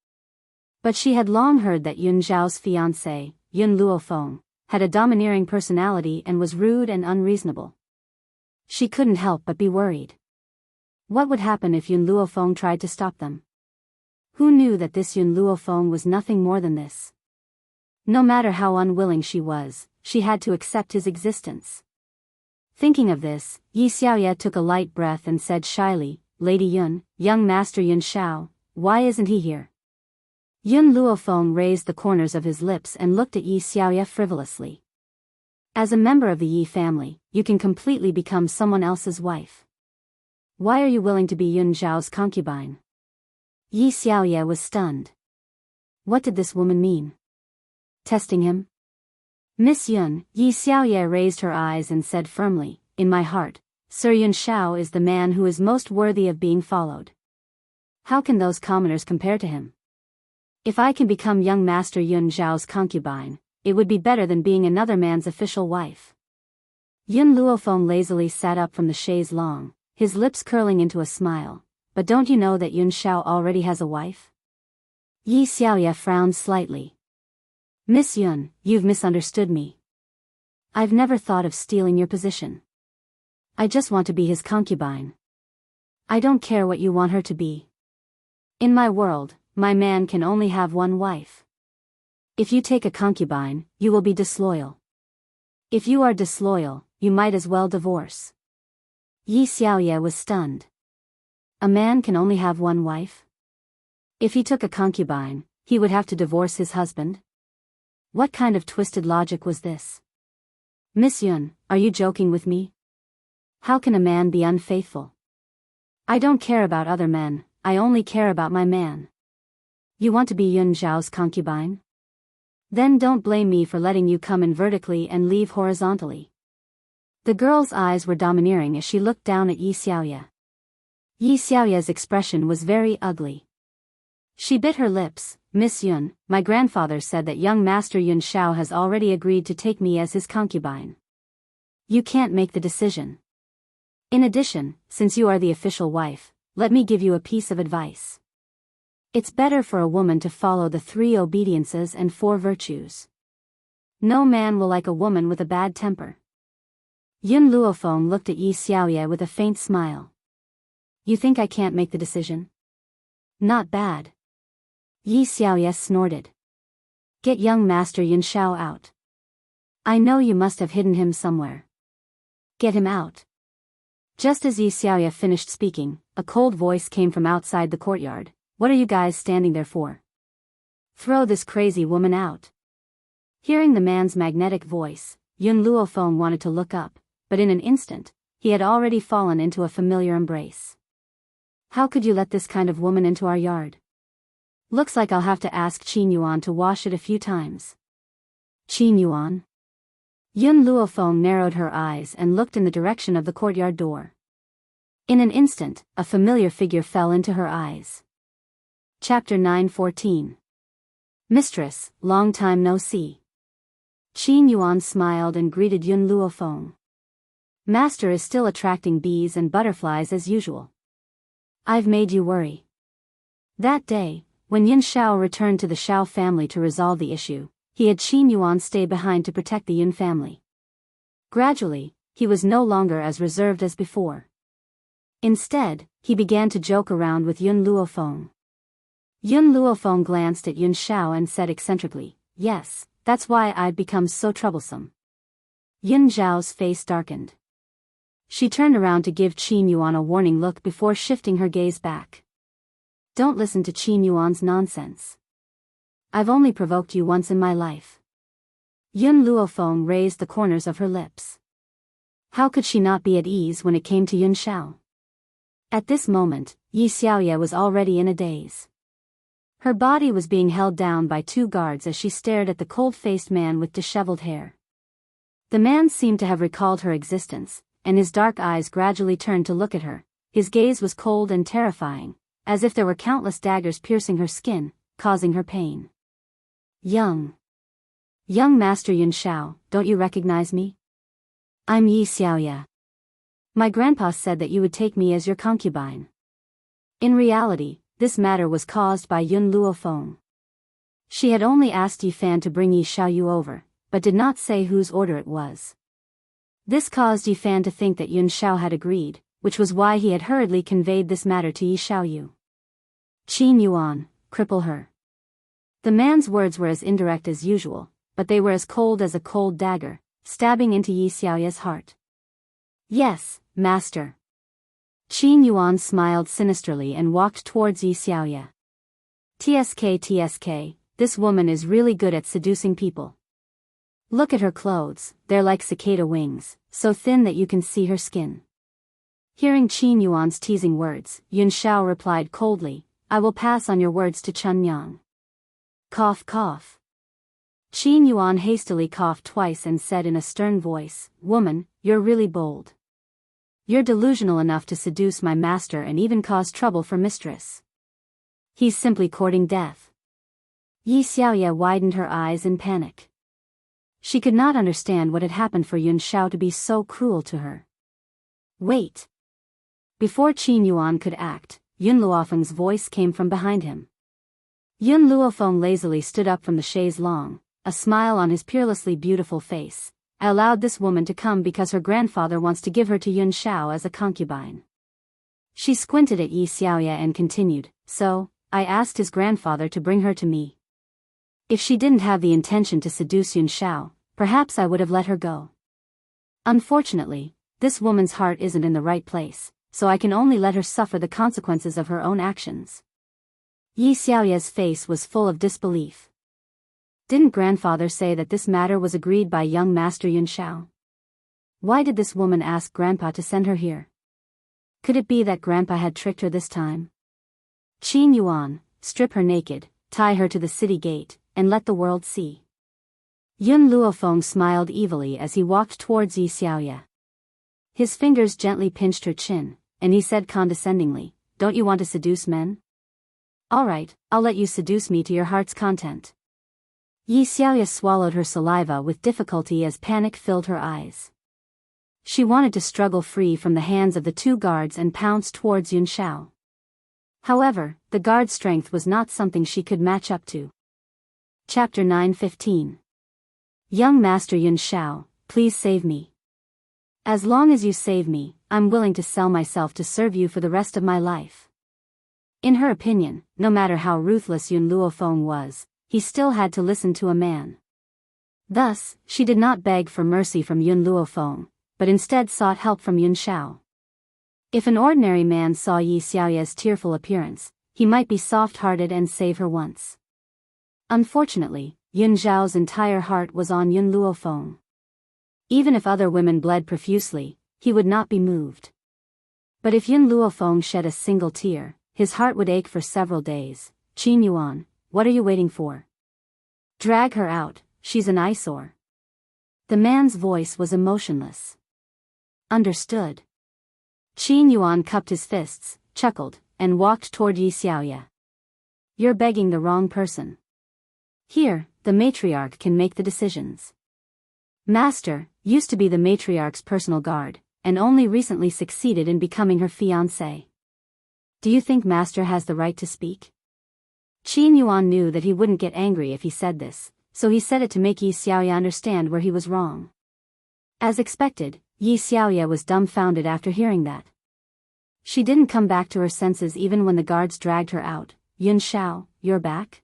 But she had long heard that Yun Zhao's fiancé, Yun Luofeng, had a domineering personality and was rude and unreasonable. She couldn't help but be worried. What would happen if Yun Luofeng tried to stop them? Who knew that this Yun Luofeng was nothing more than this? No matter how unwilling she was, she had to accept his existence. Thinking of this, Yi Xiaoya took a light breath and said shyly, "Lady Yun, young Master Yun Shao, why isn't he here?" Yun Luofeng raised the corners of his lips and looked at Yi Xiaoya frivolously. As a member of the Yi family, you can completely become someone else's wife. Why are you willing to be Yun Zhao's concubine? Yi Xiaoya was stunned. What did this woman mean? Testing him? Miss Yun, Yi Xiaoya raised her eyes and said firmly, "In my heart, Sir Yun Shao is the man who is most worthy of being followed. How can those commoners compare to him? If I can become young Master Yun Zhao's concubine, it would be better than being another man's official wife." Yun Luofeng lazily sat up from the chaise longue, his lips curling into a smile. "But don't you know that Yun Shao already has a wife?" Yi Xiaoya frowned slightly. "Miss Yun, you've misunderstood me. I've never thought of stealing your position. I just want to be his concubine. I don't care what you want her to be. In my world, my man can only have one wife. If you take a concubine, you will be disloyal. If you are disloyal, you might as well divorce." Yi Xiaoya was stunned. A man can only have one wife? If he took a concubine, he would have to divorce his husband? What kind of twisted logic was this? "Miss Yun, are you joking with me? How can a man be unfaithful? I don't care about other men, I only care about my man. You want to be Yun Zhao's concubine? Then don't blame me for letting you come in vertically and leave horizontally." The girl's eyes were domineering as she looked down at Yi Xiaoya. Yi Xiaoya's expression was very ugly. She bit her lips. "Miss Yun, my grandfather said that young Master Yun Shao has already agreed to take me as his concubine. You can't make the decision. In addition, since you are the official wife, let me give you a piece of advice. It's better for a woman to follow the 3 obediences and 4 virtues. No man will like a woman with a bad temper." Yun Luofeng looked at Yi Xiaoya with a faint smile. "You think I can't make the decision? Not bad." Yi Xiaoya snorted. "Get young Master Yun Shao out. I know you must have hidden him somewhere. Get him out." Just as Yi Xiaoya finished speaking, a cold voice came from outside the courtyard. "What are you guys standing there for? Throw this crazy woman out." Hearing the man's magnetic voice, Yun Luofeng wanted to look up, but in an instant, he had already fallen into a familiar embrace. "How could you let this kind of woman into our yard? Looks like I'll have to ask Qin Yuan to wash it a few times." "Qin Yuan?" Yun Luofeng narrowed her eyes and looked in the direction of the courtyard door. In an instant, a familiar figure fell into her eyes. Chapter 9:14. Mistress, long time no see. Qin Yuan smiled and greeted Yun Luofeng. Master is still attracting bees and butterflies as usual. I've made you worry. That day, when Yun Shao returned to the Shao family to resolve the issue, he had Qin Yuan stay behind to protect the Yun family. Gradually, he was no longer as reserved as before. Instead, he began to joke around with Yun Luofeng. Yun Luofeng glanced at Yun Shao and said eccentrically, "Yes, that's why I've become so troublesome." Yun Zhao's face darkened. She turned around to give Qin Yuan a warning look before shifting her gaze back. "Don't listen to Qin Yuan's nonsense. I've only provoked you once in my life." Yun Luofeng raised the corners of her lips. How could she not be at ease when it came to Yun Shao? At this moment, Yi Xiaoye was already in a daze. Her body was being held down by two guards as she stared at the cold-faced man with disheveled hair. The man seemed to have recalled her existence, and his dark eyes gradually turned to look at her. His gaze was cold and terrifying, as if there were countless daggers piercing her skin, causing her pain. Young Master Yun Shao, don't you recognize me? I'm Yi Xiaoye. My grandpa said that you would take me as your concubine." In reality, this matter was caused by Yun Luofeng. She had only asked Yi Fan to bring Yi Xiaoyu over, but did not say whose order it was. This caused Yi Fan to think that Yun Shao had agreed, which was why he had hurriedly conveyed this matter to Yi Xiaoyu. "Qin Yuan, cripple her." The man's words were as indirect as usual, but they were as cold as a cold dagger, stabbing into Yi Xiaoye's heart. "Yes, master." Qin Yuan smiled sinisterly and walked towards Yi Xiaoye. TSK, this woman is really good at seducing people. Look at her clothes, they're like cicada wings, so thin that you can see her skin. Hearing Qin Yuan's teasing words, Yun Shao replied coldly, "I will pass on your words to Chun Yang." Cough cough. Qin Yuan hastily coughed twice and said in a stern voice, "Woman, you're really bold. You're delusional enough to seduce my master and even cause trouble for mistress. He's simply courting death." Yi Xiaoye widened her eyes in panic. She could not understand what had happened for Yun Shao to be so cruel to her. "Wait." Before Qin Yuan could act, Yun Luofeng's voice came from behind him. Yun Luofeng lazily stood up from the chaise longue, a smile on his peerlessly beautiful face. "I allowed this woman to come because her grandfather wants to give her to Yun Shao as a concubine." She squinted at Yi Xiaoye and continued, "So, I asked his grandfather to bring her to me. If she didn't have the intention to seduce Yun Shao, perhaps I would have let her go. Unfortunately, this woman's heart isn't in the right place, so I can only let her suffer the consequences of her own actions." Yi Xiaoye's face was full of disbelief. Didn't grandfather say that this matter was agreed by young Master Yun Shao? Why did this woman ask grandpa to send her here? Could it be that grandpa had tricked her this time? Qin Yuan, strip her naked, tie her to the city gate, and let the world see. Yun Luofeng smiled evilly as he walked towards Yi Xiaoye. His fingers gently pinched her chin, and he said condescendingly, "Don't you want to seduce men? All right, I'll let you seduce me to your heart's content." Yi Xiaoye swallowed her saliva with difficulty as panic filled her eyes. She wanted to struggle free from the hands of the two guards and pounce towards Yun Shao. However, the guard's strength was not something she could match up to. Chapter 9:15. Young Master Yun Shao, please save me. As long as you save me, I'm willing to sell myself to serve you for the rest of my life. In her opinion, no matter how ruthless Yun Luofeng was, he still had to listen to a man. Thus, she did not beg for mercy from Yun Luofeng, but instead sought help from Yun Shao. If an ordinary man saw Yi Xiaoye's tearful appearance, he might be soft-hearted and save her once. Unfortunately, Yun Zhao's entire heart was on Yun Luofeng. Even if other women bled profusely, he would not be moved. But if Yun Luofeng shed a single tear, his heart would ache for several days. Qin Yuan, what are you waiting for? Drag her out, she's an eyesore. The man's voice was emotionless. Understood. Qin Yuan cupped his fists, chuckled, and walked toward Yi Xiaoya. You're begging the wrong person. Here, the matriarch can make the decisions. Master used to be the matriarch's personal guard, and only recently succeeded in becoming her fiancé. Do you think Master has the right to speak? Qin Yuan knew that he wouldn't get angry if he said this, so he said it to make Yi Xiaoya understand where he was wrong. As expected, Yi Xiaoya was dumbfounded after hearing that. She didn't come back to her senses even when the guards dragged her out. Yun Shao, you're back?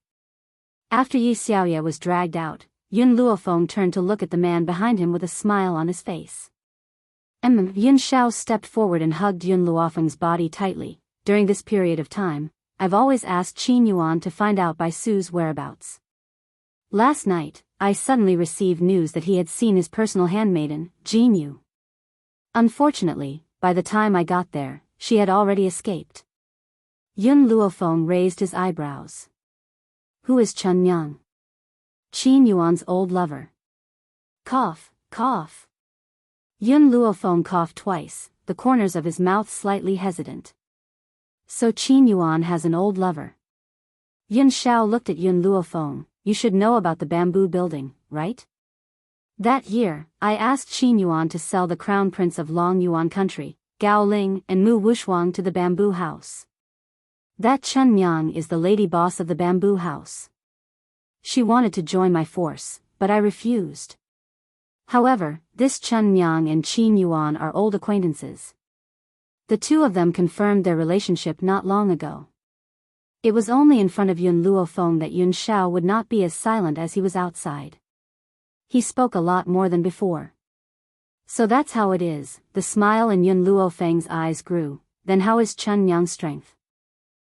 After Yi Xiaoya was dragged out, Yun Luofeng turned to look at the man behind him with a smile on his face. Yun Shao stepped forward and hugged Yun Luofeng's body tightly. During this period of time, I've always asked Qin Yuan to find out Bai Su's whereabouts. Last night, I suddenly received news that he had seen his personal handmaiden, Jin Yu. Unfortunately, by the time I got there, she had already escaped. Yun Luofeng raised his eyebrows. Who is Chun Yang? Qin Yuan's old lover. Cough, cough. Yun Luofeng coughed twice, the corners of his mouth slightly hesitant. So Qin Yuan has an old lover. Yun Shao looked at Yun Luofeng. You should know about the bamboo building, right? That year, I asked Qin Yuan to sell the crown prince of Long Yuan country, Gao Ling and Mu Wushuang to the bamboo house. That Chun Yang is the lady boss of the bamboo house. She wanted to join my force, but I refused. However, this Chun Yang and Qin Yuan are old acquaintances. The two of them confirmed their relationship not long ago. It was only in front of Yun Luofeng that Yun Shao would not be as silent as he was outside. He spoke a lot more than before. So that's how it is. The smile in Yun Luofeng's eyes grew. Then how is Chun Yang's strength?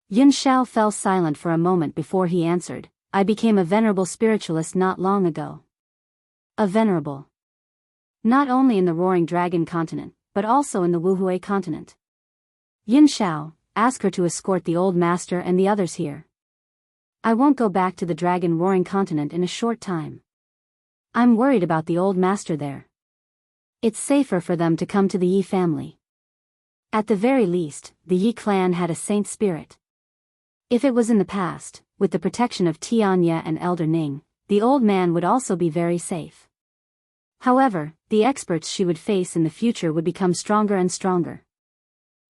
Yun Shao fell silent for a moment before he answered. I became a venerable spiritualist not long ago. A venerable. Not only in the Roaring Dragon continent, but also in the Wuhui continent. Yun Shao, ask her to escort the old master and the others here. I won't go back to the Dragon Roaring continent in a short time. I'm worried about the old master there. It's safer for them to come to the Yi family. At the very least, the Yi clan had a saint spirit. If it was in the past, with the protection of Tianya and Elder Ning, the old man would also be very safe. However, the experts she would face in the future would become stronger and stronger.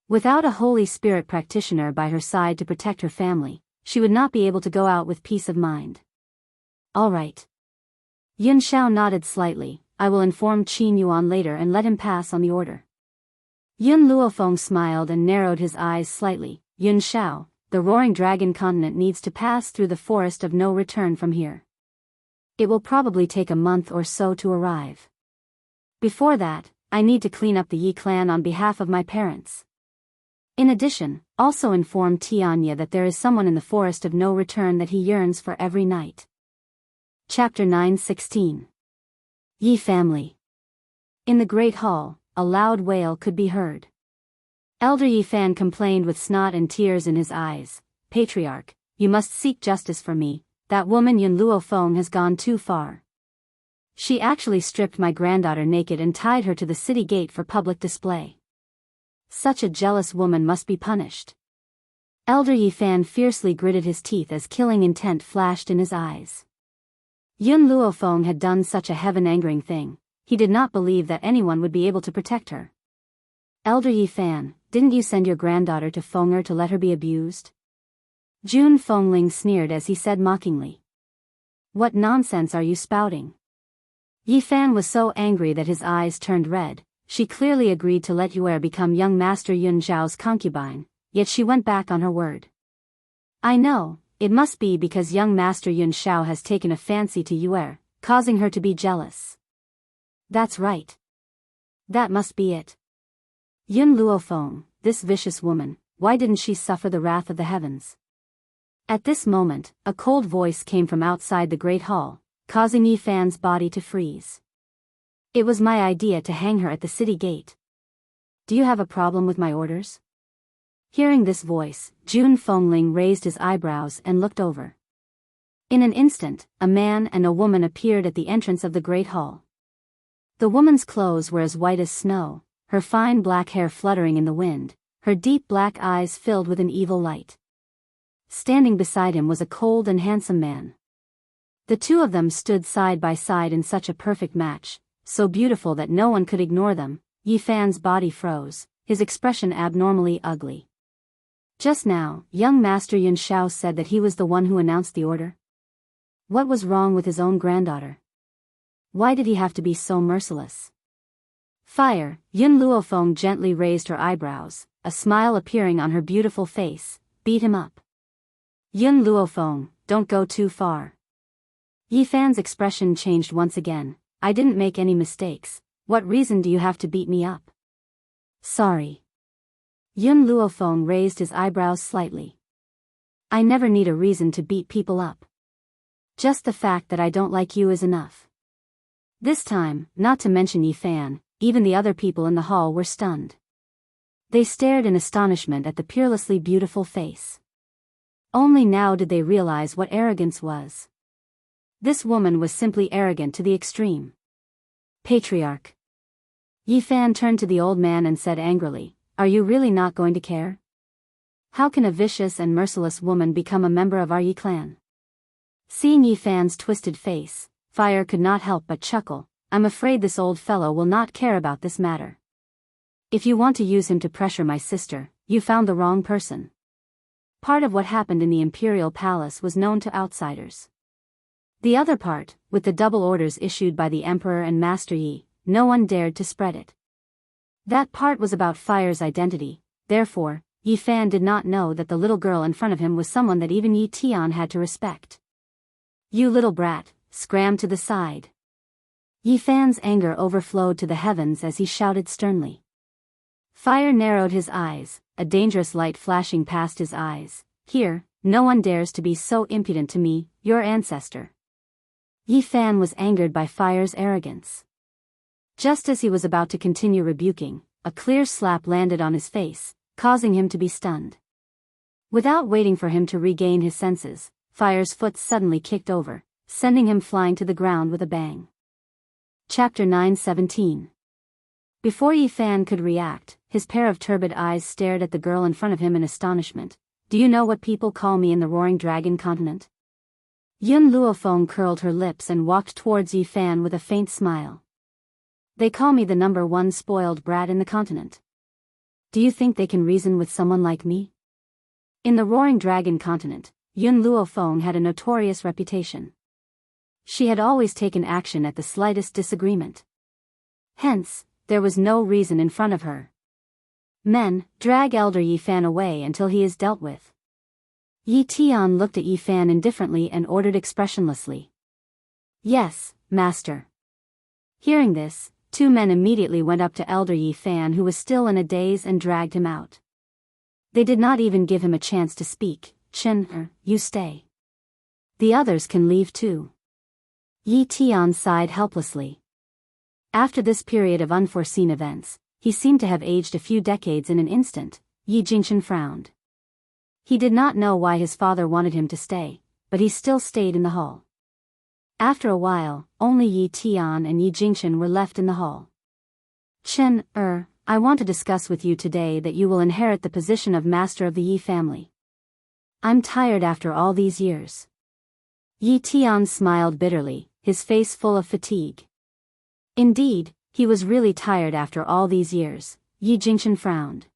Without a Holy Spirit practitioner by her side to protect her family, she would not be able to go out with peace of mind. All right. Yun Shao nodded slightly. I will inform Qin Yuan later and let him pass on the order. Yun Luofeng smiled and narrowed his eyes slightly. Yun Shao, the Roaring Dragon continent needs to pass through the forest of no return from here. It will probably take a month or so to arrive. Before that, I need to clean up the Yi clan on behalf of my parents. In addition, also inform Tianya that there is someone in the forest of no return that he yearns for every night. Chapter 9:16. Yi family. In the Great Hall, a loud wail could be heard. Elder Yi Fan complained with snot and tears in his eyes. Patriarch, you must seek justice for me. That woman Yun Luofeng has gone too far. She actually stripped my granddaughter naked and tied her to the city gate for public display. Such a jealous woman must be punished. Elder Yi Fan fiercely gritted his teeth as killing intent flashed in his eyes. Yun Luofeng had done such a heaven-angering thing. He did not believe that anyone would be able to protect her. Elder Yi Fan, didn't you send your granddaughter to Fenger to let her be abused? Jun Fengling sneered as he said mockingly. What nonsense are you spouting? Yi Fan was so angry that his eyes turned red. She clearly agreed to let Yue become young Master Yun Zhao's concubine, yet she went back on her word. I know, it must be because young Master Yun Shao has taken a fancy to Yue, causing her to be jealous. That's right. That must be it. Yun Luofeng, this vicious woman, why didn't she suffer the wrath of the heavens? At this moment, a cold voice came from outside the great hall, causing Yi Fan's body to freeze. It was my idea to hang her at the city gate. Do you have a problem with my orders? Hearing this voice, Jun Fengling raised his eyebrows and looked over. In an instant, a man and a woman appeared at the entrance of the great hall. The woman's clothes were as white as snow, her fine black hair fluttering in the wind, her deep black eyes filled with an evil light. Standing beside him was a cold and handsome man. The two of them stood side by side in such a perfect match, so beautiful that no one could ignore them. Yi Fan's body froze, his expression abnormally ugly. Just now, young Master Yun Shao said that he was the one who announced the order. What was wrong with his own granddaughter? Why did he have to be so merciless? Fire, Yun Luofeng gently raised her eyebrows, a smile appearing on her beautiful face. Beat him up. Yun Luofeng, don't go too far. Yi Fan's expression changed once again. I didn't make any mistakes. What reason do you have to beat me up? Sorry. Yun Luofeng raised his eyebrows slightly. I never need a reason to beat people up. Just the fact that I don't like you is enough. This time, not to mention Yi Fan, even the other people in the hall were stunned. They stared in astonishment at the peerlessly beautiful face. Only now did they realize what arrogance was. This woman was simply arrogant to the extreme. Patriarch. Yi Fan turned to the old man and said angrily, are you really not going to care? How can a vicious and merciless woman become a member of our Yi clan? Seeing Yi Fan's twisted face, Fire could not help but chuckle. I'm afraid this old fellow will not care about this matter. If you want to use him to pressure my sister, you found the wrong person. Part of what happened in the Imperial Palace was known to outsiders. The other part, with the double orders issued by the Emperor and Master Yi, no one dared to spread it. That part was about Fire's identity, therefore, Yi Fan did not know that the little girl in front of him was someone that even Yi Tian had to respect. You little brat, scram to the side. Yi Fan's anger overflowed to the heavens as he shouted sternly. Fire narrowed his eyes, a dangerous light flashing past his eyes. Here, no one dares to be so impudent to me, your ancestor. Yi Fan was angered by Fire's arrogance. Just as he was about to continue rebuking, a clear slap landed on his face, causing him to be stunned. Without waiting for him to regain his senses, Fire's foot suddenly kicked over, sending him flying to the ground with a bang. Chapter 9:17. Before Yi Fan could react, his pair of turbid eyes stared at the girl in front of him in astonishment. Do you know what people call me in the Roaring Dragon continent? Yun Luofeng curled her lips and walked towards Yi Fan with a faint smile. They call me the number one spoiled brat in the continent. Do you think they can reason with someone like me? In the Roaring Dragon continent, Yun Luofeng had a notorious reputation. She had always taken action at the slightest disagreement. Hence, there was no reason in front of her. Men, drag Elder Yi Fan away until he is dealt with. Yi Tian looked at Yi Fan indifferently and ordered expressionlessly. Yes, master. Hearing this, two men immediately went up to Elder Yi Fan who was still in a daze and dragged him out. They did not even give him a chance to speak. Chen, you stay. The others can leave too. Yi Tian sighed helplessly. After this period of unforeseen events, he seemed to have aged a few decades in an instant. Yi Jingshan frowned. He did not know why his father wanted him to stay, but he still stayed in the hall. After a while, only Yi Tian and Yi Jingshan were left in the hall. Chen, I want to discuss with you today that you will inherit the position of master of the Yi family. I'm tired after all these years. Yi Tian smiled bitterly, his face full of fatigue. Indeed, he was really tired after all these years. Yi Jingshan frowned.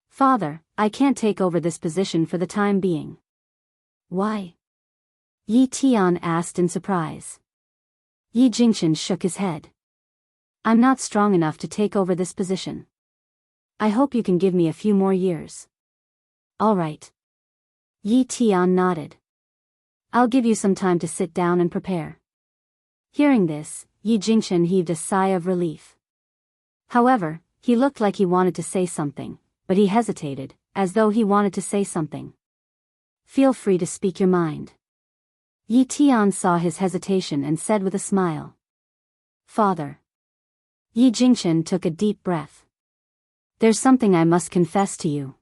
Father, I can't take over this position for the time being. Why? Yi Tian asked in surprise. Yi Jingshan shook his head. I'm not strong enough to take over this position. I hope you can give me a few more years. All right. Yi Tian nodded. I'll give you some time to sit down and prepare. Hearing this, Yi Jingshan heaved a sigh of relief. However, he looked like he wanted to say something, but he hesitated, as though he wanted to say something. Feel free to speak your mind. Yi Tian saw his hesitation and said with a smile. Father. Yi Jingshan took a deep breath. There's something I must confess to you.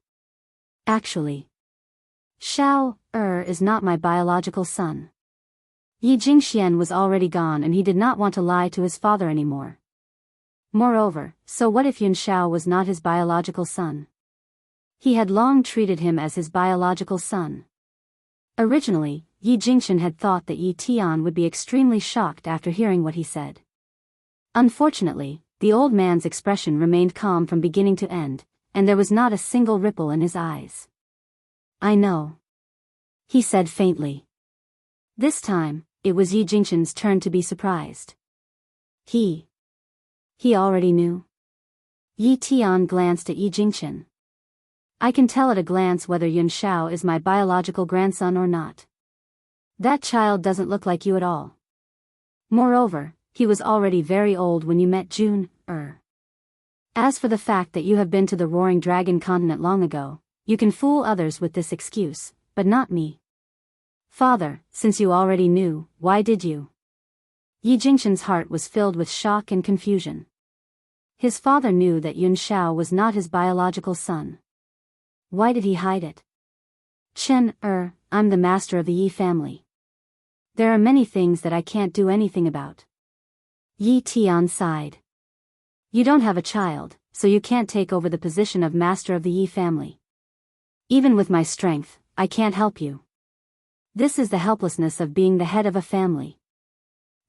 Actually, Shao is not my biological son. Yi Jingxian was already gone and he did not want to lie to his father anymore. Moreover, so what if Yun Shao was not his biological son? He had long treated him as his biological son. Originally, Yi Jingchen had thought that Yi Tian would be extremely shocked after hearing what he said. Unfortunately, the old man's expression remained calm from beginning to end, and there was not a single ripple in his eyes. "I know," he said faintly. This time, it was Yi Jingchen's turn to be surprised. He already knew. Yi Tian glanced at Yi Jingchen. "I can tell at a glance whether Yun Shao is my biological grandson or not. That child doesn't look like you at all. Moreover, he was already very old when you met June. As for the fact that you have been to the Roaring Dragon continent long ago, you can fool others with this excuse, but not me. Father, since you already knew, why did you?" Yi Jingchen's heart was filled with shock and confusion. His father knew that Yun Shao was not his biological son. Why did he hide it? "Chen, I'm the master of the Yi family. There are many things that I can't do anything about." Yi Tian sighed. "You don't have a child, so you can't take over the position of master of the Yi family. Even with my strength, I can't help you. This is the helplessness of being the head of a family.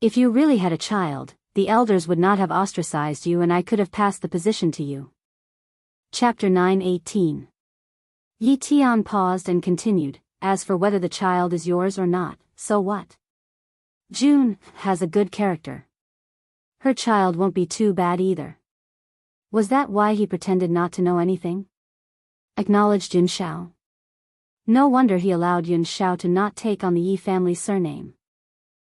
If you really had a child, the elders would not have ostracized you and I could have passed the position to you." Chapter 9:18. Yi Tian paused and continued, "As for whether the child is yours or not, so what? June has a good character. Her child won't be too bad either." Was that why he pretended not to know anything? Acknowledged Yun Shao. No wonder he allowed Yun Shao to not take on the Yi family surname.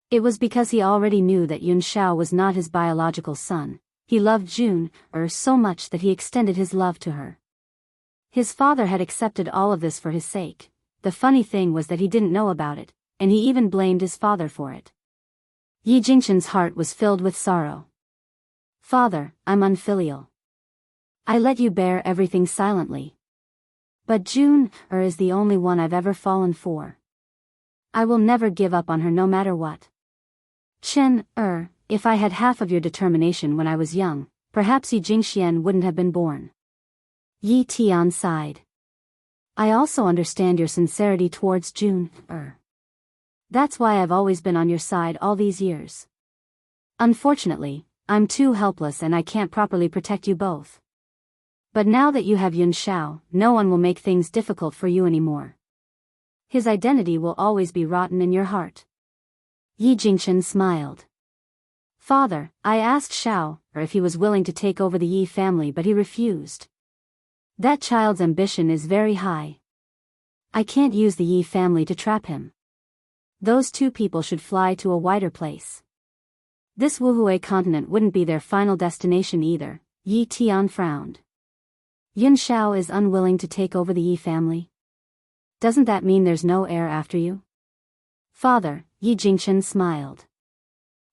It was because he already knew that Yun Shao was not his biological son. He loved June so much that he extended his love to her. His father had accepted all of this for his sake. The funny thing was that he didn't know about it, and he even blamed his father for it. Yi Jingchen's heart was filled with sorrow. "Father, I'm unfilial. I let you bear everything silently. But June is the only one I've ever fallen for. I will never give up on her no matter what. Chen, if I had half of your determination when I was young, perhaps Yi Jingxian wouldn't have been born." Yi Tian sighed. "I also understand your sincerity towards June. That's why I've always been on your side all these years. Unfortunately, I'm too helpless and I can't properly protect you both. But now that you have Yun Shao, no one will make things difficult for you anymore. His identity will always be rotten in your heart." Yi Jingchen smiled. "Father, I asked Shao if he was willing to take over the Yi family, but he refused. That child's ambition is very high. I can't use the Yi family to trap him. Those two people should fly to a wider place. This Wuhui continent wouldn't be their final destination either." Yi Tian frowned. "Yun Shao is unwilling to take over the Yi family? Doesn't that mean there's no heir after you?" "Father," Yi Jingchen smiled.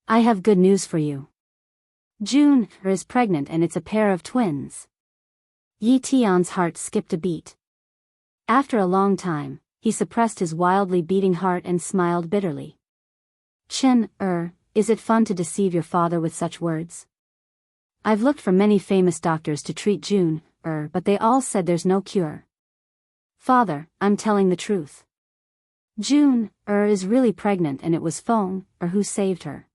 "I have good news for you. June is pregnant and it's a pair of twins." Yi Tian's heart skipped a beat. After a long time, he suppressed his wildly beating heart and smiled bitterly. "Chen, is it fun to deceive your father with such words? I've looked for many famous doctors to treat June, but they all said there's no cure. Father, I'm telling the truth. June, is really pregnant and it was Feng, who saved her.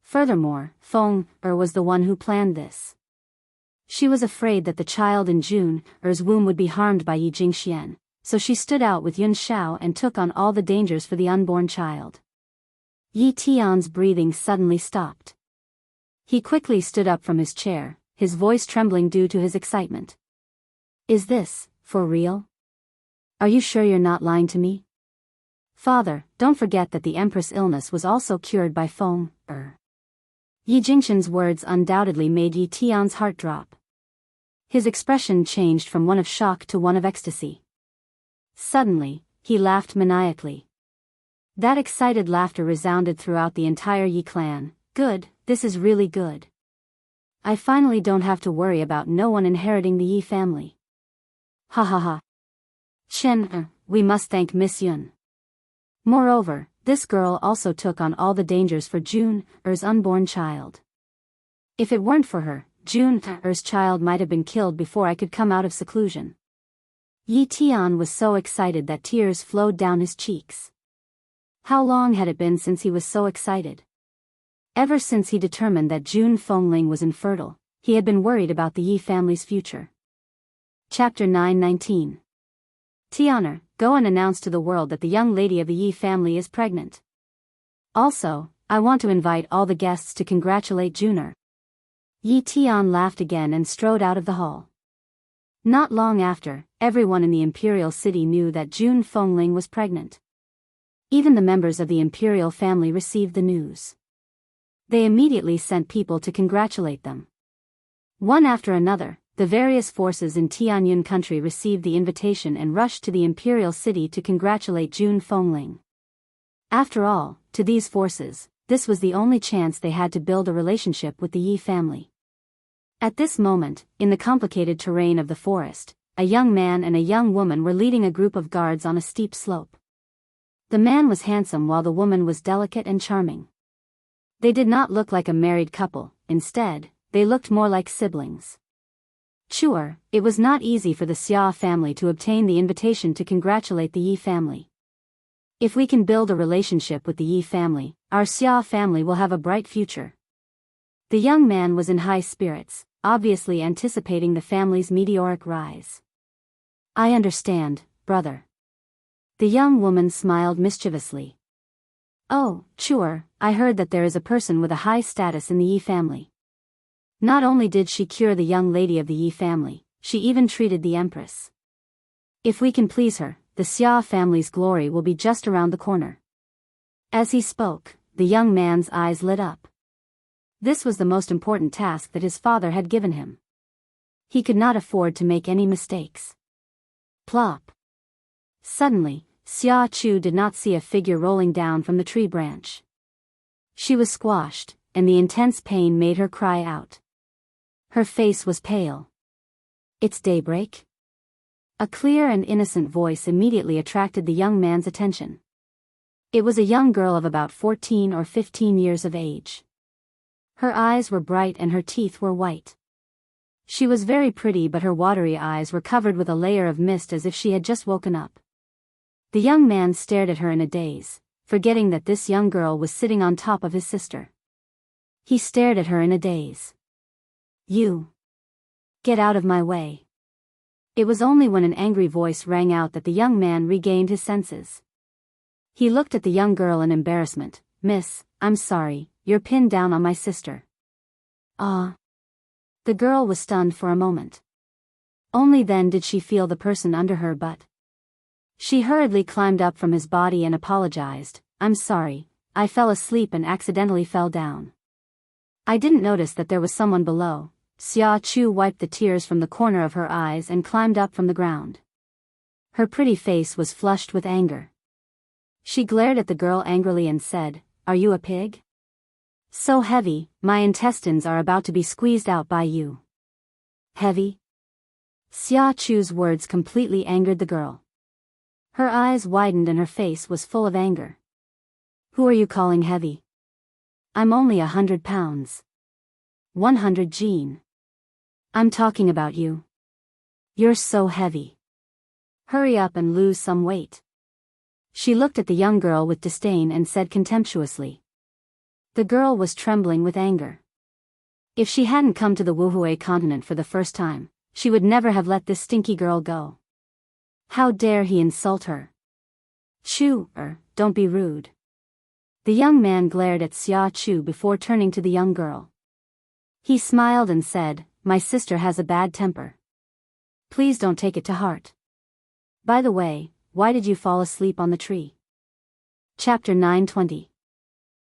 Furthermore, Feng, was the one who planned this. She was afraid that the child in June's womb would be harmed by Yi Jingxian, so she stood out with Yun Shao and took on all the dangers for the unborn child." Yi Tian's breathing suddenly stopped. He quickly stood up from his chair, his voice trembling due to his excitement. "Is this, for real? Are you sure you're not lying to me? Father, don't forget that the Empress' illness was also cured by Feng, Yi Jingchen's words undoubtedly made Yi Tian's heart drop. His expression changed from one of shock to one of ecstasy. Suddenly, he laughed maniacally. That excited laughter resounded throughout the entire Yi clan. "Good, this is really good. I finally don't have to worry about no one inheriting the Yi family. Ha ha ha. Chen, we must thank Miss Yun. Moreover, this girl also took on all the dangers for June's unborn child." If it weren't for her, June's child might have been killed before I could come out of seclusion. Yi Tian was so excited that tears flowed down his cheeks. How long had it been since he was so excited? Ever since he determined that June Fengling was infertile, he had been worried about the Yi family's future. Chapter 9:19. Tianer, go and announce to the world that the young lady of the Yi family is pregnant. Also, I want to invite all the guests to congratulate Juner. Yi Tian laughed again and strode out of the hall. Not long after, everyone in the imperial city knew that June Fengling was pregnant. Even the members of the imperial family received the news. They immediately sent people to congratulate them. One after another, the various forces in Tianyun country received the invitation and rushed to the imperial city to congratulate June Fengling. After all, to these forces, this was the only chance they had to build a relationship with the Yi family. At this moment, in the complicated terrain of the forest, a young man and a young woman were leading a group of guards on a steep slope. The man was handsome while the woman was delicate and charming. They did not look like a married couple, instead, they looked more like siblings. Sure, it was not easy for the Xia family to obtain the invitation to congratulate the Yi family. If we can build a relationship with the Yi family, our Xia family will have a bright future. The young man was in high spirits, obviously anticipating the family's meteoric rise. I understand, brother. The young woman smiled mischievously. Oh, sure, I heard that there is a person with a high status in the Yi family. Not only did she cure the young lady of the Yi family, she even treated the empress. If we can please her, the Xia family's glory will be just around the corner. As he spoke, the young man's eyes lit up. This was the most important task that his father had given him. He could not afford to make any mistakes. Plop. Suddenly, Xia Chu did not see a figure rolling down from the tree branch. She was squashed, and the intense pain made her cry out. Her face was pale. It's daybreak? A clear and innocent voice immediately attracted the young man's attention. It was a young girl of about 14 or 15 years of age. Her eyes were bright and her teeth were white. She was very pretty, but her watery eyes were covered with a layer of mist as if she had just woken up. The young man stared at her in a daze, forgetting that this young girl was sitting on top of his sister. He stared at her in a daze. You! Get out of my way! It was only when an angry voice rang out that the young man regained his senses. He looked at the young girl in embarrassment. Miss, I'm sorry, you're pinned down on my sister. Ah. The girl was stunned for a moment. Only then did she feel the person under her butt. She hurriedly climbed up from his body and apologized. I'm sorry, I fell asleep and accidentally fell down. I didn't notice that there was someone below. Xia Chu wiped the tears from the corner of her eyes and climbed up from the ground. Her pretty face was flushed with anger. She glared at the girl angrily and said, Are you a pig? So heavy, my intestines are about to be squeezed out by you. Heavy? Xia Chu's words completely angered the girl. Her eyes widened and her face was full of anger. Who are you calling heavy? I'm only 100 pounds. 100 Jean. I'm talking about you. You're so heavy. Hurry up and lose some weight. She looked at the young girl with disdain and said contemptuously. The girl was trembling with anger. If she hadn't come to the Wuhui continent for the first time, she would never have let this stinky girl go. How dare he insult her? Chu, don't be rude. The young man glared at Xia Chu before turning to the young girl. He smiled and said, My sister has a bad temper. Please don't take it to heart. By the way, why did you fall asleep on the tree? Chapter 9:20.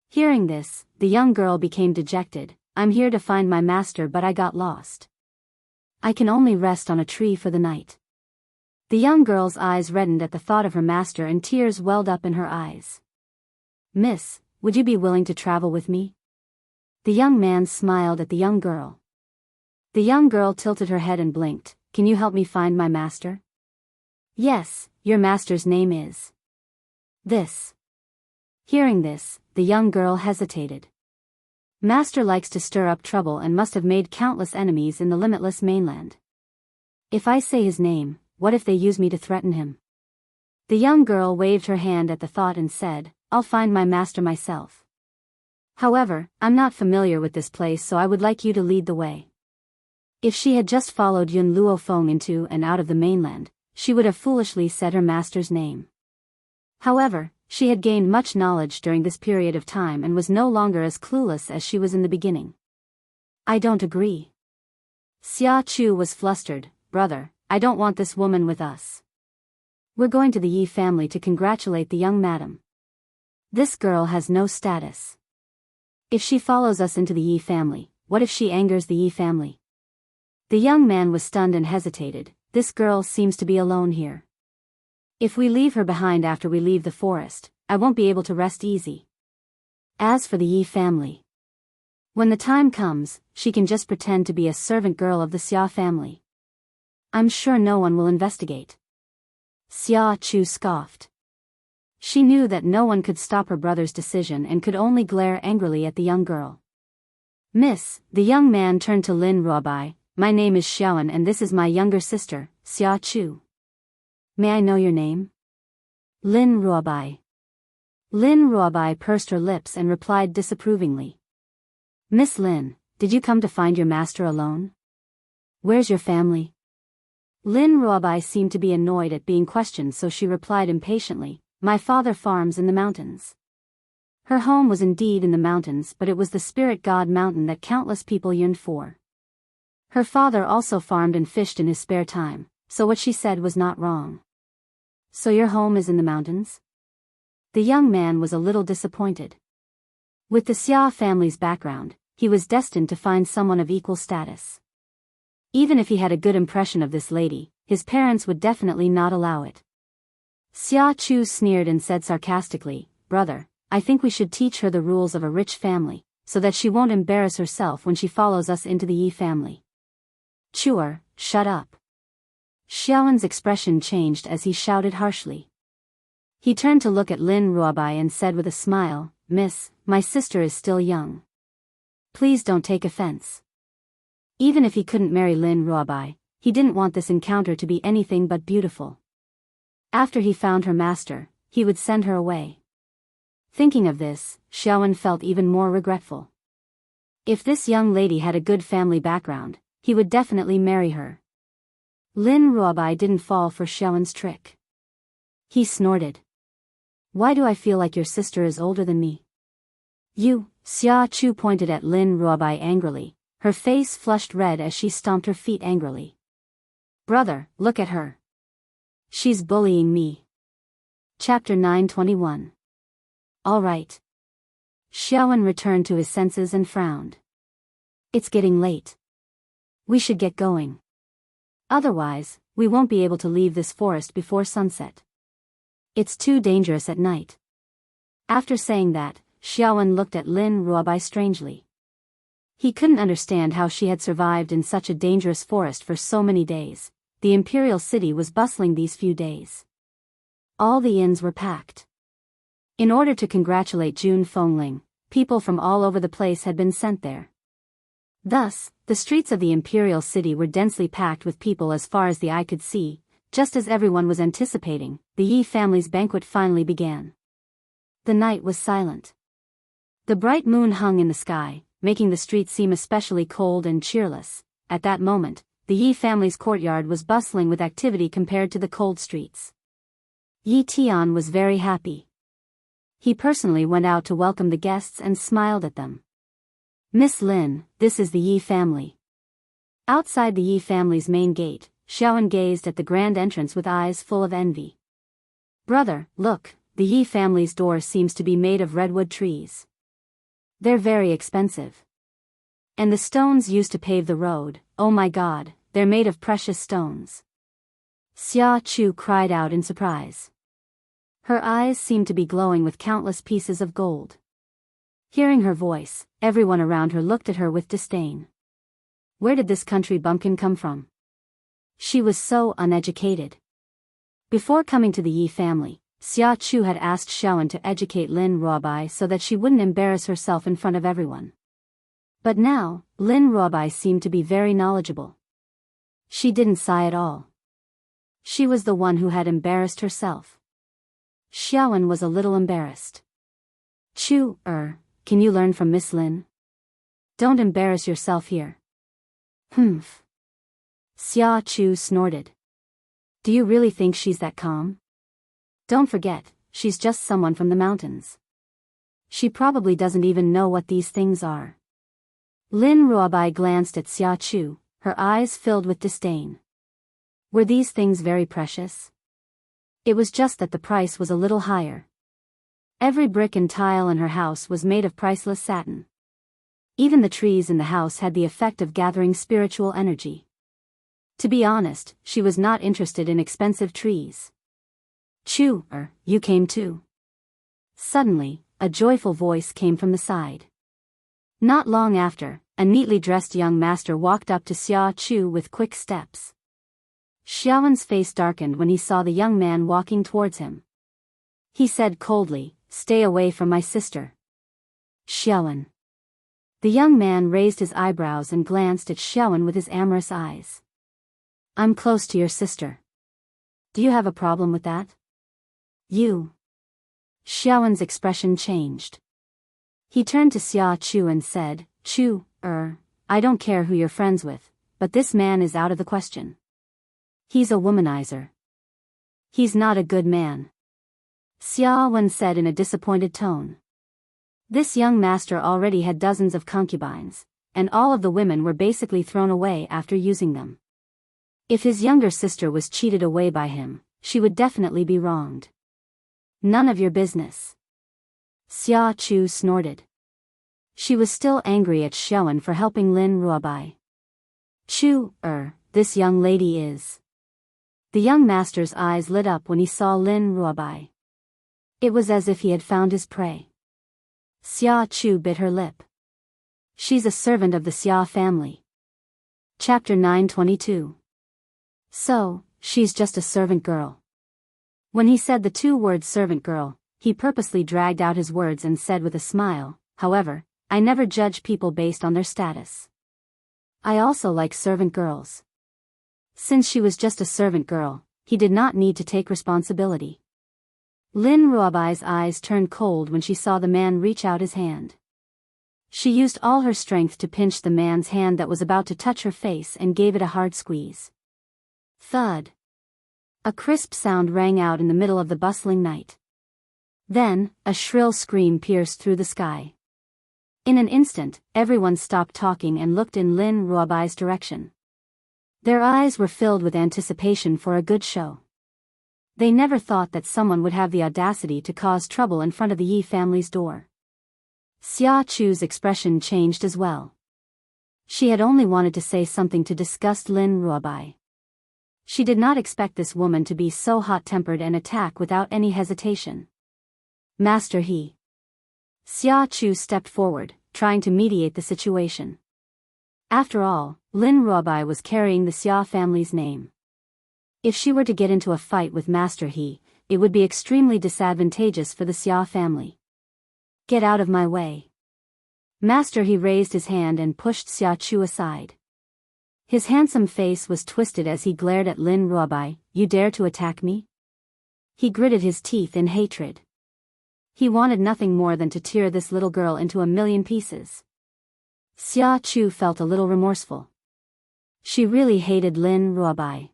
Hearing this, the young girl became dejected. I'm here to find my master, but I got lost. I can only rest on a tree for the night. The young girl's eyes reddened at the thought of her master and tears welled up in her eyes. Miss, would you be willing to travel with me? The young man smiled at the young girl. The young girl tilted her head and blinked. Can you help me find my master? Yes, your master's name is this. Hearing this, the young girl hesitated. Master likes to stir up trouble and must have made countless enemies in the limitless mainland. If I say his name, what if they use me to threaten him? The young girl waved her hand at the thought and said, I'll find my master myself. However, I'm not familiar with this place, so I would like you to lead the way. If she had just followed Yun Luofeng into and out of the mainland, she would have foolishly said her master's name. However, she had gained much knowledge during this period of time and was no longer as clueless as she was in the beginning. I don't agree. Xia Chu was flustered. Brother, I don't want this woman with us. We're going to the Yi family to congratulate the young madam. This girl has no status. If she follows us into the Yi family, what if she angers the Yi family? The young man was stunned and hesitated. This girl seems to be alone here. If we leave her behind after we leave the forest, I won't be able to rest easy. As for the Yi family, when the time comes, she can just pretend to be a servant girl of the Xia family. I'm sure no one will investigate. Xia Chu scoffed. She knew that no one could stop her brother's decision and could only glare angrily at the young girl. Miss, the young man turned to Lin Ruobai. My name is Xiaoan and this is my younger sister, Xia Chu. May I know your name? Lin Ruobai. Lin Ruobai pursed her lips and replied disapprovingly. Miss Lin, did you come to find your master alone? Where's your family? Lin Ruobai seemed to be annoyed at being questioned, so she replied impatiently, My father farms in the mountains. Her home was indeed in the mountains, but it was the spirit god mountain that countless people yearned for. Her father also farmed and fished in his spare time, so what she said was not wrong. So your home is in the mountains? The young man was a little disappointed. With the Xia family's background, he was destined to find someone of equal status. Even if he had a good impression of this lady, his parents would definitely not allow it. Xia Chu sneered and said sarcastically, Brother, I think we should teach her the rules of a rich family, so that she won't embarrass herself when she follows us into the Yi family. Chuer, shut up. Xiaoan's expression changed as he shouted harshly. He turned to look at Lin Ruobai and said with a smile, Miss, my sister is still young. Please don't take offense. Even if he couldn't marry Lin Ruobai, he didn't want this encounter to be anything but beautiful. After he found her master, he would send her away. Thinking of this, Xiaoan felt even more regretful. If this young lady had a good family background, he would definitely marry her. Lin Ruobai didn't fall for Xiaoan's trick. He snorted. Why do I feel like your sister is older than me? You, Xia Chu pointed at Lin Ruobai angrily, her face flushed red as she stomped her feet angrily. Brother, look at her. She's bullying me. Chapter 921. All right. Xiaoan returned to his senses and frowned. It's getting late. We should get going. Otherwise, we won't be able to leave this forest before sunset. It's too dangerous at night. After saying that, Xiaoan looked at Lin Ruobai strangely. He couldn't understand how she had survived in such a dangerous forest for so many days. The imperial city was bustling these few days. All the inns were packed. In order to congratulate Jun Fengling, people from all over the place had been sent there. Thus, the streets of the imperial city were densely packed with people as far as the eye could see. Just as everyone was anticipating, the Yi family's banquet finally began. The night was silent. The bright moon hung in the sky, making the streets seem especially cold and cheerless. At that moment, the Yi family's courtyard was bustling with activity compared to the cold streets. Yi Tian was very happy. He personally went out to welcome the guests and smiled at them. Miss Lin, this is the Yi family. Outside the Yi family's main gate, Xiaoan gazed at the grand entrance with eyes full of envy. Brother, look, the Yi family's door seems to be made of redwood trees. They're very expensive. And the stones used to pave the road, oh my god, they're made of precious stones. Xia Chu cried out in surprise. Her eyes seemed to be glowing with countless pieces of gold. Hearing her voice, everyone around her looked at her with disdain. Where did this country bumpkin come from? She was so uneducated. Before coming to the Yi family, Xia Chu had asked Xiaoan to educate Lin Ruobai so that she wouldn't embarrass herself in front of everyone. But now, Lin Ruobai seemed to be very knowledgeable. She didn't sigh at all. She was the one who had embarrassed herself. Xiaowen was a little embarrassed. Can you learn from Miss Lin? Don't embarrass yourself here. Humph. Xia Chu snorted. Do you really think she's that calm? Don't forget, she's just someone from the mountains. She probably doesn't even know what these things are. Lin Ruobai glanced at Xia Chu, her eyes filled with disdain. Were these things very precious? It was just that the price was a little higher. Every brick and tile in her house was made of priceless satin. Even the trees in the house had the effect of gathering spiritual energy. To be honest, she was not interested in expensive trees. You came too. Suddenly, a joyful voice came from the side. Not long after, a neatly dressed young master walked up to Xia Chu with quick steps. Xiaowen's face darkened when he saw the young man walking towards him. He said coldly, "Stay away from my sister." Xiaowen. The young man raised his eyebrows and glanced at Xiaowen with his amorous eyes. "I'm close to your sister. Do you have a problem with that?" "You." Xiaowen's expression changed. He turned to Xia Chu and said, I don't care who you're friends with, but this man is out of the question. He's a womanizer. He's not a good man." Xiaowen said in a disappointed tone. This young master already had dozens of concubines, and all of the women were basically thrown away after using them. If his younger sister was cheated away by him, she would definitely be wronged. "None of your business." Xia Chu snorted. She was still angry at Xiaowen for helping Lin Ruobai. This young lady is." The young master's eyes lit up when he saw Lin Ruobai. It was as if he had found his prey. Xia Chu bit her lip. "She's a servant of the Xia family." Chapter 922. So, she's just a servant girl. When he said the two words servant girl, he purposely dragged out his words and said with a smile, "However, I never judge people based on their status. I also like servant girls." Since she was just a servant girl, he did not need to take responsibility. Lin Ruobai's eyes turned cold when she saw the man reach out his hand. She used all her strength to pinch the man's hand that was about to touch her face and gave it a hard squeeze. Thud. A crisp sound rang out in the middle of the bustling night. Then, a shrill scream pierced through the sky. In an instant, everyone stopped talking and looked in Lin Ruobai's direction. Their eyes were filled with anticipation for a good show. They never thought that someone would have the audacity to cause trouble in front of the Yi family's door. Xia Chu's expression changed as well. She had only wanted to say something to disgust Lin Ruobai. She did not expect this woman to be so hot-tempered and attack without any hesitation. "Master He." Xia Chu stepped forward, trying to mediate the situation. After all, Lin Ruobai was carrying the Xia family's name. If she were to get into a fight with Master He, it would be extremely disadvantageous for the Xia family. "Get out of my way." Master He raised his hand and pushed Xia Chu aside. His handsome face was twisted as he glared at Lin Ruobai. "You dare to attack me?" He gritted his teeth in hatred. He wanted nothing more than to tear this little girl into a million pieces. Xia Chu felt a little remorseful. She really hated Lin Ruobai.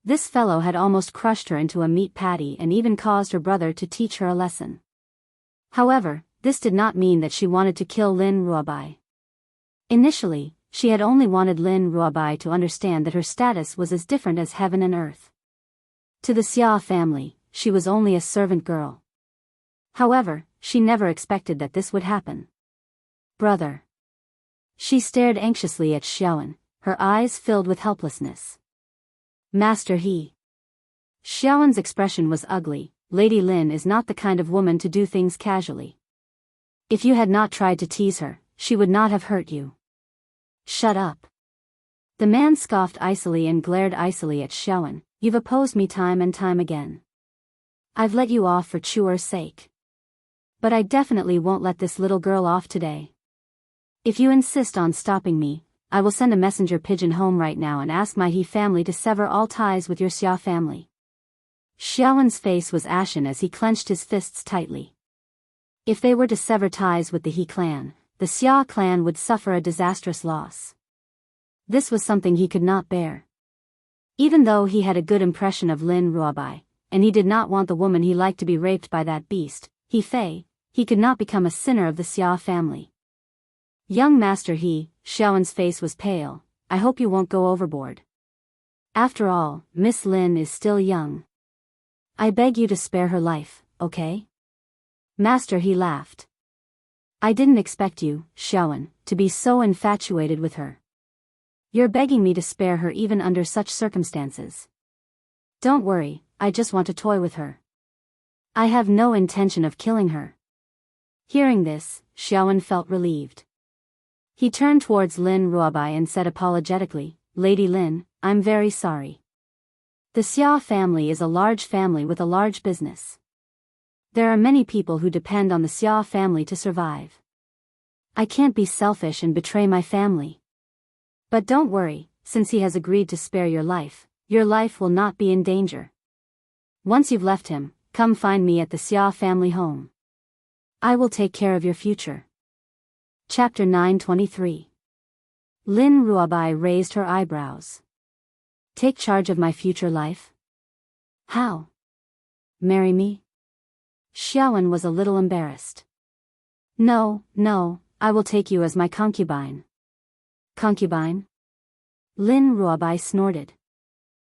This fellow had almost crushed her into a meat patty and even caused her brother to teach her a lesson. However, this did not mean that she wanted to kill Lin Ruobai. Initially, she had only wanted Lin Ruobai to understand that her status was as different as heaven and earth. To the Xia family, she was only a servant girl. However, she never expected that this would happen. "Brother." She stared anxiously at Xiaowen, her eyes filled with helplessness. "Master He." Xiaowen's expression was ugly. Lady Lin is not the kind of woman to do things casually. If you had not tried to tease her, she would not have hurt you. "Shut up." The man scoffed icily and glared icily at Xiaowen. "You've opposed me time and time again. I've let you off for Chuer's sake. But I definitely won't let this little girl off today." If you insist on stopping me, I will send a messenger pigeon home right now and ask my He family to sever all ties with your Xia family. Xiaowen's face was ashen as he clenched his fists tightly. If they were to sever ties with the He clan, the Xia clan would suffer a disastrous loss. This was something he could not bear. Even though he had a good impression of Lin Ruobai, and he did not want the woman he liked to be raped by that beast, He Fei, he could not become a sinner of the Xia family. Young Master He, Xiaowen's face was pale, I hope you won't go overboard. After all, Miss Lin is still young. I beg you to spare her life, okay? Master He laughed. I didn't expect you, Xiaowen, to be so infatuated with her. You're begging me to spare her even under such circumstances. Don't worry, I just want to toy with her. I have no intention of killing her. Hearing this, Xiaowen felt relieved. He turned towards Lin Ruobai and said apologetically, Lady Lin, I'm very sorry. The Xia family is a large family with a large business. There are many people who depend on the Xia family to survive. I can't be selfish and betray my family. But don't worry, since he has agreed to spare your life will not be in danger. Once you've left him, come find me at the Xia family home. I will take care of your future. Chapter 923. Lin Ruobai raised her eyebrows. Take charge of my future life? How? Marry me? Xiaowen was a little embarrassed. No, I will take you as my concubine. Concubine? Lin Ruobai snorted.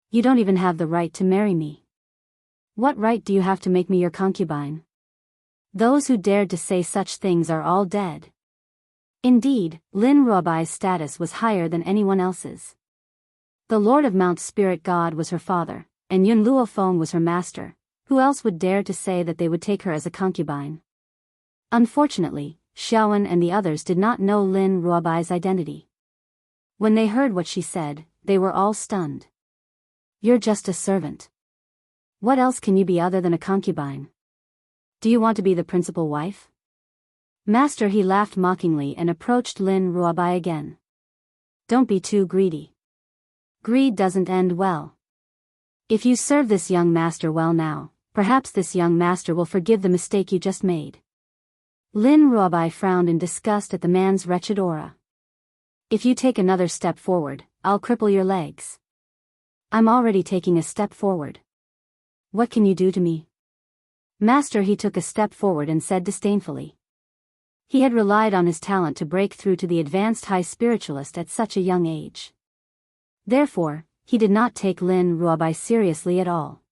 You don't even have the right to marry me. What right do you have to make me your concubine? Those who dared to say such things are all dead. Indeed, Lin Ruobai's status was higher than anyone else's. The Lord of Mount Spirit God was her father, and Yun Luofeng was her master. Who else would dare to say that they would take her as a concubine? Unfortunately, Xiaowen and the others did not know Lin Ruobai's identity. When they heard what she said, they were all stunned. You're just a servant. What else can you be other than a concubine? Do you want to be the principal wife? Master He laughed mockingly and approached Lin Ruobai again. Don't be too greedy. Greed doesn't end well. If you serve this young master well now, perhaps this young master will forgive the mistake you just made. Lin Ruobai frowned in disgust at the man's wretched aura. If you take another step forward, I'll cripple your legs. I'm already taking a step forward. What can you do to me? Master He took a step forward and said disdainfully. He had relied on his talent to break through to the advanced high spiritualist at such a young age. Therefore, he did not take Lin Ruobai seriously at all.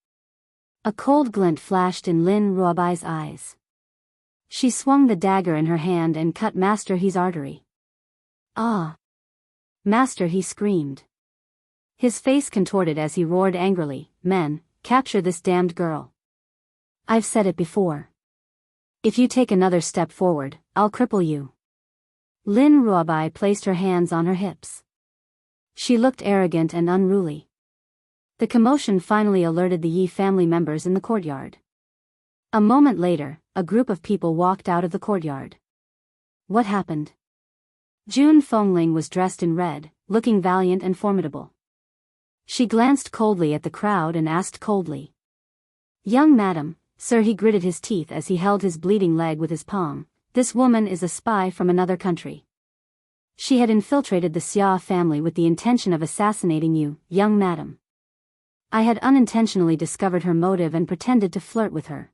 A cold glint flashed in Lin Ruobai's eyes. She swung the dagger in her hand and cut Master He's artery. Ah! Master He screamed. His face contorted as he roared angrily, Men, capture this damned girl. I've said it before. If you take another step forward, I'll cripple you. Lin Ruobai placed her hands on her hips. She looked arrogant and unruly. The commotion finally alerted the Yi family members in the courtyard. A moment later, a group of people walked out of the courtyard. What happened? Jun Fengling was dressed in red, looking valiant and formidable. She glanced coldly at the crowd and asked coldly. Young madam, sir, he gritted his teeth as he held his bleeding leg with his palm, this woman is a spy from another country. She had infiltrated the Xia family with the intention of assassinating you, young madam. I had unintentionally discovered her motive and pretended to flirt with her.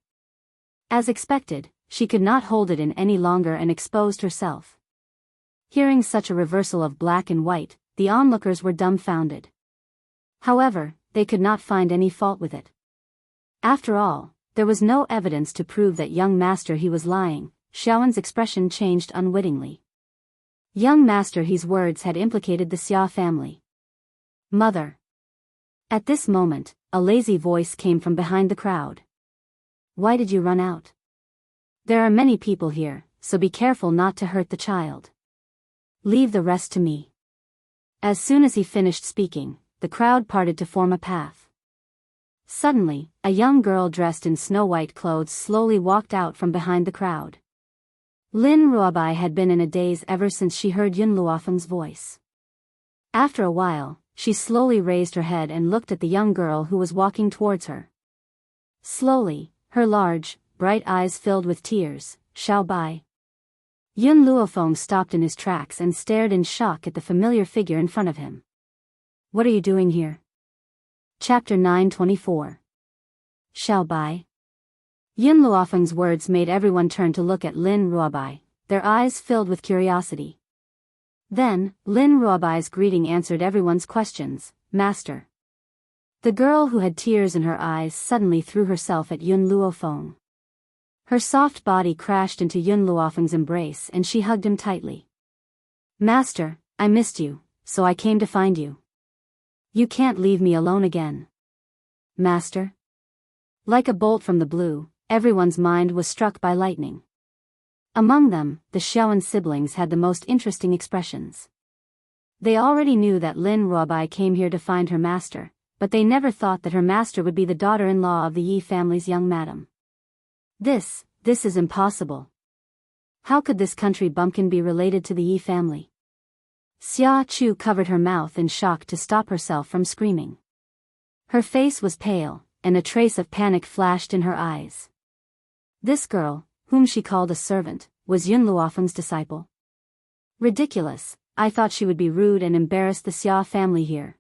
As expected, she could not hold it in any longer and exposed herself. Hearing such a reversal of black and white, the onlookers were dumbfounded. However, they could not find any fault with it. After all, there was no evidence to prove that young Master He was lying. Xiaowen's expression changed unwittingly. Young Master He's words had implicated the Xia family. Mother. At this moment, a lazy voice came from behind the crowd. Why did you run out? There are many people here, so be careful not to hurt the child. Leave the rest to me. As soon as he finished speaking, the crowd parted to form a path. Suddenly, a young girl dressed in snow-white clothes slowly walked out from behind the crowd. Lin Ruobai had been in a daze ever since she heard Yun Luofeng's voice. After a while, she slowly raised her head and looked at the young girl who was walking towards her. Slowly, her large, bright eyes filled with tears. Xiao Bai. Yun Luofeng stopped in his tracks and stared in shock at the familiar figure in front of him. What are you doing here? Chapter 924. Xiao Bai. Yun Luofeng's words made everyone turn to look at Lin Ruobai, their eyes filled with curiosity. Then, Lin Ruobai's greeting answered everyone's questions. Master. The girl who had tears in her eyes suddenly threw herself at Yun Luofeng. Her soft body crashed into Yun Luofeng's embrace and she hugged him tightly. Master, I missed you, so I came to find you. You can't leave me alone again. Master? Like a bolt from the blue, everyone's mind was struck by lightning. Among them, the Xiaoan siblings had the most interesting expressions. They already knew that Lin Ruobai came here to find her master, but they never thought that her master would be the daughter-in-law of the Yi family's young madam. This is impossible. How could this country bumpkin be related to the Yi family? Xia Chu covered her mouth in shock to stop herself from screaming. Her face was pale, and a trace of panic flashed in her eyes. This girl, whom she called a servant, was Yun Luofeng's disciple. Ridiculous, I thought she would be rude and embarrass the Xia family here.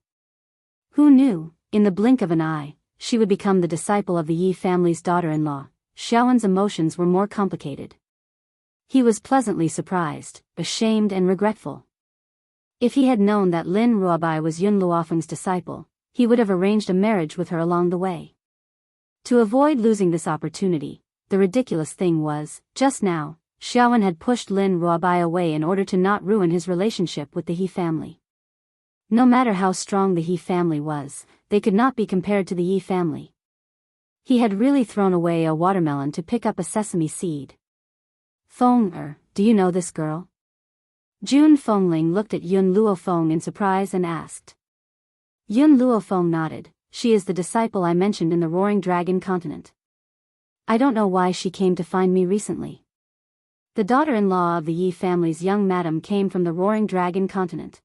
Who knew, in the blink of an eye, she would become the disciple of the Yi family's daughter-in-law. Xiaoan's emotions were more complicated. He was pleasantly surprised, ashamed and regretful. If he had known that Lin Ruobai was Yun Luofeng's disciple, he would have arranged a marriage with her along the way. To avoid losing this opportunity, the ridiculous thing was, just now, Xiaoan had pushed Lin Ruobai away in order to not ruin his relationship with the He family. No matter how strong the He family was, they could not be compared to the Yi family. He had really thrown away a watermelon to pick up a sesame seed. Feng do you know this girl? Jun Fengling looked at Yun Luofeng in surprise and asked. Yun Luofeng nodded. She is the disciple I mentioned in the Roaring Dragon continent. I don't know why she came to find me recently. The daughter-in-law of the Yi family's young madam came from the Roaring Dragon continent.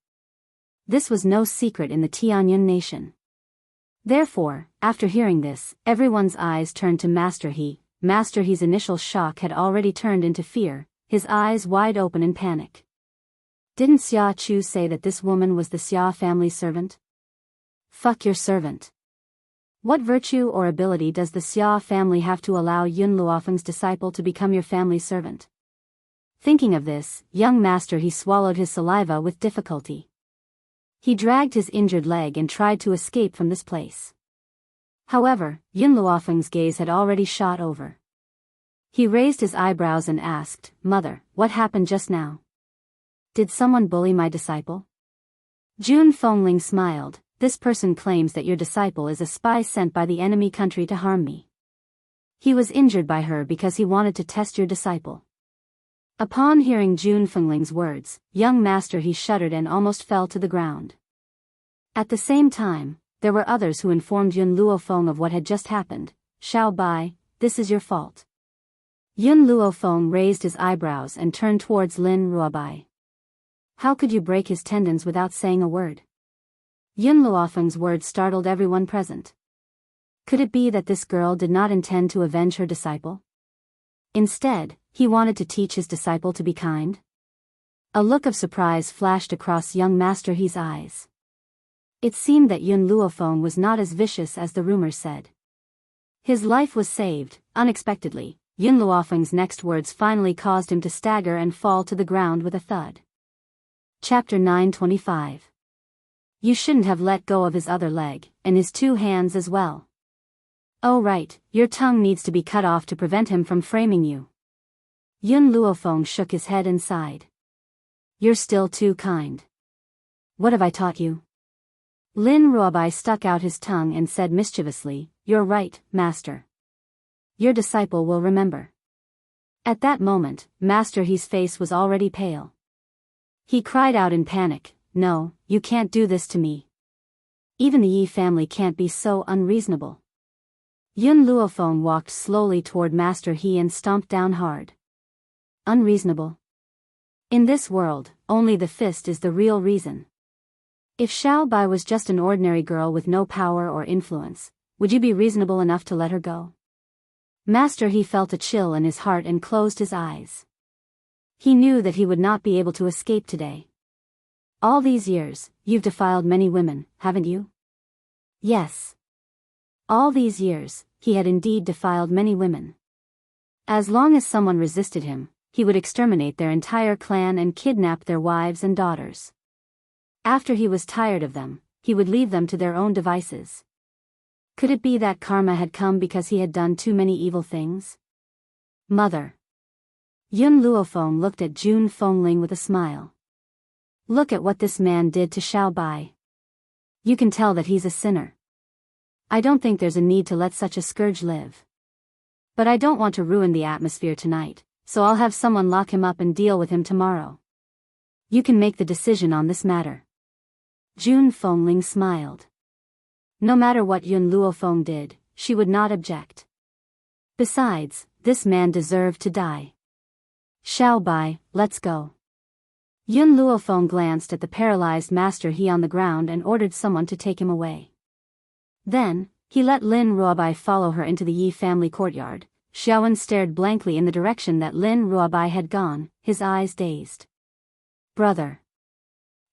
This was no secret in the Tianyun nation. Therefore, after hearing this, everyone's eyes turned to Master He. Master He's initial shock had already turned into fear, his eyes wide open in panic. Didn't Xia Chu say that this woman was the Xia family servant? Fuck your servant. What virtue or ability does the Xia family have to allow Yun Luofeng's disciple to become your family servant? Thinking of this, young Master He swallowed his saliva with difficulty. He dragged his injured leg and tried to escape from this place. However, Yun Luofeng's gaze had already shot over. He raised his eyebrows and asked, Mother, what happened just now? Did someone bully my disciple? Jun Fengling smiled. This person claims that your disciple is a spy sent by the enemy country to harm me. He was injured by her because he wanted to test your disciple. Upon hearing Jun Fengling's words, young Master He shuddered and almost fell to the ground. At the same time, there were others who informed Yun Luofeng of what had just happened. Xiao Bai, this is your fault. Yun Luofeng raised his eyebrows and turned towards Lin Ruobai. How could you break his tendons without saying a word? Yun Luofeng's words startled everyone present. Could it be that this girl did not intend to avenge her disciple? Instead, he wanted to teach his disciple to be kind? A look of surprise flashed across young Master He's eyes. It seemed that Yun Luofeng was not as vicious as the rumors said. His life was saved. Unexpectedly, Yun Luofeng's next words finally caused him to stagger and fall to the ground with a thud. Chapter 925. You shouldn't have let go of his other leg, and his two hands as well. Oh right, your tongue needs to be cut off to prevent him from framing you. Yun Luofeng shook his head and sighed. You're still too kind. What have I taught you? Lin Ruobai stuck out his tongue and said mischievously, You're right, master. Your disciple will remember. At that moment, Master He's face was already pale. He cried out in panic, No, you can't do this to me. Even the Yi family can't be so unreasonable. Yun Luofeng walked slowly toward Master He and stomped down hard. unreasonable. In this world, only the fist is the real reason. If Xiao Bai was just an ordinary girl with no power or influence, would you be reasonable enough to let her go? Master, he felt a chill in his heart and closed his eyes. He knew that he would not be able to escape today. All these years, you've defiled many women, haven't you? Yes. All these years, he had indeed defiled many women. As long as someone resisted him, he would exterminate their entire clan and kidnap their wives and daughters. After he was tired of them, he would leave them to their own devices. Could it be that karma had come because he had done too many evil things? Mother. Yun Luofeng looked at Jun Fengling with a smile. Look at what this man did to Xiao Bai. You can tell that he's a sinner. I don't think there's a need to let such a scourge live. But I don't want to ruin the atmosphere tonight, so I'll have someone lock him up and deal with him tomorrow. You can make the decision on this matter. Jun Fengling smiled. No matter what Yun Luofeng did, she would not object. Besides, this man deserved to die. Xiao Bai, let's go. Yun Luofeng glanced at the paralyzed Master He on the ground and ordered someone to take him away. Then, he let Lin Ruobai follow her into the Yi family courtyard. Xiaowen stared blankly in the direction that Lin Ruobai had gone, his eyes dazed. Brother.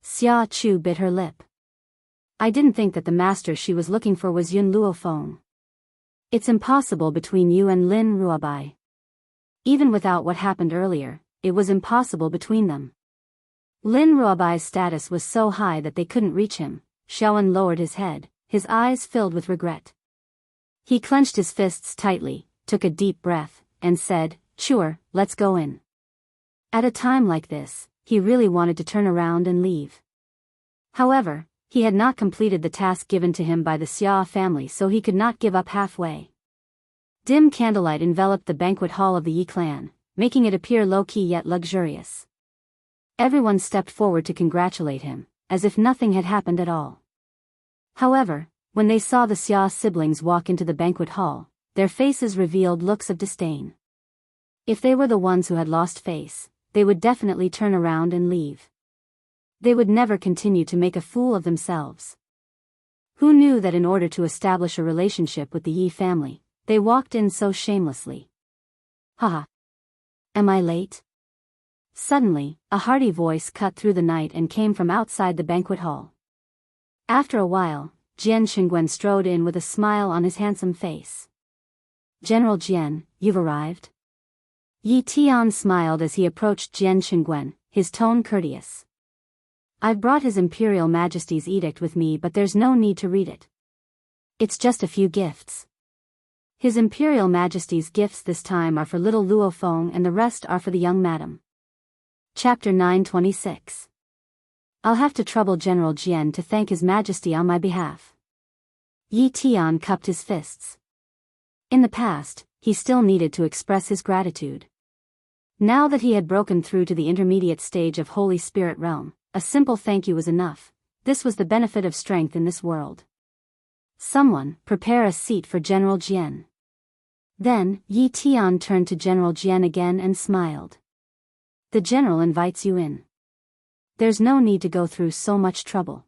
Xia Chu bit her lip. I didn't think that the master she was looking for was Yun Luofeng. It's impossible between you and Lin Ruobai. Even without what happened earlier, it was impossible between them. Lin Ruobai's status was so high that they couldn't reach him. Xiaowen lowered his head, his eyes filled with regret. He clenched his fists tightly, took a deep breath, and said, Sure, let's go in. At a time like this, he really wanted to turn around and leave. However, he had not completed the task given to him by the Xia family, so he could not give up halfway. Dim candlelight enveloped the banquet hall of the Yi clan, making it appear low-key yet luxurious. Everyone stepped forward to congratulate him, as if nothing had happened at all. However, when they saw the Xia siblings walk into the banquet hall, their faces revealed looks of disdain. If they were the ones who had lost face, they would definitely turn around and leave. They would never continue to make a fool of themselves. Who knew that in order to establish a relationship with the Yi family, they walked in so shamelessly? Haha. Am I late? Suddenly, a hearty voice cut through the night and came from outside the banquet hall. After a while, Jian Qingguen strode in with a smile on his handsome face. General Jian, you've arrived? Yi Tian smiled as he approached Jian Qingguen, his tone courteous. I've brought His Imperial Majesty's edict with me, but there's no need to read it. It's just a few gifts. His Imperial Majesty's gifts this time are for little Luofeng and the rest are for the young madam. Chapter 926. I'll have to trouble General Jian to thank His Majesty on my behalf. Yi Tian cupped his fists. In the past, he still needed to express his gratitude. Now that he had broken through to the intermediate stage of Holy Spirit realm, a simple thank you was enough. This was the benefit of strength in this world. Someone, prepare a seat for General Jian. Then, Yi Tian turned to General Jian again and smiled. The general invites you in. There's no need to go through so much trouble.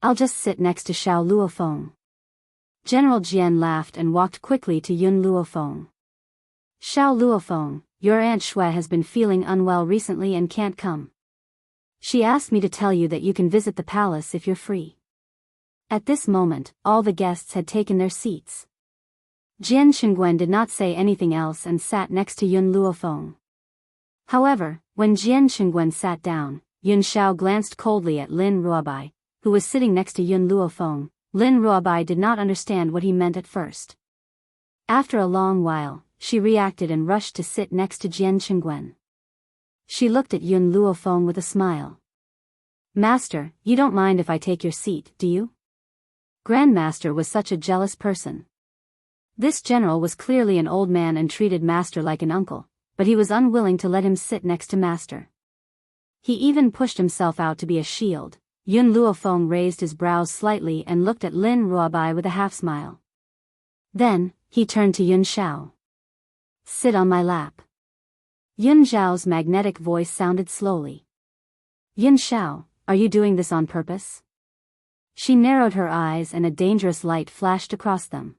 I'll just sit next to Xiao Luofeng. General Jian laughed and walked quickly to Yun Luofeng. Xiao Luofeng, your Aunt Shui has been feeling unwell recently and can't come. She asked me to tell you that you can visit the palace if you're free. At this moment, all the guests had taken their seats. Jian Qingguen did not say anything else and sat next to Yun Luofeng. However, when Jian Qingguen sat down, Yun Xiao glanced coldly at Lin Ruobai, who was sitting next to Yun Luofeng. Lin Ruobai did not understand what he meant at first. After a long while, she reacted and rushed to sit next to Jian Qingguen. She looked at Yun Luofeng with a smile. Master, you don't mind if I take your seat, do you? Grandmaster was such a jealous person. This general was clearly an old man and treated Master like an uncle, but he was unwilling to let him sit next to Master. He even pushed himself out to be a shield. Yun Luofeng raised his brows slightly and looked at Lin Ruobai with a half-smile. Then, he turned to Yun Xiao. Sit on my lap. Yun Zhao's magnetic voice sounded slowly. Yun Zhao, are you doing this on purpose? She narrowed her eyes and a dangerous light flashed across them.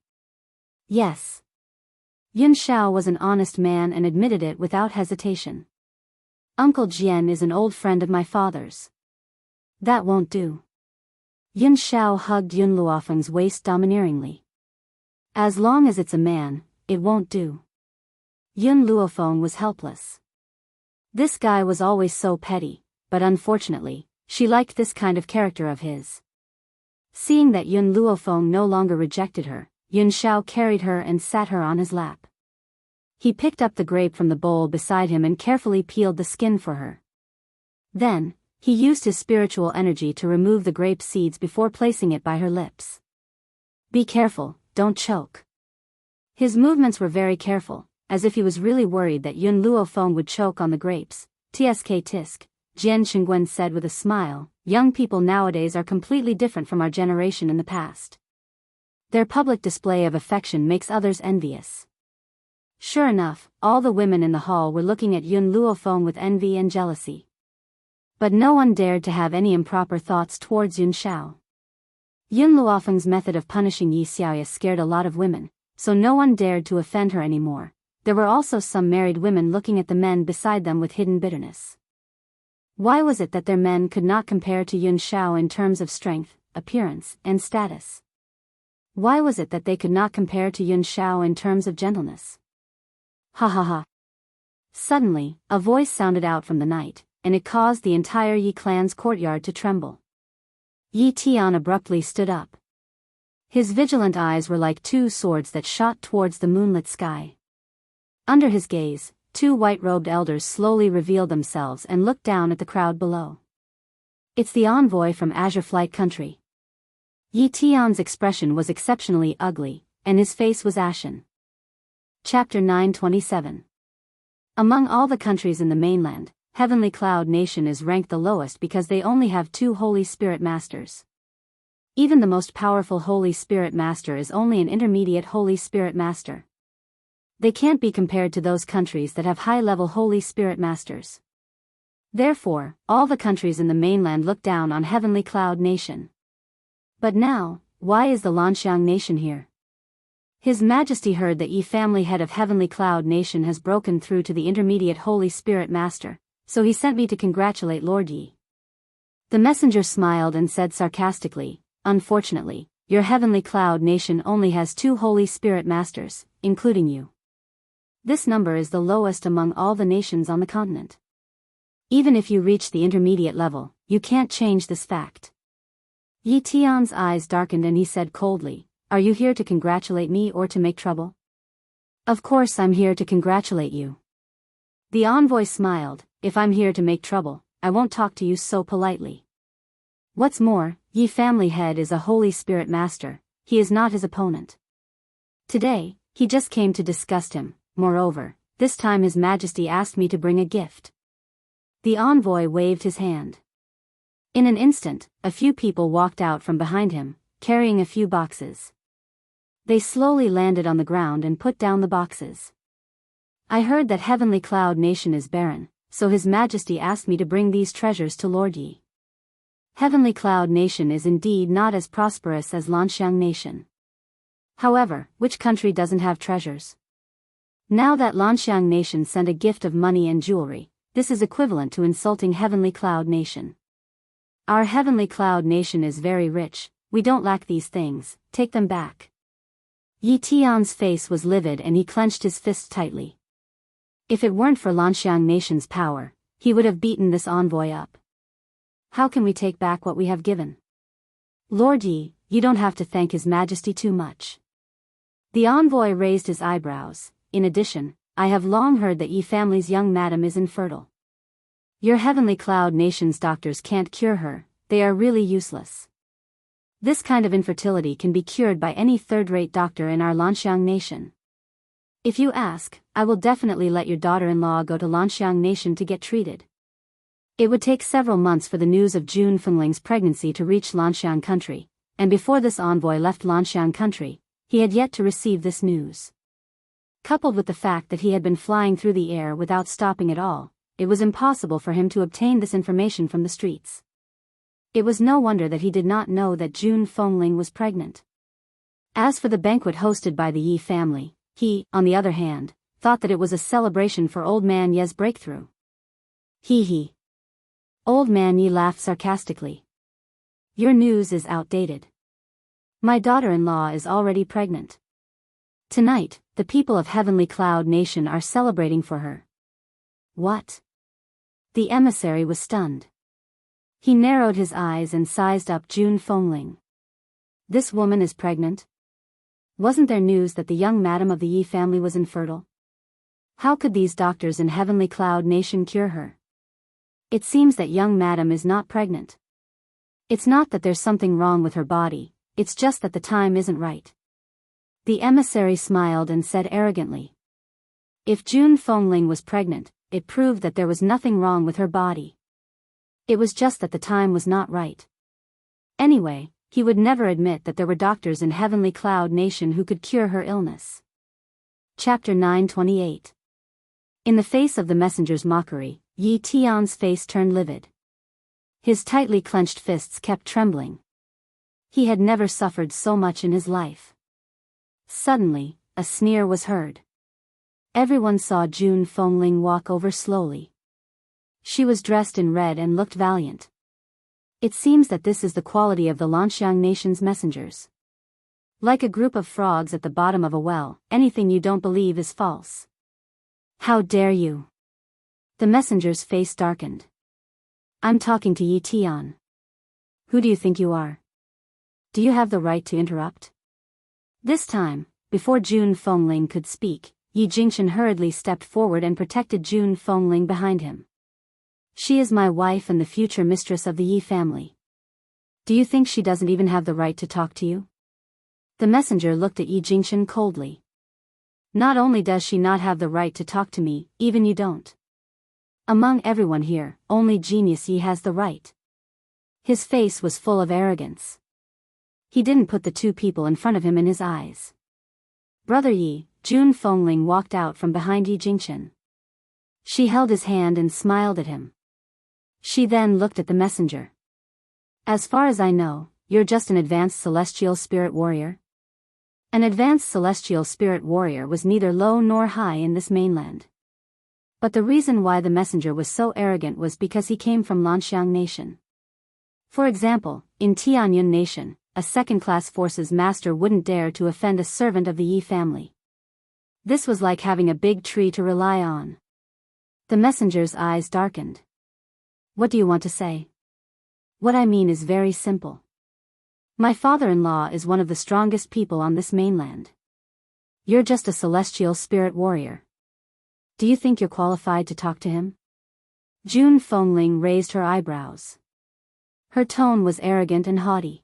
Yes. Yun Zhao was an honest man and admitted it without hesitation. Uncle Jian is an old friend of my father's. That won't do. Yun Zhao hugged Yun Luofeng's waist domineeringly. As long as it's a man, it won't do. Yun Luofeng was helpless. This guy was always so petty, but unfortunately, she liked this kind of character of his. Seeing that Yun Luofeng no longer rejected her, Yun Zhao carried her and sat her on his lap. He picked up the grape from the bowl beside him and carefully peeled the skin for her. Then, he used his spiritual energy to remove the grape seeds before placing it by her lips. Be careful, don't choke. His movements were very careful, as if he was really worried that Yun Luofeng would choke on the grapes. Tsk tisk, Jian Qingguan said with a smile, young people nowadays are completely different from our generation in the past. Their public display of affection makes others envious. Sure enough, all the women in the hall were looking at Yun Luofeng with envy and jealousy. But no one dared to have any improper thoughts towards Yun Zhao. Yun Luofeng's method of punishing Yi Xiaoya scared a lot of women, so no one dared to offend her anymore. There were also some married women looking at the men beside them with hidden bitterness. Why was it that their men could not compare to Yun Zhao in terms of strength, appearance, and status? Why was it that they could not compare to Yun Zhao in terms of gentleness? Ha ha ha. Suddenly, a voice sounded out from the night, and it caused the entire Yi clan's courtyard to tremble. Yi Tian abruptly stood up. His vigilant eyes were like two swords that shot towards the moonlit sky. Under his gaze, two white-robed elders slowly revealed themselves and looked down at the crowd below. It's the envoy from Azure Flight Country. Yi Tian's expression was exceptionally ugly, and his face was ashen. Chapter 927. Among all the countries in the mainland, Heavenly Cloud Nation is ranked the lowest because they only have 2 Holy Spirit Masters. Even the most powerful Holy Spirit Master is only an intermediate Holy Spirit Master. They can't be compared to those countries that have high-level Holy Spirit Masters. Therefore, all the countries in the mainland look down on Heavenly Cloud Nation. But now, why is the Lanxiang Nation here? His Majesty heard that Yi family head of Heavenly Cloud Nation has broken through to the intermediate Holy Spirit Master, so he sent me to congratulate Lord Yi. The messenger smiled and said sarcastically, unfortunately, your Heavenly Cloud Nation only has 2 Holy Spirit Masters, including you. This number is the lowest among all the nations on the continent. Even if you reach the intermediate level, you can't change this fact. Yi Tian's eyes darkened and he said coldly, are you here to congratulate me or to make trouble? Of course I'm here to congratulate you. The envoy smiled, if I'm here to make trouble, I won't talk to you so politely. What's more, Yi family head is a Holy Spirit Master, he is not his opponent. Today, he just came to disgust him, moreover, this time His Majesty asked me to bring a gift. The envoy waved his hand. In an instant, a few people walked out from behind him, carrying a few boxes. They slowly landed on the ground and put down the boxes. I heard that Heavenly Cloud Nation is barren, so His Majesty asked me to bring these treasures to Lord Yi. Heavenly Cloud Nation is indeed not as prosperous as Lanxiang Nation. However, which country doesn't have treasures? Now that Lanxiang Nation sent a gift of money and jewelry, this is equivalent to insulting Heavenly Cloud Nation. Our Heavenly Cloud Nation is very rich, we don't lack these things, take them back. Yi Tian's face was livid and he clenched his fists tightly. If it weren't for Lanxiang Nation's power, he would have beaten this envoy up. How can we take back what we have given? Lord Yi, you don't have to thank His Majesty too much. The envoy raised his eyebrows. In addition, I have long heard that Yi family's young madam is infertile. Your Heavenly Cloud Nation's doctors can't cure her, they are really useless. This kind of infertility can be cured by any third-rate doctor in our Lanxiang Nation. If you ask, I will definitely let your daughter-in-law go to Lanxiang Nation to get treated. It would take several months for the news of Jun Fengling's pregnancy to reach Lanxiang country, and before this envoy left Lanxiang country, he had yet to receive this news. Coupled with the fact that he had been flying through the air without stopping at all, it was impossible for him to obtain this information from the streets. It was no wonder that he did not know that June Fengling was pregnant. As for the banquet hosted by the Yi family, he, on the other hand, thought that it was a celebration for Old Man Ye's breakthrough. Hee hee. Old Man Yi laughed sarcastically. Your news is outdated. My daughter-in-law is already pregnant. Tonight, the people of Heavenly Cloud Nation are celebrating for her. What? The emissary was stunned. He narrowed his eyes and sized up June Fengling. This woman is pregnant? Wasn't there news that the young madam of the Yi family was infertile? How could these doctors in Heavenly Cloud Nation cure her? It seems that young madam is not pregnant. It's not that there's something wrong with her body, it's just that the time isn't right. The emissary smiled and said arrogantly. If June Fengling was pregnant, it proved that there was nothing wrong with her body. It was just that the time was not right. Anyway, he would never admit that there were doctors in Heavenly Cloud Nation who could cure her illness. Chapter 928. In the face of the messenger's mockery, Yi Tian's face turned livid. His tightly clenched fists kept trembling. He had never suffered so much in his life. Suddenly, a sneer was heard. Everyone saw June Fengling walk over slowly. She was dressed in red and looked valiant. It seems that this is the quality of the Lanxiang Nation's messengers. Like a group of frogs at the bottom of a well, anything you don't believe is false. How dare you? The messenger's face darkened. I'm talking to Yi Tian. Who do you think you are? Do you have the right to interrupt? This time, before June Fengling could speak, Yi Jingshan hurriedly stepped forward and protected June Fengling behind him. She is my wife and the future mistress of the Yi family. Do you think she doesn't even have the right to talk to you? The messenger looked at Yi Jingshan coldly. Not only does she not have the right to talk to me, even you don't. Among everyone here, only Genius Yi has the right. His face was full of arrogance. He didn't put the two people in front of him in his eyes. Brother Yi, June Fengling walked out from behind Yi Jingshan. She held his hand and smiled at him. She then looked at the messenger. As far as I know, you're just an advanced celestial spirit warrior. An advanced celestial spirit warrior was neither low nor high in this mainland. But the reason why the messenger was so arrogant was because he came from Lanxiang Nation. For example, in Tianyun Nation, a second-class forces master wouldn't dare to offend a servant of the Yi family. This was like having a big tree to rely on. The messenger's eyes darkened. What do you want to say? What I mean is very simple. My father-in-law is one of the strongest people on this mainland. You're just a celestial spirit warrior. Do you think you're qualified to talk to him? June Fengling raised her eyebrows. Her tone was arrogant and haughty.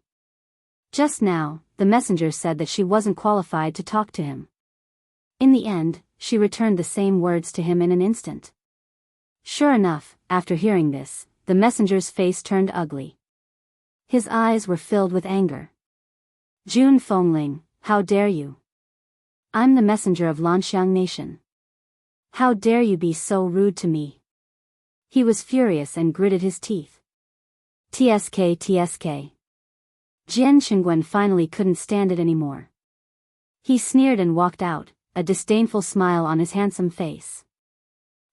Just now, the messenger said that she wasn't qualified to talk to him. In the end, she returned the same words to him in an instant. Sure enough, after hearing this, the messenger's face turned ugly. His eyes were filled with anger. June Fengling, how dare you? I'm the messenger of Lanxiang Nation. How dare you be so rude to me? He was furious and gritted his teeth. TSK TSK. Jian Shengguan finally couldn't stand it anymore. He sneered and walked out, a disdainful smile on his handsome face.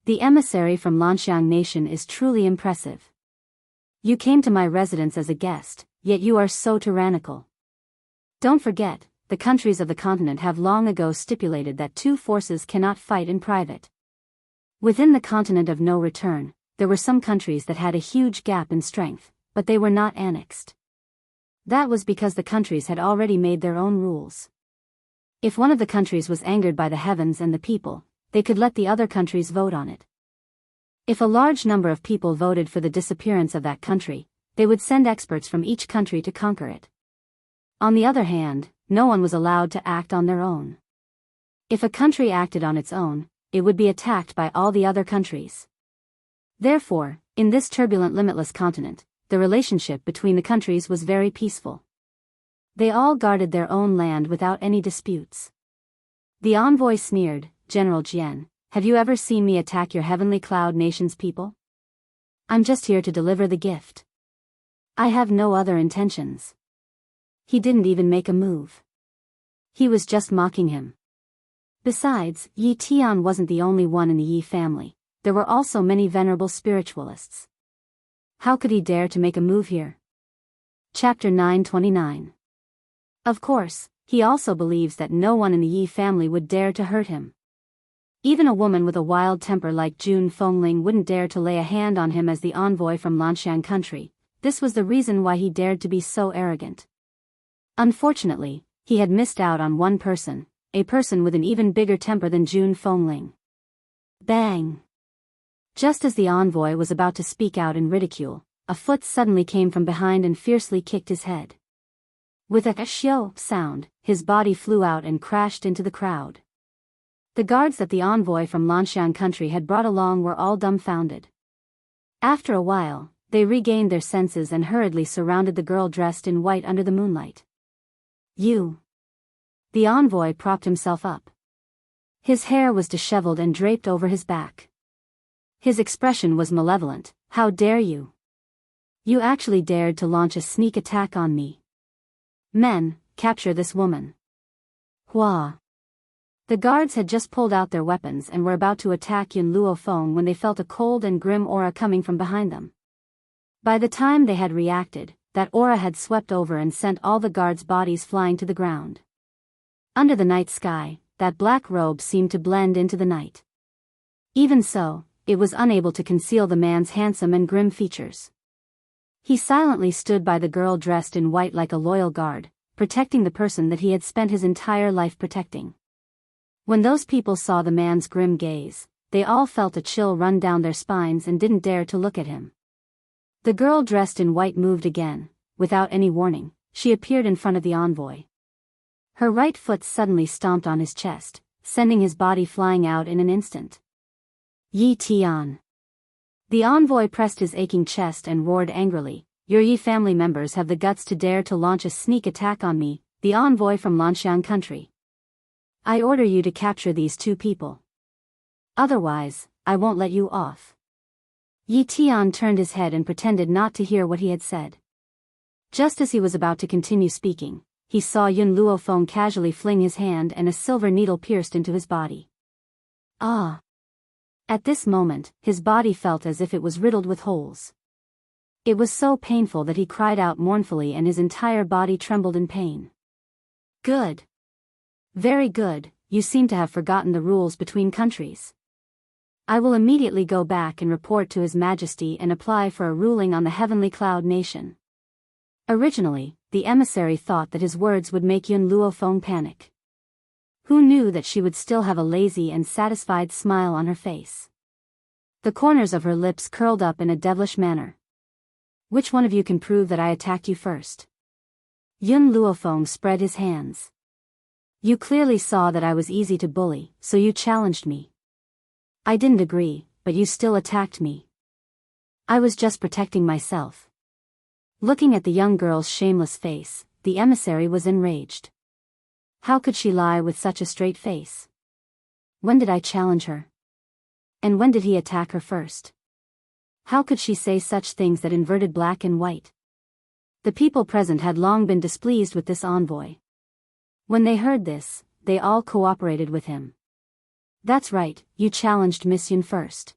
The emissary from Lanxiang Nation is truly impressive. You came to my residence as a guest, yet you are so tyrannical. Don't forget, the countries of the continent have long ago stipulated that two forces cannot fight in private. Within the continent of no return, there were some countries that had a huge gap in strength, but they were not annexed. That was because the countries had already made their own rules. If one of the countries was angered by the heavens and the people, they could let the other countries vote on it. If a large number of people voted for the disappearance of that country, they would send experts from each country to conquer it. On the other hand, no one was allowed to act on their own. If a country acted on its own, it would be attacked by all the other countries. Therefore, in this turbulent limitless continent, the relationship between the countries was very peaceful. They all guarded their own land without any disputes. The envoy sneered, General Jian, have you ever seen me attack your heavenly cloud nation's people? I'm just here to deliver the gift. I have no other intentions. He didn't even make a move. He was just mocking him. Besides, Yi Tian wasn't the only one in the Yi family. There were also many venerable spiritualists. How could he dare to make a move here? Chapter 929. Of course, he also believes that no one in the Yi family would dare to hurt him. Even a woman with a wild temper like Jun Fengling wouldn't dare to lay a hand on him as the envoy from Lanxiang country. This was the reason why he dared to be so arrogant. Unfortunately, he had missed out on one person, a person with an even bigger temper than Jun Fengling. Bang! Just as the envoy was about to speak out in ridicule, a foot suddenly came from behind and fiercely kicked his head. With a shio sound, his body flew out and crashed into the crowd. The guards that the envoy from Lanxiang country had brought along were all dumbfounded. After a while, they regained their senses and hurriedly surrounded the girl dressed in white under the moonlight. You! The envoy propped himself up. His hair was disheveled and draped over his back. His expression was malevolent. How dare you? You actually dared to launch a sneak attack on me. Men, capture this woman. Hua! The guards had just pulled out their weapons and were about to attack Yun Luofeng when they felt a cold and grim aura coming from behind them. By the time they had reacted, that aura had swept over and sent all the guards' bodies flying to the ground. Under the night sky, that black robe seemed to blend into the night. Even so, it was unable to conceal the man's handsome and grim features. He silently stood by the girl dressed in white like a loyal guard, protecting the person that he had spent his entire life protecting. When those people saw the man's grim gaze, they all felt a chill run down their spines and didn't dare to look at him. The girl dressed in white moved again. Without any warning, she appeared in front of the envoy. Her right foot suddenly stomped on his chest, sending his body flying out in an instant. Yi Tian. The envoy pressed his aching chest and roared angrily, your Yi family members have the guts to dare to launch a sneak attack on me, the envoy from Lanxiang country. I order you to capture these two people. Otherwise, I won't let you off. Yi Tian turned his head and pretended not to hear what he had said. Just as he was about to continue speaking, he saw Yun Luofeng casually fling his hand and a silver needle pierced into his body. Ah! At this moment, his body felt as if it was riddled with holes. It was so painful that he cried out mournfully and his entire body trembled in pain. Good. Very good, you seem to have forgotten the rules between countries. I will immediately go back and report to His Majesty and apply for a ruling on the Heavenly Cloud Nation. Originally, the emissary thought that his words would make Yun Luofeng panic. Who knew that she would still have a lazy and satisfied smile on her face? The corners of her lips curled up in a devilish manner. Which one of you can prove that I attacked you first? Yun Luofeng spread his hands. You clearly saw that I was easy to bully, so you challenged me. I didn't agree, but you still attacked me. I was just protecting myself. Looking at the young girl's shameless face, the emissary was enraged. How could she lie with such a straight face? When did I challenge her? And when did he attack her first? How could she say such things that inverted black and white? The people present had long been displeased with this envoy. When they heard this, they all cooperated with him. That's right, you challenged Miss Yun first.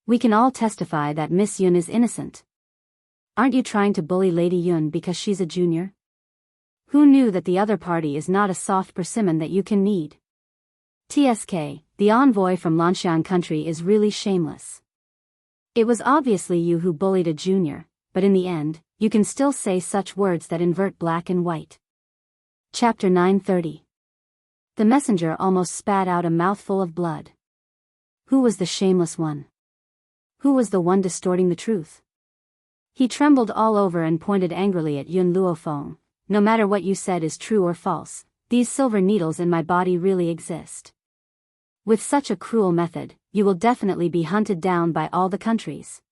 We can all testify that Miss Yun is innocent. Aren't you trying to bully Lady Yun because she's a junior? Who knew that the other party is not a soft persimmon that you can knead? TSK, the envoy from Lanxiang country is really shameless. It was obviously you who bullied a junior, but in the end, you can still say such words that invert black and white. Chapter 930. The messenger almost spat out a mouthful of blood. Who was the shameless one? Who was the one distorting the truth? He trembled all over and pointed angrily at Yun Luofeng. No matter what you said is true or false, these silver needles in my body really exist. With such a cruel method, you will definitely be hunted down by all the countries.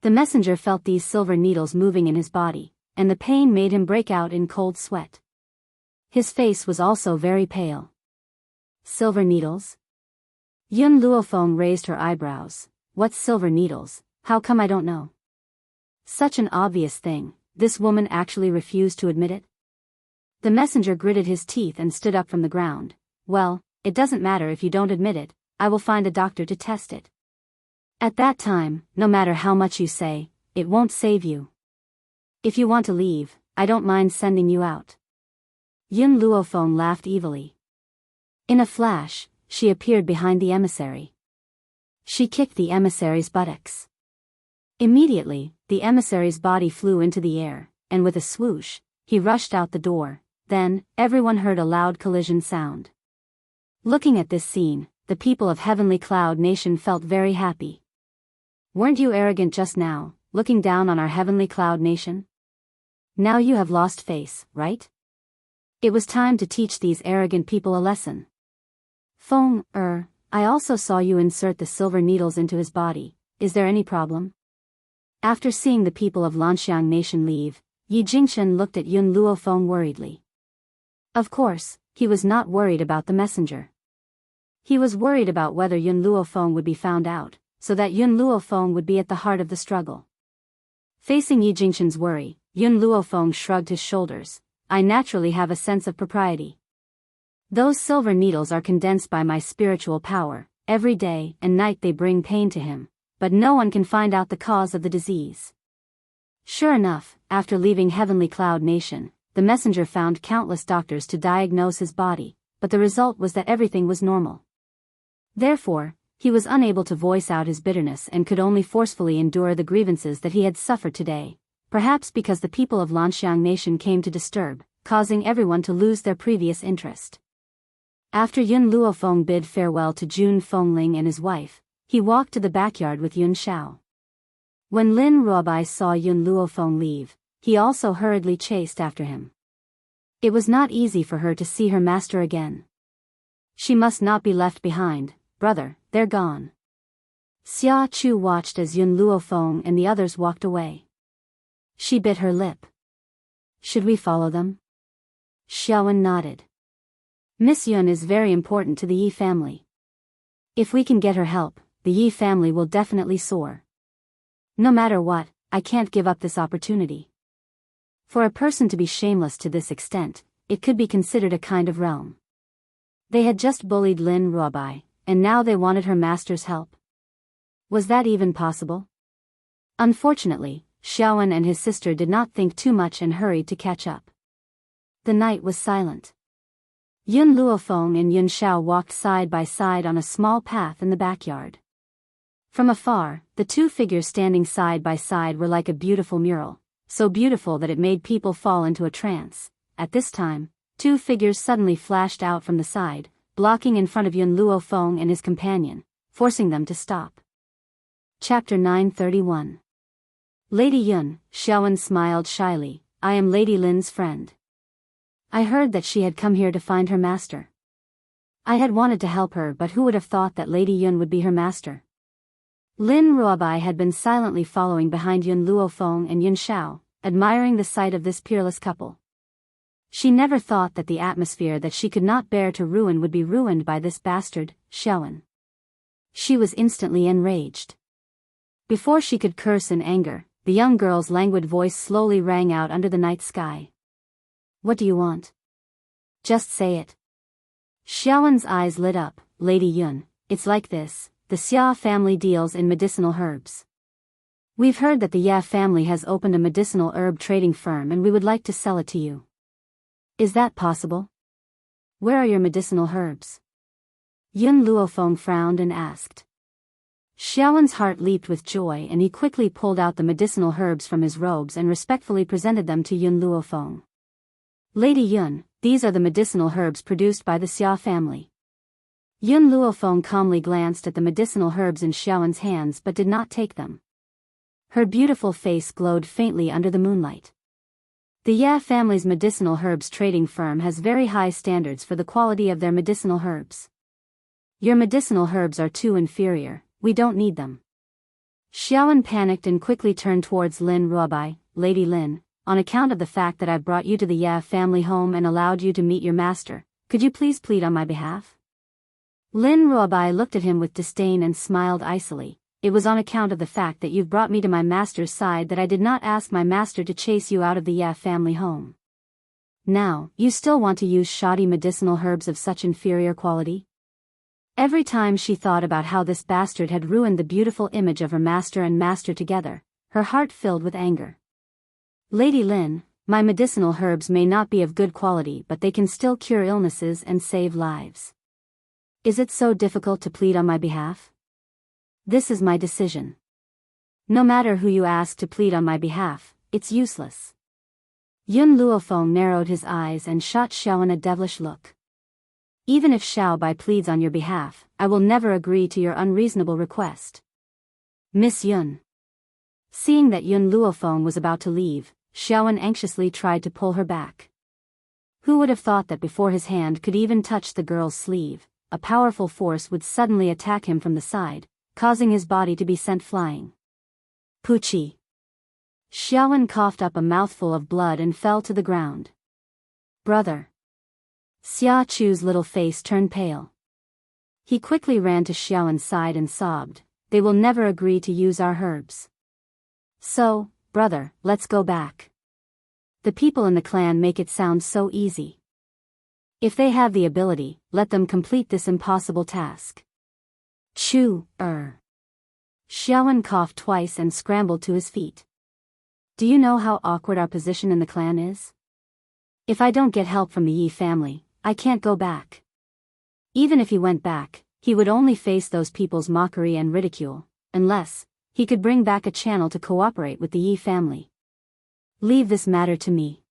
The messenger felt these silver needles moving in his body, and the pain made him break out in cold sweat. His face was also very pale. Silver needles? Yun Luofeng raised her eyebrows. What's silver needles? How come I don't know? Such an obvious thing, this woman actually refused to admit it? The messenger gritted his teeth and stood up from the ground. Well, it doesn't matter if you don't admit it, I will find a doctor to test it. At that time, no matter how much you say, it won't save you. If you want to leave, I don't mind sending you out. Yun Luofeng laughed evilly. In a flash, she appeared behind the emissary. She kicked the emissary's buttocks. Immediately, the emissary's body flew into the air, and with a swoosh, he rushed out the door. Then, everyone heard a loud collision sound. Looking at this scene, the people of Heavenly Cloud Nation felt very happy. Weren't you arrogant just now, looking down on our Heavenly Cloud Nation? Now you have lost face, right? It was time to teach these arrogant people a lesson. Feng, I also saw you insert the silver needles into his body. Is there any problem? After seeing the people of Lanxiang Nation leave, Yi Jingchen looked at Yun Luofeng worriedly. Of course, he was not worried about the messenger. He was worried about whether Yun Luofeng would be found out, so that Yun Luofeng would be at the heart of the struggle. Facing Yi Jingchen's worry, Yun Luofeng shrugged his shoulders. I naturally have a sense of propriety. Those silver needles are condensed by my spiritual power. Every day and night they bring pain to him, but no one can find out the cause of the disease. Sure enough, after leaving Heavenly Cloud Nation, the messenger found countless doctors to diagnose his body, but the result was that everything was normal. Therefore, he was unable to voice out his bitterness and could only forcefully endure the grievances that he had suffered today, perhaps because the people of Lanxiang Nation came to disturb, causing everyone to lose their previous interest. After Yun Luofeng bid farewell to Jun Fengling and his wife, he walked to the backyard with Yun Xiao. When Lin Ruobai saw Yun Luofeng leave, he also hurriedly chased after him. It was not easy for her to see her master again. She must not be left behind, brother, they're gone. Xia Chu watched as Yun Luofeng and the others walked away. She bit her lip. Should we follow them? Xiaowen nodded. Miss Yun is very important to the Yi family. If we can get her help, the Yi family will definitely soar. No matter what, I can't give up this opportunity. For a person to be shameless to this extent, it could be considered a kind of realm. They had just bullied Lin Ruobai, and now they wanted her master's help. Was that even possible? Unfortunately, Xiaowen and his sister did not think too much and hurried to catch up. The night was silent. Yun Luofeng and Yun Xiao walked side by side on a small path in the backyard. From afar, the two figures standing side by side were like a beautiful mural, so beautiful that it made people fall into a trance. At this time, two figures suddenly flashed out from the side, blocking in front of Yun Luofeng and his companion, forcing them to stop. Chapter 931. Lady Yun, Xiaowen smiled shyly. I am Lady Lin's friend. I heard that she had come here to find her master. I had wanted to help her, but who would have thought that Lady Yun would be her master? Lin Ruobai had been silently following behind Yun Luofeng and Yun Xiao, admiring the sight of this peerless couple. She never thought that the atmosphere that she could not bear to ruin would be ruined by this bastard, Xiaowen. She was instantly enraged. Before she could curse in anger, the young girl's languid voice slowly rang out under the night sky. What do you want? Just say it. Xiaowen's eyes lit up. Lady Yun, it's like this, the Xia family deals in medicinal herbs. We've heard that the Ye family has opened a medicinal herb trading firm and we would like to sell it to you. Is that possible? Where are your medicinal herbs? Yun Luofeng frowned and asked. Xiaowen's heart leaped with joy and he quickly pulled out the medicinal herbs from his robes and respectfully presented them to Yun Luofeng. Lady Yun, these are the medicinal herbs produced by the Xia family. Yun Luofeng calmly glanced at the medicinal herbs in Xiaowen's hands but did not take them. Her beautiful face glowed faintly under the moonlight. The Ye family's medicinal herbs trading firm has very high standards for the quality of their medicinal herbs. Your medicinal herbs are too inferior, we don't need them. Xiaowen panicked and quickly turned towards Lin Ruobai. Lady Lin, on account of the fact that I brought you to the Ye family home and allowed you to meet your master, could you please plead on my behalf? Lin Ruobai looked at him with disdain and smiled icily. It was on account of the fact that you've brought me to my master's side that I did not ask my master to chase you out of the Ye family home. Now, you still want to use shoddy medicinal herbs of such inferior quality? Every time she thought about how this bastard had ruined the beautiful image of her master and master together, her heart filled with anger. Lady Lin, my medicinal herbs may not be of good quality, but they can still cure illnesses and save lives. Is it so difficult to plead on my behalf? This is my decision. No matter who you ask to plead on my behalf, it's useless. Yun Luofeng narrowed his eyes and shot Xiaoan a devilish look. Even if Xiao Bai pleads on your behalf, I will never agree to your unreasonable request. Miss Yun. Seeing that Yun Luofeng was about to leave, Xiaoan anxiously tried to pull her back. Who would have thought that before his hand could even touch the girl's sleeve, a powerful force would suddenly attack him from the side, causing his body to be sent flying. Puchi. Xiaoan coughed up a mouthful of blood and fell to the ground. Brother. Xia Chu's little face turned pale. He quickly ran to Xiaoan's side and sobbed, they will never agree to use our herbs. So, brother, let's go back. The people in the clan make it sound so easy. If they have the ability, let them complete this impossible task. Xiaoan coughed twice and scrambled to his feet. Do you know how awkward our position in the clan is? If I don't get help from the Yi family, I can't go back. Even if he went back, he would only face those people's mockery and ridicule, unless he could bring back a channel to cooperate with the Yi family. Leave this matter to me.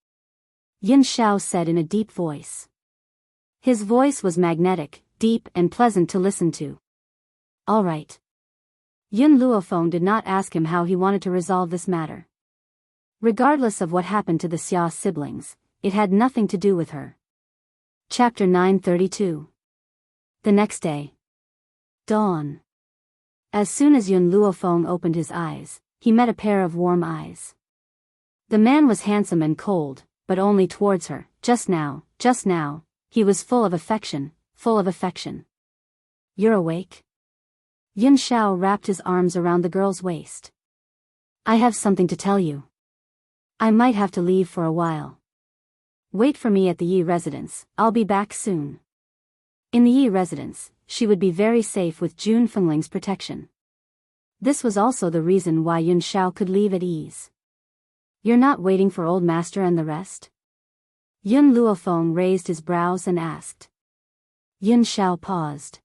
Yin Xiao said in a deep voice. His voice was magnetic, deep and pleasant to listen to. All right. Yun Luofeng did not ask him how he wanted to resolve this matter. Regardless of what happened to the Xia siblings, it had nothing to do with her. Chapter 932. The next day. Dawn. As soon as Yun Luofeng opened his eyes, he met a pair of warm eyes. The man was handsome and cold, but only towards her. Just now, he was full of affection. You're awake? Yin Xiao wrapped his arms around the girl's waist. I have something to tell you. I might have to leave for a while. Wait for me at the Yi residence, I'll be back soon. In the Yi residence, she would be very safe with Jun Fengling's protection. This was also the reason why Yun Xiao could leave at ease. You're not waiting for old master and the rest? Yun Luofeng raised his brows and asked. Yun Xiao paused.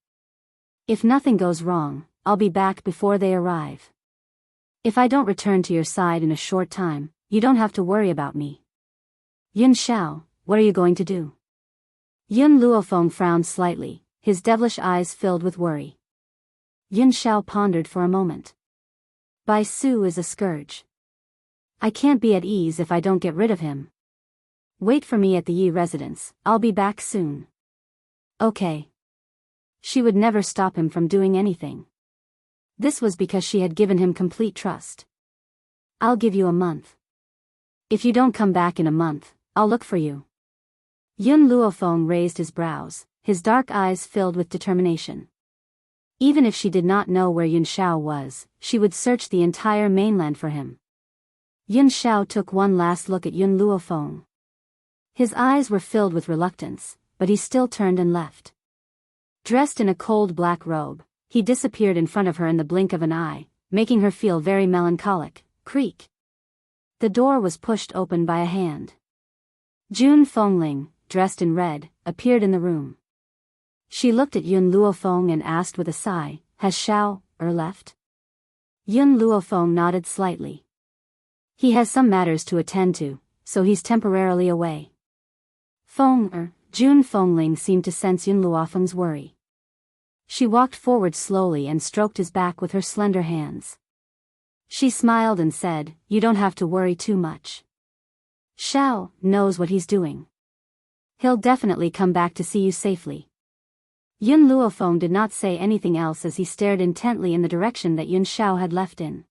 If nothing goes wrong, I'll be back before they arrive. If I don't return to your side in a short time, you don't have to worry about me. Yun Xiao, what are you going to do? Yun Luofeng frowned slightly, his devilish eyes filled with worry. Yun Xiao pondered for a moment. Bai Su is a scourge. I can't be at ease if I don't get rid of him. Wait for me at the Yi residence, I'll be back soon. Okay. She would never stop him from doing anything. This was because she had given him complete trust. I'll give you a month. If you don't come back in a month, I'll look for you. Yun Luofeng raised his brows, his dark eyes filled with determination. Even if she did not know where Yun Xiao was, she would search the entire mainland for him. Yun Xiao took one last look at Yun Luofeng. His eyes were filled with reluctance, but he still turned and left. Dressed in a cold black robe, he disappeared in front of her in the blink of an eye, making her feel very melancholic. Creak. The door was pushed open by a hand. Jun Fengling, dressed in red, appeared in the room. She looked at Yun Luofeng and asked with a sigh, has Xiao left? Yun Luofeng nodded slightly. He has some matters to attend to, so he's temporarily away. Jun Fengling seemed to sense Yun Luofeng's worry. She walked forward slowly and stroked his back with her slender hands. She smiled and said, you don't have to worry too much. Xiao knows what he's doing. He'll definitely come back to see you safely. Yun Luofeng did not say anything else as he stared intently in the direction that Yun Xiao had left in.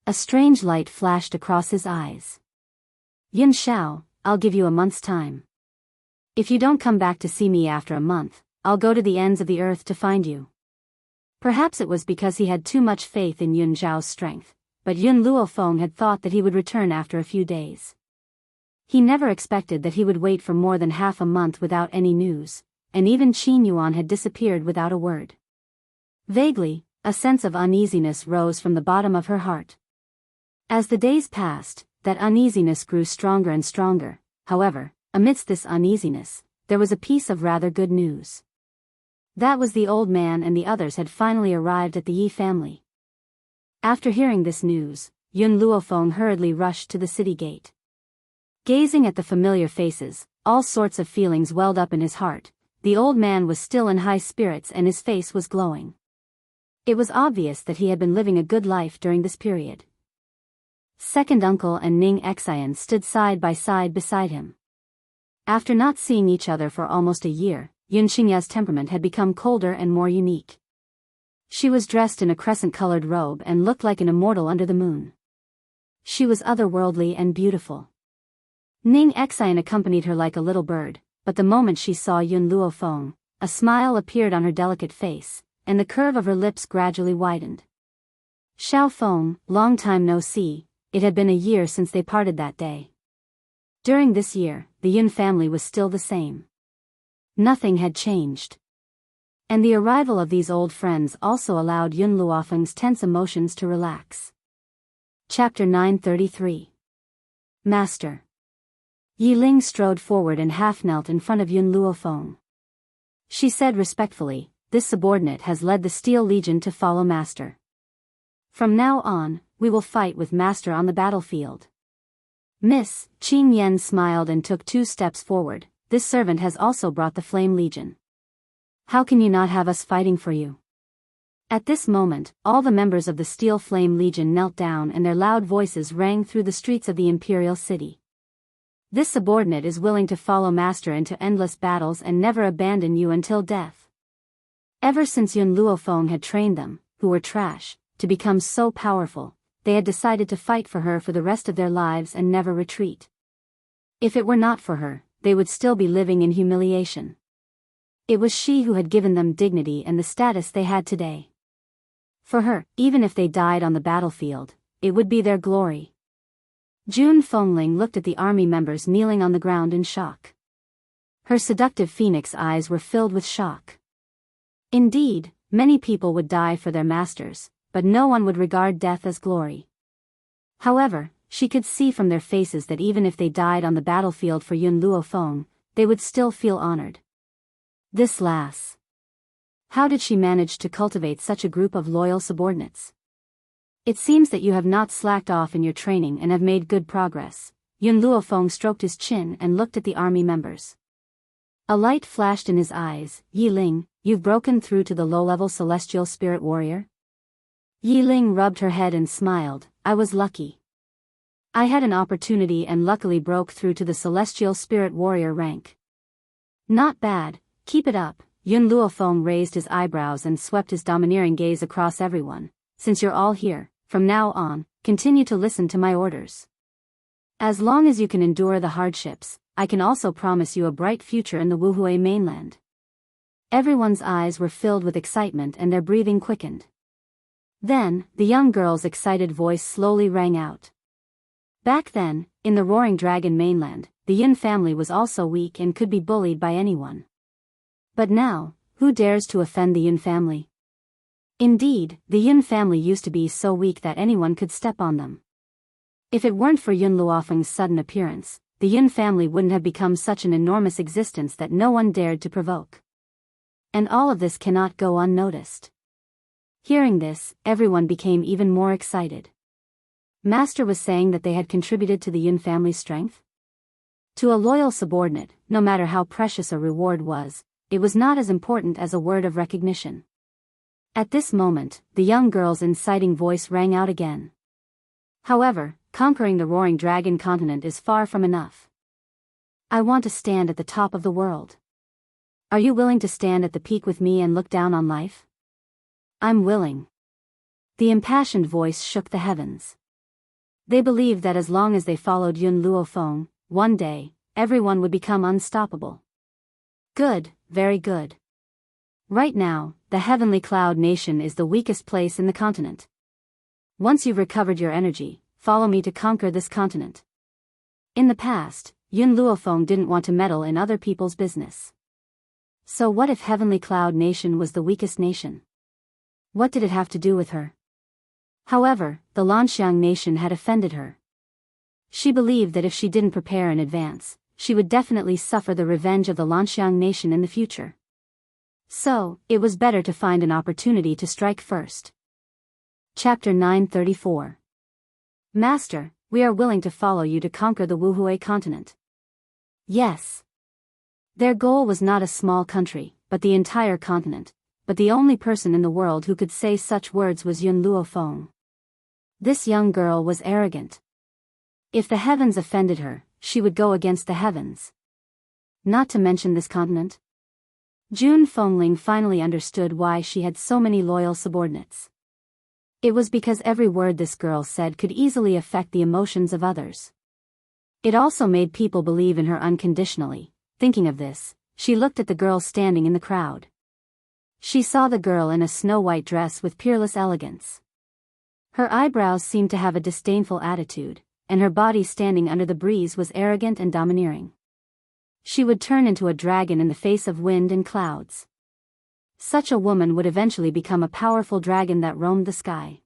A strange light flashed across his eyes. Yun Xiao, I'll give you a month's time. If you don't come back to see me after a month, I'll go to the ends of the earth to find you. Perhaps it was because he had too much faith in Yun Zhao's strength, but Yun Luofeng had thought that he would return after a few days. He never expected that he would wait for more than half a month without any news, and even Qin Yuan had disappeared without a word. Vaguely, a sense of uneasiness rose from the bottom of her heart. As the days passed, that uneasiness grew stronger and stronger. However, amidst this uneasiness, there was a piece of rather good news. That was the old man and the others had finally arrived at the Yi family. After hearing this news, Yun Luofeng hurriedly rushed to the city gate. Gazing at the familiar faces, all sorts of feelings welled up in his heart. The old man was still in high spirits and his face was glowing. It was obvious that he had been living a good life during this period. Second uncle and Ning Xian stood side by side beside him. After not seeing each other for almost a year, Yun Xingya's temperament had become colder and more unique. She was dressed in a crescent-colored robe and looked like an immortal under the moon. She was otherworldly and beautiful. Ning Xian accompanied her like a little bird, but the moment she saw Yun Luofeng, a smile appeared on her delicate face, and the curve of her lips gradually widened. Xiao Feng, long time no see, it had been a year since they parted that day. During this year, the Yun family was still the same. Nothing had changed. And the arrival of these old friends also allowed Yun Luofeng's tense emotions to relax. Chapter 933. Master. Yi Ling strode forward and half-knelt in front of Yun Luofeng. She said respectfully, "This subordinate has led the Steel Legion to follow Master. From now on, we will fight with Master on the battlefield." Miss Qin Yen smiled and took 2 steps forward. "This servant has also brought the Flame Legion. How can you not have us fighting for you?" At this moment, all the members of the Steel Flame Legion knelt down and their loud voices rang through the streets of the Imperial City. "This subordinate is willing to follow Master into endless battles and never abandon you until death." Ever since Yun Luofeng had trained them, who were trash, to become so powerful, they had decided to fight for her for the rest of their lives and never retreat. If it were not for her, they would still be living in humiliation. It was she who had given them dignity and the status they had today. For her, even if they died on the battlefield, it would be their glory. Jun Fengling looked at the army members kneeling on the ground in shock. Her seductive phoenix eyes were filled with shock. Indeed, many people would die for their masters, but no one would regard death as glory. However, she could see from their faces that even if they died on the battlefield for Yun Luofeng, they would still feel honored. This lass. How did she manage to cultivate such a group of loyal subordinates? It seems that you have not slacked off in your training and have made good progress. Yun Luofeng stroked his chin and looked at the army members. A light flashed in his eyes. "Yi Ling, you've broken through to the low-level celestial spirit warrior?" Yi Ling rubbed her head and smiled. "I was lucky. I had an opportunity and luckily broke through to the celestial spirit warrior rank." "Not bad, keep it up." Yun Luofeng raised his eyebrows and swept his domineering gaze across everyone. "Since you're all here, from now on, continue to listen to my orders. As long as you can endure the hardships, I can also promise you a bright future in the Wuhui mainland." Everyone's eyes were filled with excitement and their breathing quickened. Then, the young girl's excited voice slowly rang out. Back then, in the Roaring Dragon mainland, the Yin family was also weak and could be bullied by anyone. But now, who dares to offend the Yin family? Indeed, the Yin family used to be so weak that anyone could step on them. If it weren't for Yun Luofeng's sudden appearance, the Yin family wouldn't have become such an enormous existence that no one dared to provoke. And all of this cannot go unnoticed. Hearing this, everyone became even more excited. Master was saying that they had contributed to the Yin family's strength? To a loyal subordinate, no matter how precious a reward was, it was not as important as a word of recognition. At this moment, the young girl's inciting voice rang out again. "However, conquering the Roaring Dragon continent is far from enough. I want to stand at the top of the world. Are you willing to stand at the peak with me and look down on life?" "I'm willing." The impassioned voice shook the heavens. They believed that as long as they followed Yun Luofeng, one day, everyone would become unstoppable. "Good, very good. Right now, the Heavenly Cloud Nation is the weakest place in the continent. Once you've recovered your energy, follow me to conquer this continent. In the past, Yun Luofeng didn't want to meddle in other people's business. So what if Heavenly Cloud Nation was the weakest nation? What did it have to do with her? However, the Lanxiang Nation had offended her. She believed that if she didn't prepare in advance, she would definitely suffer the revenge of the Lanxiang Nation in the future. So, it was better to find an opportunity to strike first. Chapter 934. Master, we are willing to follow you to conquer the Wuhui continent. Yes. Their goal was not a small country, but the entire continent, but the only person in the world who could say such words was Yun Luofeng. This young girl was arrogant. If the heavens offended her, she would go against the heavens. Not to mention this continent. Jun Fengling finally understood why she had so many loyal subordinates. It was because every word this girl said could easily affect the emotions of others. It also made people believe in her unconditionally. Thinking of this, she looked at the girl standing in the crowd. She saw the girl in a snow-white dress with peerless elegance. Her eyebrows seemed to have a disdainful attitude, and her body standing under the breeze was arrogant and domineering. She would turn into a dragon in the face of wind and clouds. Such a woman would eventually become a powerful dragon that roamed the sky.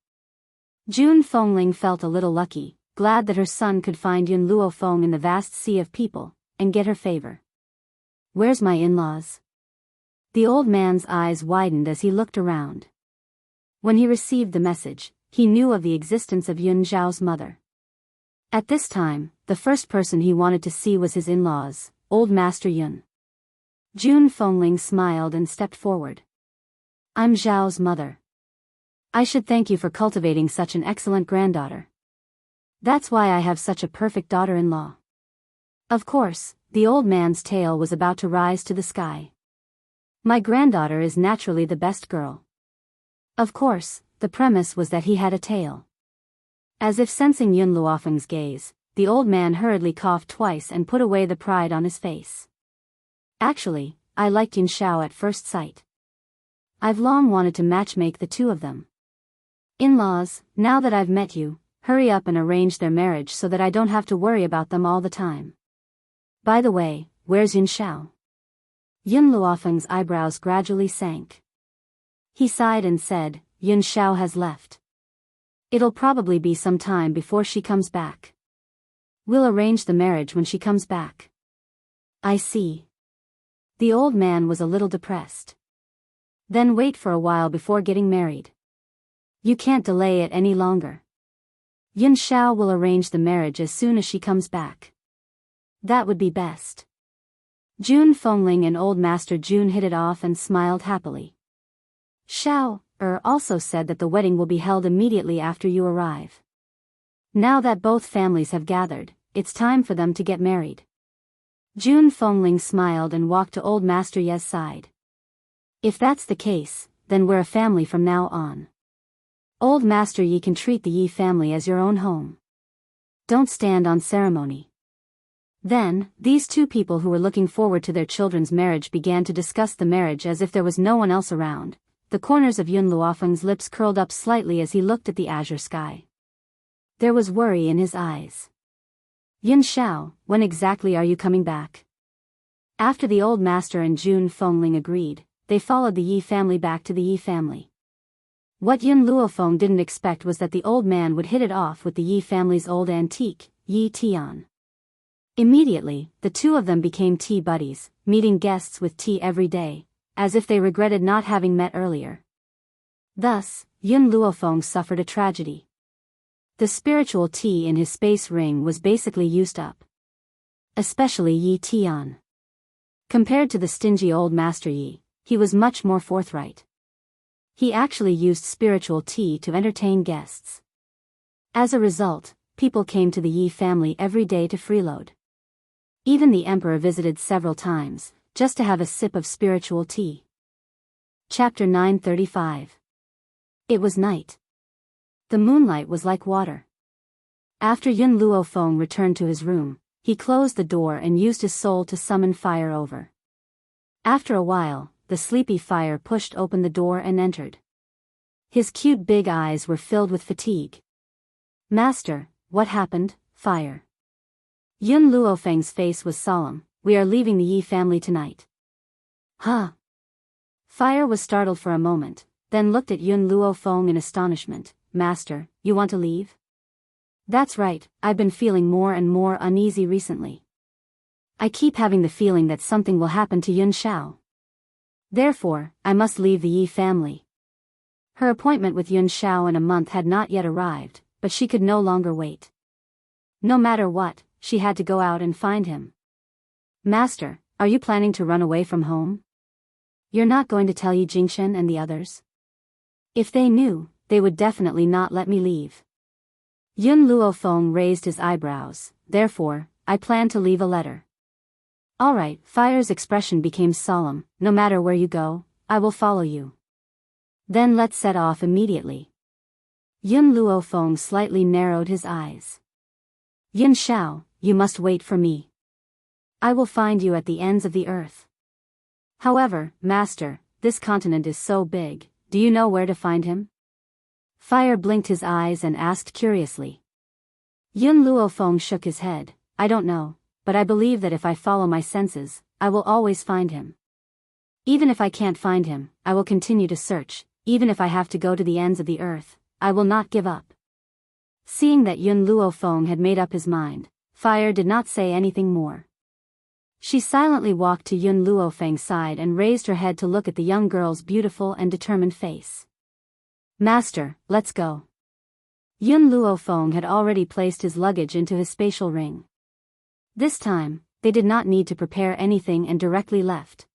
Jun Fengling felt a little lucky, glad that her son could find Yun Luofeng in the vast sea of people, and get her favor. Where's my in-laws? The old man's eyes widened as he looked around. When he received the message, he knew of the existence of Yun Zhao's mother. At this time, the first person he wanted to see was his in-laws, Old Master Yun. Jun Fengling smiled and stepped forward. I'm Zhao's mother. I should thank you for cultivating such an excellent granddaughter. That's why I have such a perfect daughter-in-law. Of course, the old man's tail was about to rise to the sky. My granddaughter is naturally the best girl. Of course, the premise was that he had a tail. As if sensing Yun Luofeng's gaze, the old man hurriedly coughed twice and put away the pride on his face. Actually, I liked Yun Xiao at first sight. I've long wanted to matchmake the two of them. In-laws, now that I've met you, hurry up and arrange their marriage so that I don't have to worry about them all the time. By the way, where's Yun Xiao? Yun Luofeng's eyebrows gradually sank. He sighed and said, Yun Xiao has left. It'll probably be some time before she comes back. We'll arrange the marriage when she comes back. I see. The old man was a little depressed. Then wait for a while before getting married. You can't delay it any longer. Yun Xiao will arrange the marriage as soon as she comes back. That would be best. Jun Fengling and Old Master Jun hit it off and smiled happily. Xiao also said that the wedding will be held immediately after you arrive. Now that both families have gathered, it's time for them to get married. Jun Fengling smiled and walked to Old Master Ye's side. If that's the case, then we're a family from now on. Old Master Yi can treat the Yi family as your own home. Don't stand on ceremony. Then, these two people who were looking forward to their children's marriage began to discuss the marriage as if there was no one else around. The corners of Yun Luofeng's lips curled up slightly as he looked at the azure sky. There was worry in his eyes. Yun Xiao, when exactly are you coming back? After the old master and Jun Fengling agreed, they followed the Yi family back to the Yi family. What Yun Luofeng didn't expect was that the old man would hit it off with the Yi family's old antique, Yi Tian. Immediately, the two of them became tea buddies, meeting guests with tea every day, as if they regretted not having met earlier. Thus, Yun Luofeng suffered a tragedy. The spiritual tea in his space ring was basically used up. Especially Yi Tian. Compared to the stingy old Master Yi, he was much more forthright. He actually used spiritual tea to entertain guests. As a result, people came to the Yi family every day to freeload. Even the emperor visited several times, just to have a sip of spiritual tea. Chapter 935. It was night. The moonlight was like water. After Yun Luofeng returned to his room, he closed the door and used his soul to summon fire over. After a while, the sleepy Fire pushed open the door and entered. His cute big eyes were filled with fatigue. "Master, what happened, Fire?" Yun Luofeng's face was solemn. "We are leaving the Yi family tonight." "Huh?" Fire was startled for a moment, then looked at Yun Luofeng in astonishment. "Master, you want to leave?" "That's right, I've been feeling more and more uneasy recently. I keep having the feeling that something will happen to Yun Xiao. Therefore, I must leave the Yi family." Her appointment with Yun Xiao in a month had not yet arrived, but she could no longer wait. No matter what, she had to go out and find him. "Master, are you planning to run away from home? You're not going to tell Yi Jingshen and the others? If they knew, they would definitely not let me leave." Yun Luofeng raised his eyebrows. "Therefore, I plan to leave a letter." "All right." Fire's expression became solemn. "No matter where you go, I will follow you." "Then let's set off immediately." Yun Luofeng slightly narrowed his eyes. "Yun Xiao, you must wait for me. I will find you at the ends of the earth. However, Master, this continent is so big, do you know where to find him?" Fire blinked his eyes and asked curiously. Yun Luofeng shook his head. "I don't know, but I believe that if I follow my senses, I will always find him. Even if I can't find him, I will continue to search. Even if I have to go to the ends of the earth, I will not give up." Seeing that Yun Luofeng had made up his mind, Fire did not say anything more. She silently walked to Yun Luofeng's side and raised her head to look at the young girl's beautiful and determined face. "Master, let's go." Yun Luofeng had already placed his luggage into his spatial ring. This time, they did not need to prepare anything and directly left.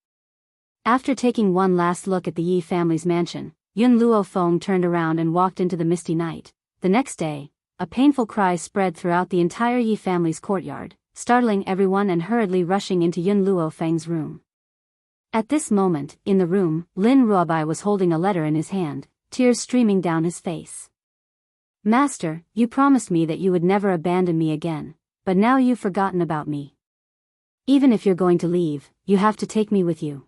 After taking one last look at the Yi family's mansion, Yun Luofeng turned around and walked into the misty night. The next day, a painful cry spread throughout the entire Yi family's courtyard, startling everyone and hurriedly rushing into Yun Luofeng's room. At this moment, in the room, Lin Ruobai was holding a letter in his hand, tears streaming down his face. "Master, you promised me that you would never abandon me again, but now you've forgotten about me. Even if you're going to leave, you have to take me with you."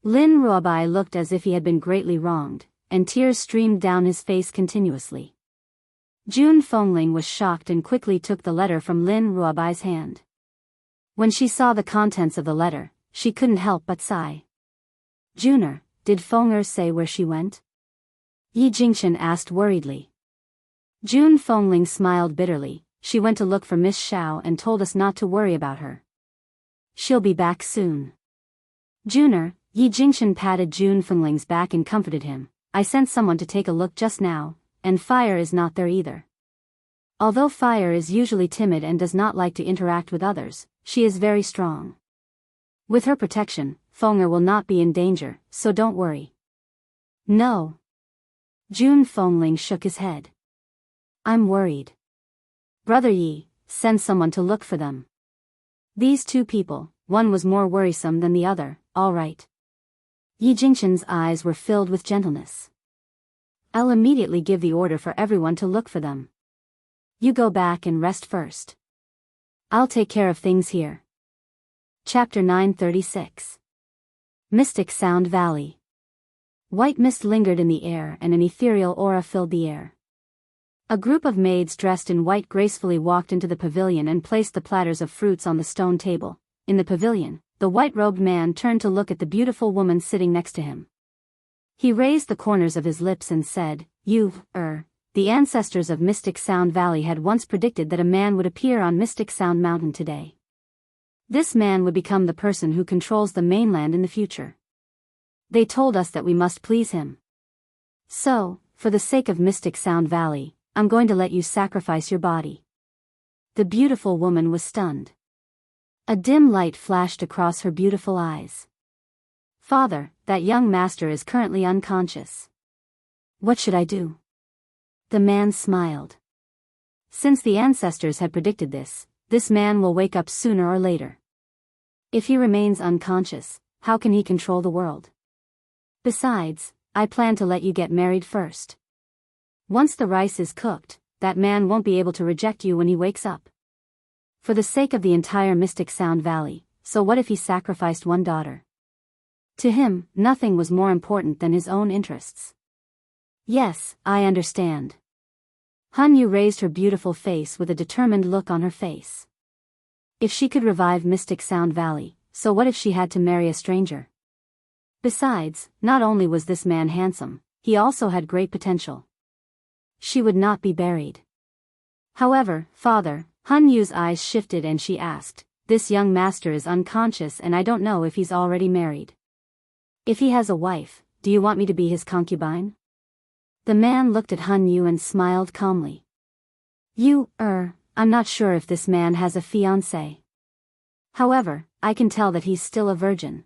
Lin Ruobai looked as if he had been greatly wronged, and tears streamed down his face continuously. Jun Fengling was shocked and quickly took the letter from Lin Ruobai's hand. When she saw the contents of the letter, she couldn't help but sigh. "Juner, did Fenger say where she went?" Yi Jingshen asked worriedly. Jun Fengling smiled bitterly. "She went to look for Miss Xiao and told us not to worry about her. She'll be back soon." "Juner," Yi Jingshen patted Jun Fengling's back and comforted him. "I sent someone to take a look just now, and Fire is not there either. Although Fire is usually timid and does not like to interact with others, she is very strong. With her protection, Fenger will not be in danger, so don't worry." "No." Jun Fengling shook his head. "I'm worried. Brother Yi, send someone to look for them." These two people, one was more worrisome than the other. "All right." Yi Jingshen's eyes were filled with gentleness. "I'll immediately give the order for everyone to look for them. You go back and rest first. I'll take care of things here." Chapter 936. Mystic Sound Valley. White mist lingered in the air and an ethereal aura filled the air. A group of maids dressed in white gracefully walked into the pavilion and placed the platters of fruits on the stone table. In the pavilion, the white-robed man turned to look at the beautiful woman sitting next to him. He raised the corners of his lips and said, The ancestors of Mystic Sound Valley had once predicted that a man would appear on Mystic Sound Mountain today. This man would become the person who controls the mainland in the future. They told us that we must please him. So, for the sake of Mystic Sound Valley, I'm going to let you sacrifice your body." The beautiful woman was stunned. A dim light flashed across her beautiful eyes. "Father, that young master is currently unconscious. What should I do?" The man smiled. Since the ancestors had predicted this man will wake up sooner or later. If he remains unconscious, how can he control the world? Besides, I plan to let you get married first. Once the rice is cooked, that man won't be able to reject you when he wakes up. For the sake of the entire Mystic Sound Valley, so what if he sacrificed one daughter? To him, nothing was more important than his own interests. Yes, I understand. Han Yu raised her beautiful face with a determined look on her face. If she could revive Mystic Sound Valley, so what if she had to marry a stranger? Besides, not only was this man handsome, he also had great potential. She would not be buried. However, father, Han Yu's eyes shifted and she asked, this young master is unconscious and I don't know if he's already married. If he has a wife, do you want me to be his concubine? The man looked at Han Yu and smiled calmly. I'm not sure if this man has a fiancée. However, I can tell that he's still a virgin.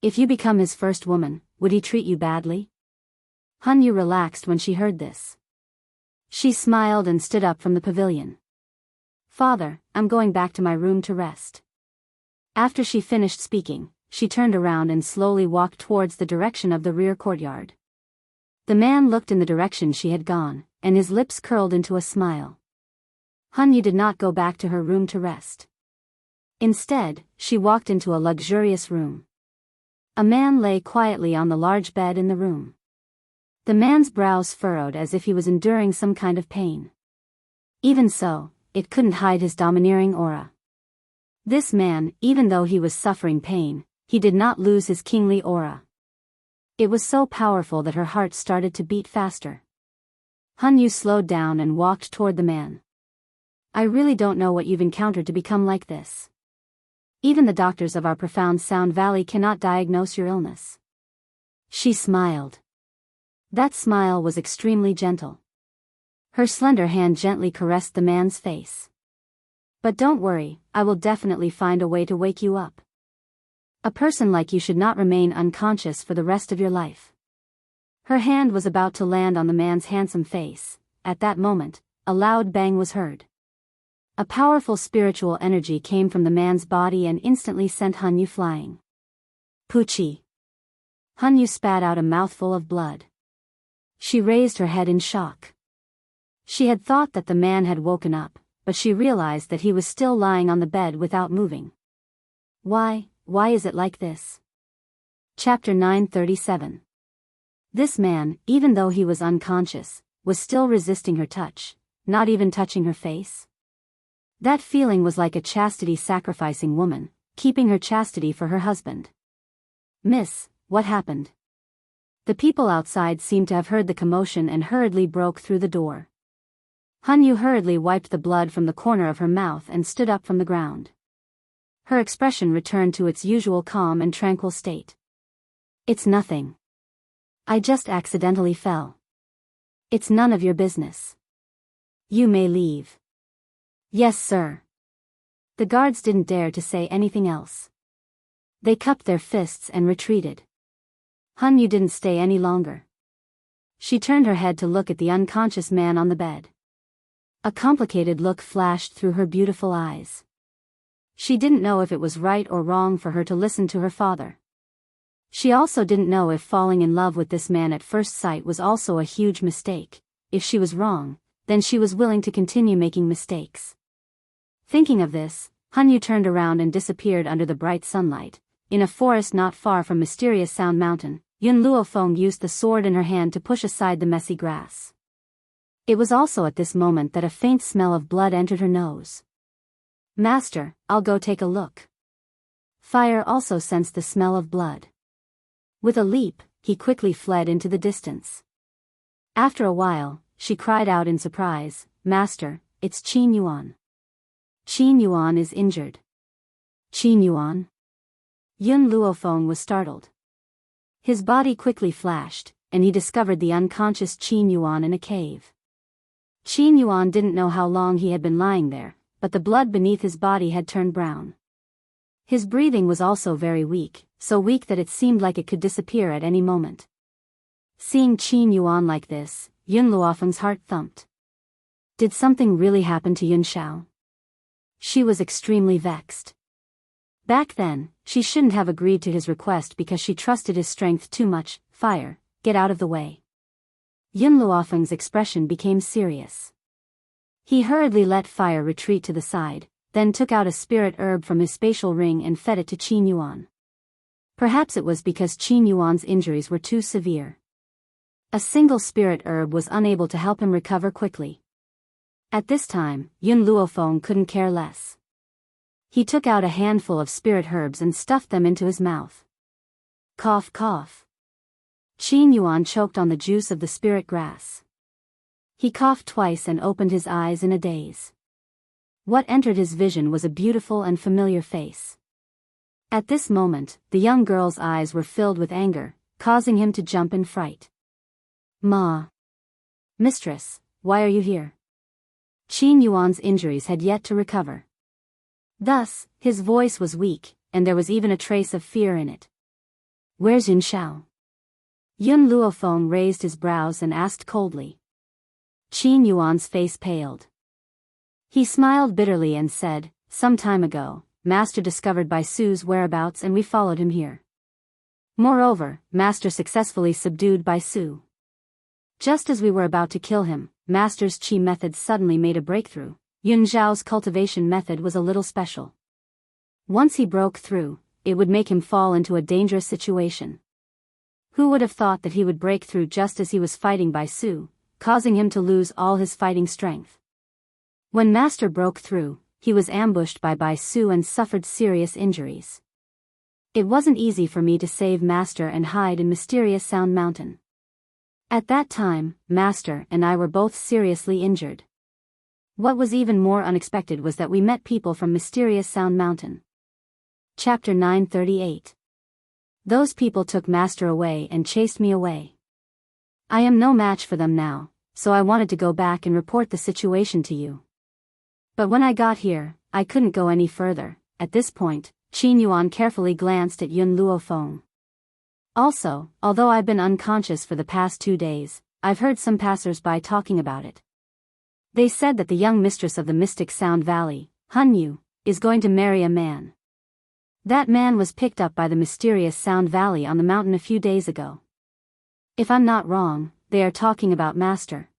If you become his first woman, would he treat you badly? Han Yu relaxed when she heard this. She smiled and stood up from the pavilion. Father, I'm going back to my room to rest. After she finished speaking, she turned around and slowly walked towards the direction of the rear courtyard. The man looked in the direction she had gone, and his lips curled into a smile. Han Yu did not go back to her room to rest. Instead, she walked into a luxurious room. A man lay quietly on the large bed in the room. The man's brows furrowed as if he was enduring some kind of pain. Even so, it couldn't hide his domineering aura. This man, even though he was suffering pain, he did not lose his kingly aura. It was so powerful that her heart started to beat faster. Han Yu slowed down and walked toward the man. I really don't know what you've encountered to become like this. Even the doctors of our profound Sound Valley cannot diagnose your illness. She smiled. That smile was extremely gentle. Her slender hand gently caressed the man's face. But don't worry, I will definitely find a way to wake you up. A person like you should not remain unconscious for the rest of your life. Her hand was about to land on the man's handsome face. At that moment, a loud bang was heard. A powerful spiritual energy came from the man's body and instantly sent Han Yu flying. Poochie. Han Yu spat out a mouthful of blood. She raised her head in shock. She had thought that the man had woken up, but she realized that he was still lying on the bed without moving. Why is it like this? Chapter 937. This man, even though he was unconscious, was still resisting her touch, not even touching her face. That feeling was like a chastity-sacrificing woman, keeping her chastity for her husband. Miss, what happened? The people outside seemed to have heard the commotion and hurriedly broke through the door. Han Yu hurriedly wiped the blood from the corner of her mouth and stood up from the ground. Her expression returned to its usual calm and tranquil state. It's nothing. I just accidentally fell. It's none of your business. You may leave. Yes, sir. The guards didn't dare to say anything else. They cupped their fists and retreated. Han Yu didn't stay any longer. She turned her head to look at the unconscious man on the bed. A complicated look flashed through her beautiful eyes. She didn't know if it was right or wrong for her to listen to her father. She also didn't know if falling in love with this man at first sight was also a huge mistake. If she was wrong, then she was willing to continue making mistakes. Thinking of this, Han Yu turned around and disappeared under the bright sunlight. In a forest not far from mysterious Sound Mountain, Yun Luofeng used the sword in her hand to push aside the messy grass. It was also at this moment that a faint smell of blood entered her nose. Master, I'll go take a look. Fire also sensed the smell of blood. With a leap, he quickly fled into the distance. After a while, she cried out in surprise, Master, it's Qin Yuan. Qin Yuan is injured. Qin Yuan? Yun Luofeng was startled. His body quickly flashed, and he discovered the unconscious Qin Yuan in a cave. Qin Yuan didn't know how long he had been lying there, but the blood beneath his body had turned brown. His breathing was also very weak, so weak that it seemed like it could disappear at any moment. Seeing Qin Yuan like this, Yun Luofeng's heart thumped. Did something really happen to Yun Xiao? She was extremely vexed. Back then, she shouldn't have agreed to his request because she trusted his strength too much. Fire, get out of the way. Yun Luofeng's expression became serious. He hurriedly let Fire retreat to the side, then took out a spirit herb from his spatial ring and fed it to Qin Yuan. Perhaps it was because Qin Yuan's injuries were too severe. A single spirit herb was unable to help him recover quickly. At this time, Yun Luofeng couldn't care less. He took out a handful of spirit herbs and stuffed them into his mouth. Cough, cough. Qin Yuan choked on the juice of the spirit grass. He coughed twice and opened his eyes in a daze. What entered his vision was a beautiful and familiar face. At this moment, the young girl's eyes were filled with anger, causing him to jump in fright. Ma! Mistress, why are you here? Qin Yuan's injuries had yet to recover. Thus, his voice was weak, and there was even a trace of fear in it. Where's Yun Shao? Yun Luofeng raised his brows and asked coldly. Qin Yuan's face paled. He smiled bitterly and said, some time ago, Master discovered Bai Su's whereabouts and we followed him here. Moreover, Master successfully subdued Bai Su. Just as we were about to kill him, Master's Qi method suddenly made a breakthrough. Yun Zhao's cultivation method was a little special. Once he broke through, it would make him fall into a dangerous situation. Who would have thought that he would break through just as he was fighting Bai Su, causing him to lose all his fighting strength? When Master broke through, he was ambushed by Bai Su and suffered serious injuries. It wasn't easy for me to save Master and hide in mysterious Sound Mountain. At that time, Master and I were both seriously injured. What was even more unexpected was that we met people from mysterious Sound Mountain. Chapter 938. Those people took Master away and chased me away. I am no match for them now, so I wanted to go back and report the situation to you. But when I got here, I couldn't go any further. At this point, Qin Yuan carefully glanced at Yun Luofeng. Also, although I've been unconscious for the past 2 days, I've heard some passers-by talking about it. They said that the young mistress of the mystic Sound Valley, Han Yu, is going to marry a man. That man was picked up by the mysterious Sound Valley on the mountain a few days ago. If I'm not wrong, they are talking about Master.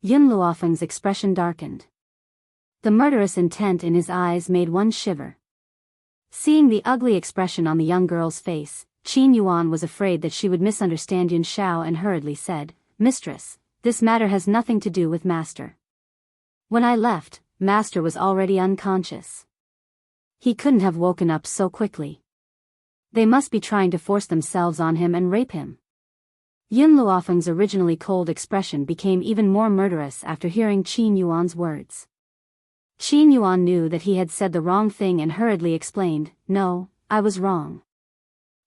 Yun Luofeng's expression darkened. The murderous intent in his eyes made one shiver. Seeing the ugly expression on the young girl's face, Qin Yuan was afraid that she would misunderstand Yun Shao and hurriedly said, Mistress, this matter has nothing to do with Master. When I left, Master was already unconscious. He couldn't have woken up so quickly. They must be trying to force themselves on him and rape him. Yun Luofeng's originally cold expression became even more murderous after hearing Qin Yuan's words. Qin Yuan knew that he had said the wrong thing and hurriedly explained, No, I was wrong.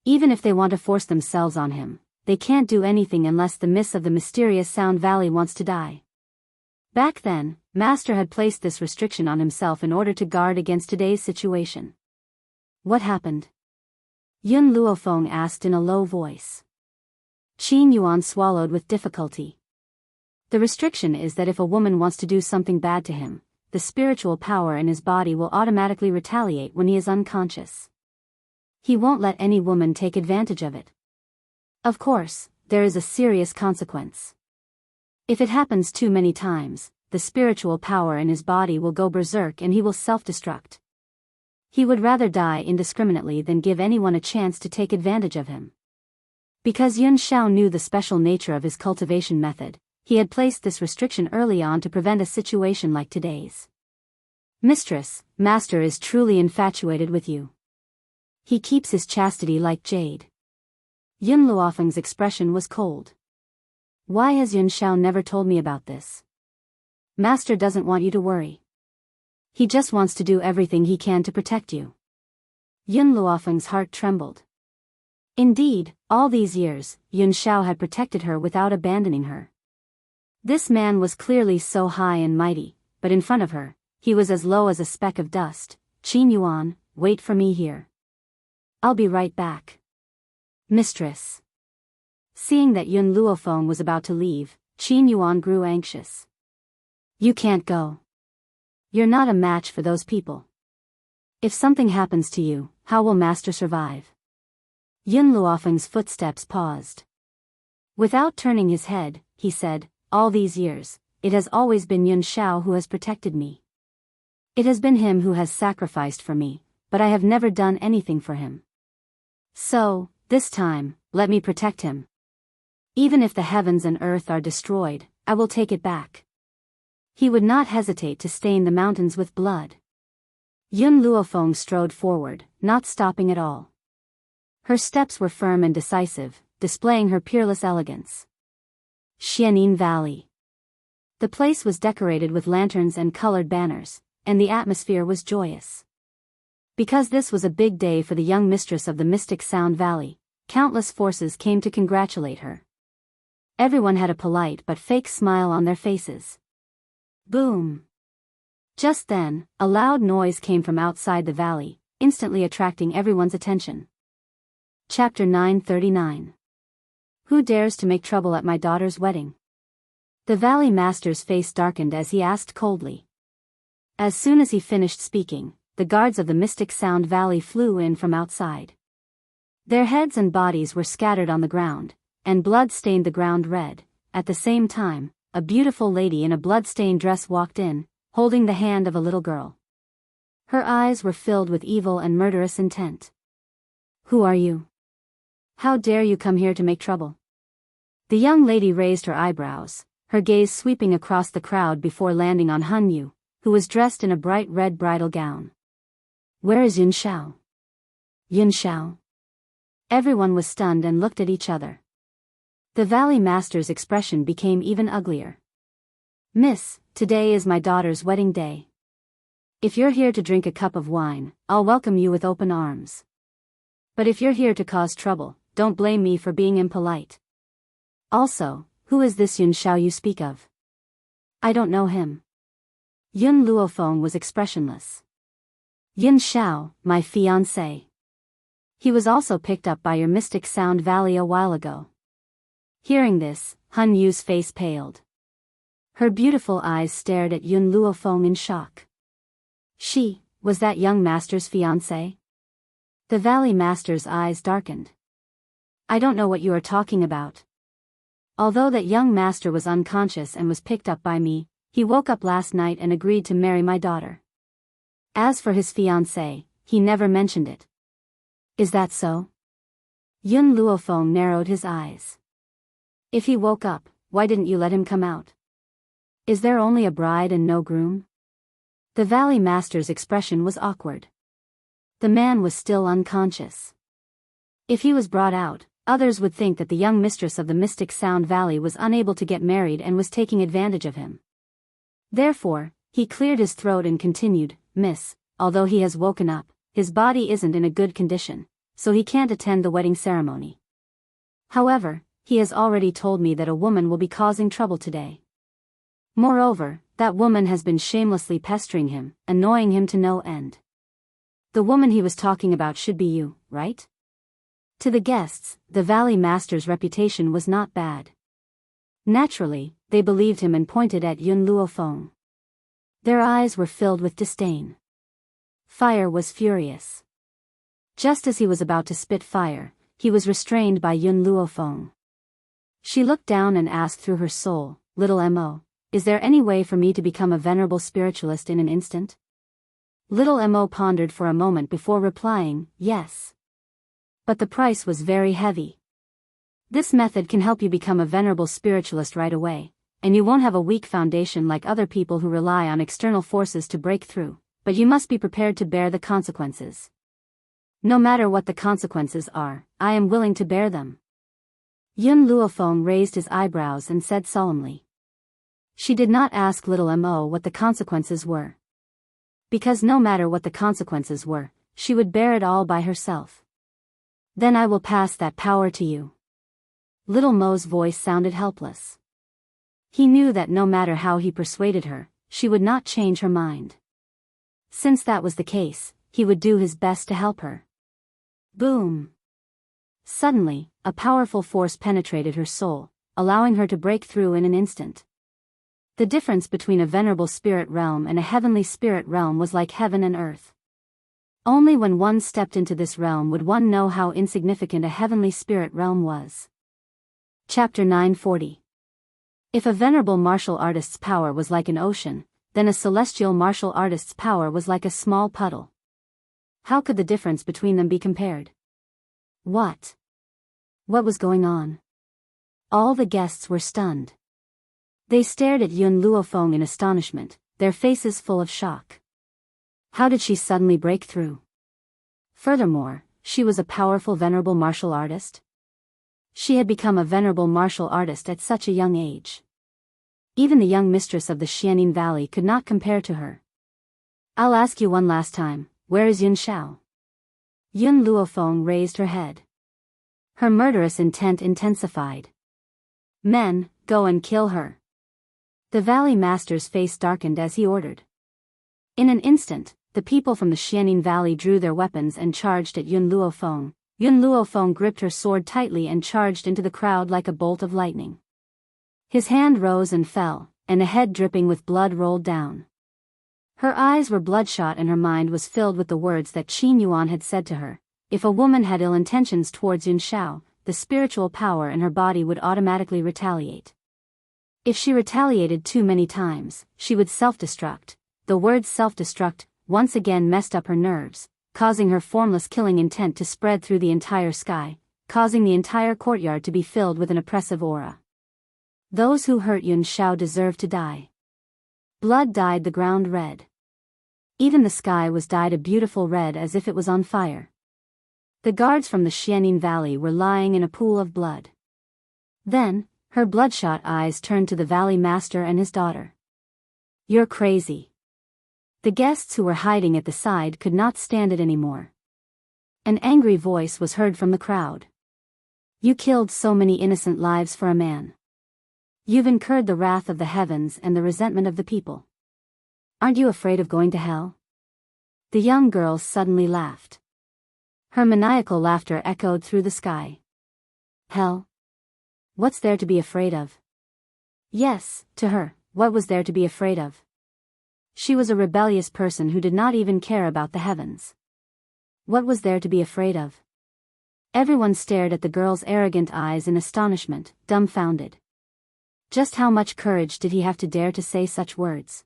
Even if they want to force themselves on him, they can't do anything unless the miss of the mysterious Sound Valley wants to die. Back then, Master had placed this restriction on himself in order to guard against today's situation. What happened? Yun Luofeng asked in a low voice. Qin Yuan swallowed with difficulty. The restriction is that if a woman wants to do something bad to him, the spiritual power in his body will automatically retaliate when he is unconscious. He won't let any woman take advantage of it. Of course, there is a serious consequence. If it happens too many times, the spiritual power in his body will go berserk and he will self-destruct. He would rather die indiscriminately than give anyone a chance to take advantage of him. Because Yun Shao knew the special nature of his cultivation method, he had placed this restriction early on to prevent a situation like today's. Mistress, Master is truly infatuated with you. He keeps his chastity like jade. Yun Luofeng's expression was cold. Why has Yun Shao never told me about this? Master doesn't want you to worry. He just wants to do everything he can to protect you. Yun Luofeng's heart trembled. Indeed, all these years, Yun Shao had protected her without abandoning her. This man was clearly so high and mighty, but in front of her, he was as low as a speck of dust. Qin Yuan, wait for me here. I'll be right back. Mistress. Seeing that Yun Luofeng was about to leave, Qin Yuan grew anxious. You can't go. You're not a match for those people. If something happens to you, how will Master survive? Yun Luofeng's footsteps paused. Without turning his head, he said, All these years, it has always been Yun Shao who has protected me. It has been him who has sacrificed for me, but I have never done anything for him. So, this time, let me protect him. Even if the heavens and earth are destroyed, I will take it back. He would not hesitate to stain the mountains with blood. Yun Luofeng strode forward, not stopping at all. Her steps were firm and decisive, displaying her peerless elegance. Xianin Valley. The place was decorated with lanterns and colored banners, and the atmosphere was joyous. Because this was a big day for the young mistress of the Mystic Sound Valley, countless forces came to congratulate her. Everyone had a polite but fake smile on their faces. Boom! Just then, a loud noise came from outside the valley, instantly attracting everyone's attention. Chapter 939. Who dares to make trouble at my daughter's wedding? The valley master's face darkened as he asked coldly. As soon as he finished speaking, the guards of the Mystic Sound Valley flew in from outside. Their heads and bodies were scattered on the ground, and blood stained the ground red. At the same time, a beautiful lady in a blood-stained dress walked in, holding the hand of a little girl. Her eyes were filled with evil and murderous intent. Who are you? How dare you come here to make trouble? The young lady raised her eyebrows, her gaze sweeping across the crowd before landing on Han Yu, who was dressed in a bright red bridal gown. Where is Yun Xiao? Yun Xiao? Everyone was stunned and looked at each other. The valley master's expression became even uglier. Miss, today is my daughter's wedding day. If you're here to drink a cup of wine, I'll welcome you with open arms. But if you're here to cause trouble, don't blame me for being impolite. Also, who is this Yun Xiao you speak of? I don't know him. Yun Luofeng was expressionless. Yun Xiao, my fiancé. He was also picked up by your Mystic Sound Valley a while ago. Hearing this, Han Yu's face paled. Her beautiful eyes stared at Yun Luofeng in shock. Was that young master's fiancé? The valley master's eyes darkened. I don't know what you are talking about. Although that young master was unconscious and was picked up by me, he woke up last night and agreed to marry my daughter. As for his fiancé, he never mentioned it. Is that so? Yun Luofeng narrowed his eyes. If he woke up, why didn't you let him come out? Is there only a bride and no groom? The valley master's expression was awkward. The man was still unconscious. If he was brought out, others would think that the young mistress of the Mystic Sound Valley was unable to get married and was taking advantage of him. Therefore, he cleared his throat and continued, Miss, although he has woken up, his body isn't in a good condition, so he can't attend the wedding ceremony. However, he has already told me that a woman will be causing trouble today. Moreover, that woman has been shamelessly pestering him, annoying him to no end. The woman he was talking about should be you, right? To the guests, the valley master's reputation was not bad. Naturally, they believed him and pointed at Yun Luofeng. Their eyes were filled with disdain. Fire was furious. Just as he was about to spit fire, he was restrained by Yun Luofeng. She looked down and asked through her soul, Little Mo, is there any way for me to become a venerable spiritualist in an instant? Little Mo pondered for a moment before replying, yes. But the price was very heavy. This method can help you become a venerable spiritualist right away, and you won't have a weak foundation like other people who rely on external forces to break through, but you must be prepared to bear the consequences. No matter what the consequences are, I am willing to bear them. Yun Luofeng raised his eyebrows and said solemnly. She did not ask Little Mo what the consequences were. Because no matter what the consequences were, she would bear it all by herself. Then I will pass that power to you. Little Mo's voice sounded helpless. He knew that no matter how he persuaded her, she would not change her mind. Since that was the case, he would do his best to help her. Boom! Suddenly, a powerful force penetrated her soul, allowing her to break through in an instant. The difference between a venerable spirit realm and a heavenly spirit realm was like heaven and earth. Only when one stepped into this realm would one know how insignificant a heavenly spirit realm was. Chapter 940. If a venerable martial artist's power was like an ocean, then a celestial martial artist's power was like a small puddle. How could the difference between them be compared? What? What was going on? All the guests were stunned. They stared at Yun Luofeng in astonishment, their faces full of shock. How did she suddenly break through? Furthermore, she was a powerful venerable martial artist. She had become a venerable martial artist at such a young age. Even the young mistress of the Xianin Valley could not compare to her. I'll ask you one last time, where is Yun Shao? Yun Luofeng raised her head. Her murderous intent intensified. Men, go and kill her. The valley master's face darkened as he ordered. In an instant, the people from the Xianin Valley drew their weapons and charged at Yun Luofeng. Yun Luofeng gripped her sword tightly and charged into the crowd like a bolt of lightning. His hand rose and fell, and a head dripping with blood rolled down. Her eyes were bloodshot and her mind was filled with the words that Qin Yuan had said to her. If a woman had ill intentions towards Yun Shao, the spiritual power in her body would automatically retaliate. If she retaliated too many times, she would self-destruct. The word self-destruct once again messed up her nerves, causing her formless killing intent to spread through the entire sky, causing the entire courtyard to be filled with an oppressive aura. Those who hurt Yun Shao deserve to die. Blood dyed the ground red. Even the sky was dyed a beautiful red as if it was on fire. The guards from the Xianin Valley were lying in a pool of blood. Then, her bloodshot eyes turned to the valley master and his daughter. You're crazy. The guests who were hiding at the side could not stand it anymore. An angry voice was heard from the crowd. You killed so many innocent lives for a man. You've incurred the wrath of the heavens and the resentment of the people. Aren't you afraid of going to hell? The young girl suddenly laughed. Her maniacal laughter echoed through the sky. Hell? What's there to be afraid of? Yes, to her, what was there to be afraid of? She was a rebellious person who did not even care about the heavens. What was there to be afraid of? Everyone stared at the girl's arrogant eyes in astonishment, dumbfounded. Just how much courage did he have to dare to say such words?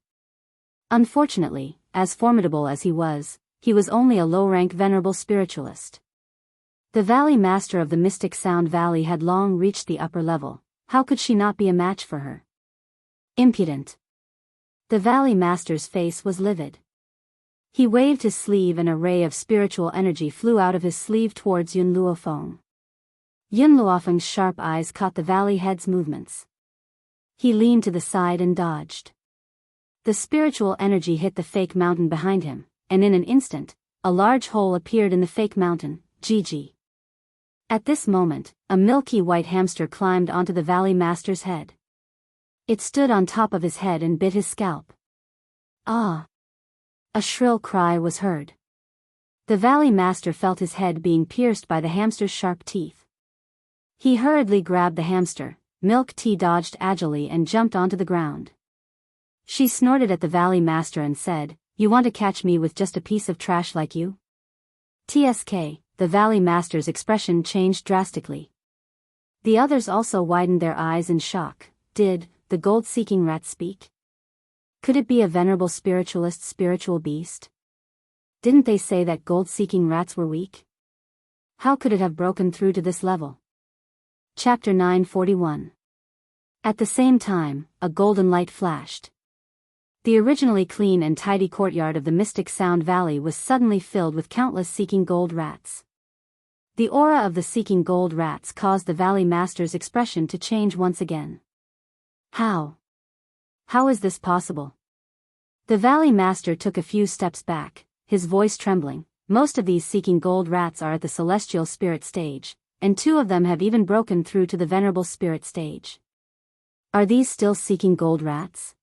Unfortunately, as formidable as he was only a low-rank venerable spiritualist. The valley master of the mystic Sound Valley had long reached the upper level. How could she not be a match for her? Impudent. The valley master's face was livid. He waved his sleeve and a ray of spiritual energy flew out of his sleeve towards Yun Luofeng. Yun Luofeng's sharp eyes caught the valley head's movements. He leaned to the side and dodged. The spiritual energy hit the fake mountain behind him, and in an instant, a large hole appeared in the fake mountain, Gigi. At this moment, a milky white hamster climbed onto the valley master's head. It stood on top of his head and bit his scalp. Ah! A shrill cry was heard. The valley master felt his head being pierced by the hamster's sharp teeth. He hurriedly grabbed the hamster. Milk Tea dodged agilely and jumped onto the ground. She snorted at the valley master and said, You want to catch me with just a piece of trash like you? TSK, the valley master's expression changed drastically. The others also widened their eyes in shock. Did the gold-seeking rat speak? Could it be a venerable spiritualist's spiritual beast? Didn't they say that gold-seeking rats were weak? How could it have broken through to this level? Chapter 941. At the same time, a golden light flashed. The originally clean and tidy courtyard of the mystic Sound Valley was suddenly filled with countless seeking gold rats. The aura of the seeking gold rats caused the valley master's expression to change once again. How? How is this possible? The valley master took a few steps back, his voice trembling. Most of these seeking gold rats are at the celestial spirit stage, and 2 of them have even broken through to the venerable spirit stage. Are these still seeking gold rats?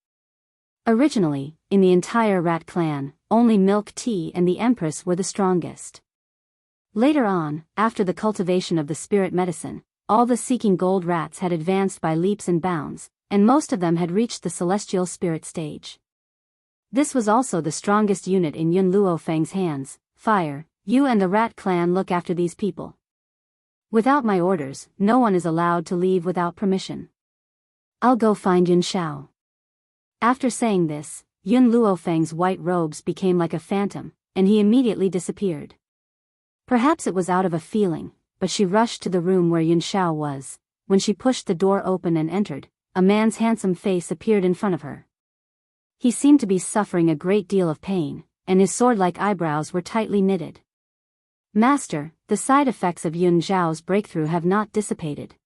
Originally, in the entire rat clan, only Milk Tea and the Empress were the strongest. Later on, after the cultivation of the spirit medicine, all the seeking gold rats had advanced by leaps and bounds, and most of them had reached the celestial spirit stage. This was also the strongest unit in Yun Luofeng's hands. Fire, you and the rat clan look after these people. Without my orders, no one is allowed to leave without permission. I'll go find Yun Shao. After saying this, Yun Luofeng's white robes became like a phantom, and he immediately disappeared. Perhaps it was out of a feeling, but she rushed to the room where Yun Shao was. When she pushed the door open and entered, a man's handsome face appeared in front of her. He seemed to be suffering a great deal of pain, and his sword-like eyebrows were tightly knitted. "Master, the side effects of Yun Zhao's breakthrough have not dissipated.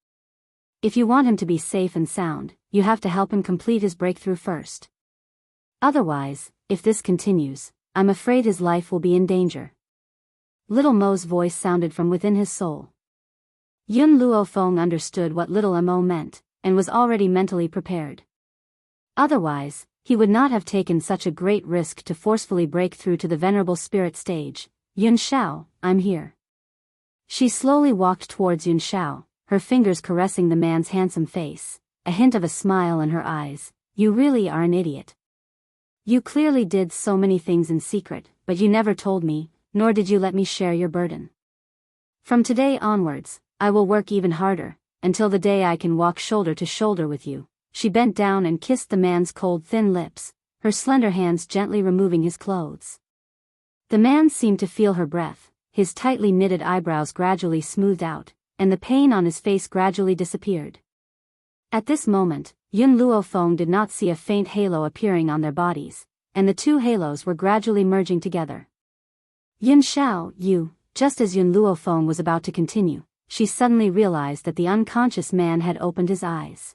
If you want him to be safe and sound, you have to help him complete his breakthrough first. Otherwise, if this continues, I'm afraid his life will be in danger." Little Mo's voice sounded from within his soul. Yun Luofeng understood what Little Mo meant, and was already mentally prepared. Otherwise, he would not have taken such a great risk to forcefully break through to the venerable spirit stage. "Yun Shao, I'm here." She slowly walked towards Yun Shao, her fingers caressing the man's handsome face, a hint of a smile in her eyes. "You really are an idiot. You clearly did so many things in secret, but you never told me, nor did you let me share your burden. From today onwards, I will work even harder, until the day I can walk shoulder to shoulder with you." She bent down and kissed the man's cold thin lips, her slender hands gently removing his clothes. The man seemed to feel her breath, his tightly knitted eyebrows gradually smoothed out, and the pain on his face gradually disappeared. At this moment, Yun Luofeng did not see a faint halo appearing on their bodies, and the two halos were gradually merging together. "Yun Shao, you..." Just as Yun Luofeng was about to continue, she suddenly realized that the unconscious man had opened his eyes.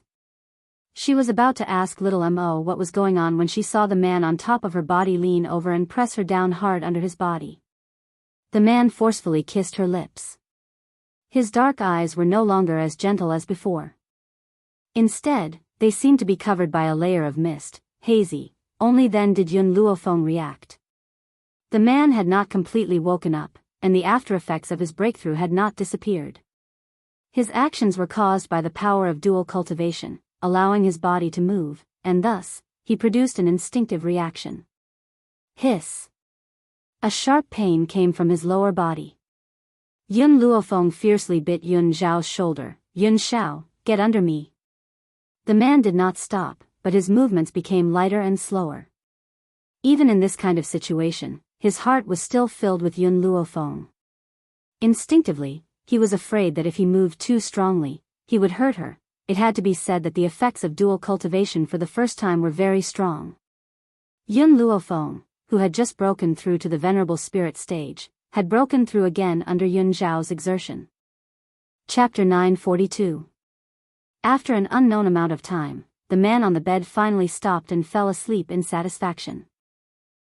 She was about to ask Little Mo what was going on when she saw the man on top of her body lean over and press her down hard under his body. The man forcefully kissed her lips. His dark eyes were no longer as gentle as before. Instead, they seemed to be covered by a layer of mist, hazy. Only then did Yun Luofeng react. The man had not completely woken up, and the after-effects of his breakthrough had not disappeared. His actions were caused by the power of dual cultivation, allowing his body to move, and thus, he produced an instinctive reaction. Hiss! A sharp pain came from his lower body. Yun Luofeng fiercely bit Yun Zhao's shoulder. "Yun Shao, get under me." The man did not stop, but his movements became lighter and slower. Even in this kind of situation, his heart was still filled with Yun Luofeng. Instinctively, he was afraid that if he moved too strongly, he would hurt her. It had to be said that the effects of dual cultivation for the first time were very strong. Yun Luofeng, who had just broken through to the venerable spirit stage, had broken through again under Yun Zhao's exertion. Chapter 942. After an unknown amount of time, the man on the bed finally stopped and fell asleep in satisfaction.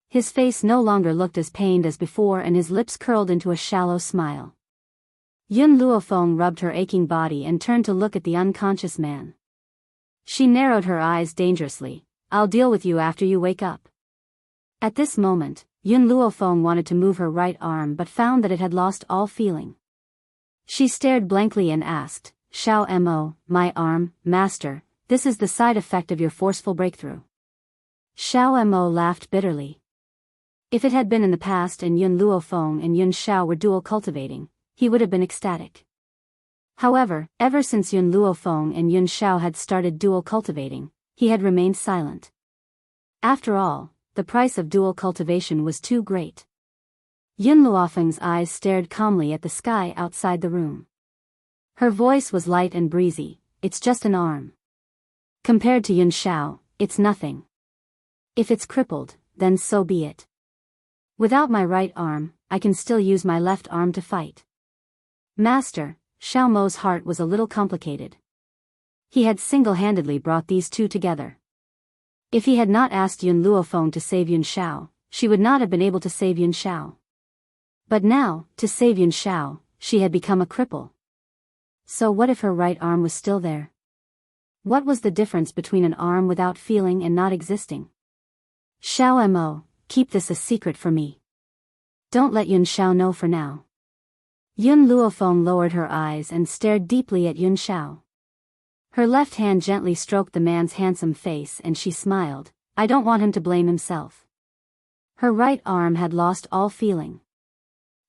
His face no longer looked as pained as before and his lips curled into a shallow smile. Yun Luofeng rubbed her aching body and turned to look at the unconscious man. She narrowed her eyes dangerously. "I'll deal with you after you wake up." At this moment, Yun Luofeng wanted to move her right arm but found that it had lost all feeling. She stared blankly and asked, "Shao Mo, my arm, master, this is the side effect of your forceful breakthrough." Shao Mo laughed bitterly. If it had been in the past and Yun Luofeng and Yun Shao were dual cultivating, he would have been ecstatic. However, ever since Yun Luofeng and Yun Shao had started dual cultivating, he had remained silent. After all, the price of dual cultivation was too great. Yun Luofeng's eyes stared calmly at the sky outside the room. Her voice was light and breezy. "It's just an arm. Compared to Yun Shao, it's nothing. If it's crippled, then so be it. Without my right arm, I can still use my left arm to fight." Master, Shao Mo's heart was a little complicated. He had single-handedly brought these two together. If he had not asked Yun Luofeng to save Yun Shao, she would not have been able to save Yun Shao. But now, to save Yun Shao, she had become a cripple. So what if her right arm was still there? What was the difference between an arm without feeling and not existing? "Shao Mo, keep this a secret for me. Don't let Yun Shao know for now." Yun Luofeng lowered her eyes and stared deeply at Yun Shao. Her left hand gently stroked the man's handsome face and she smiled. "I don't want him to blame himself." Her right arm had lost all feeling.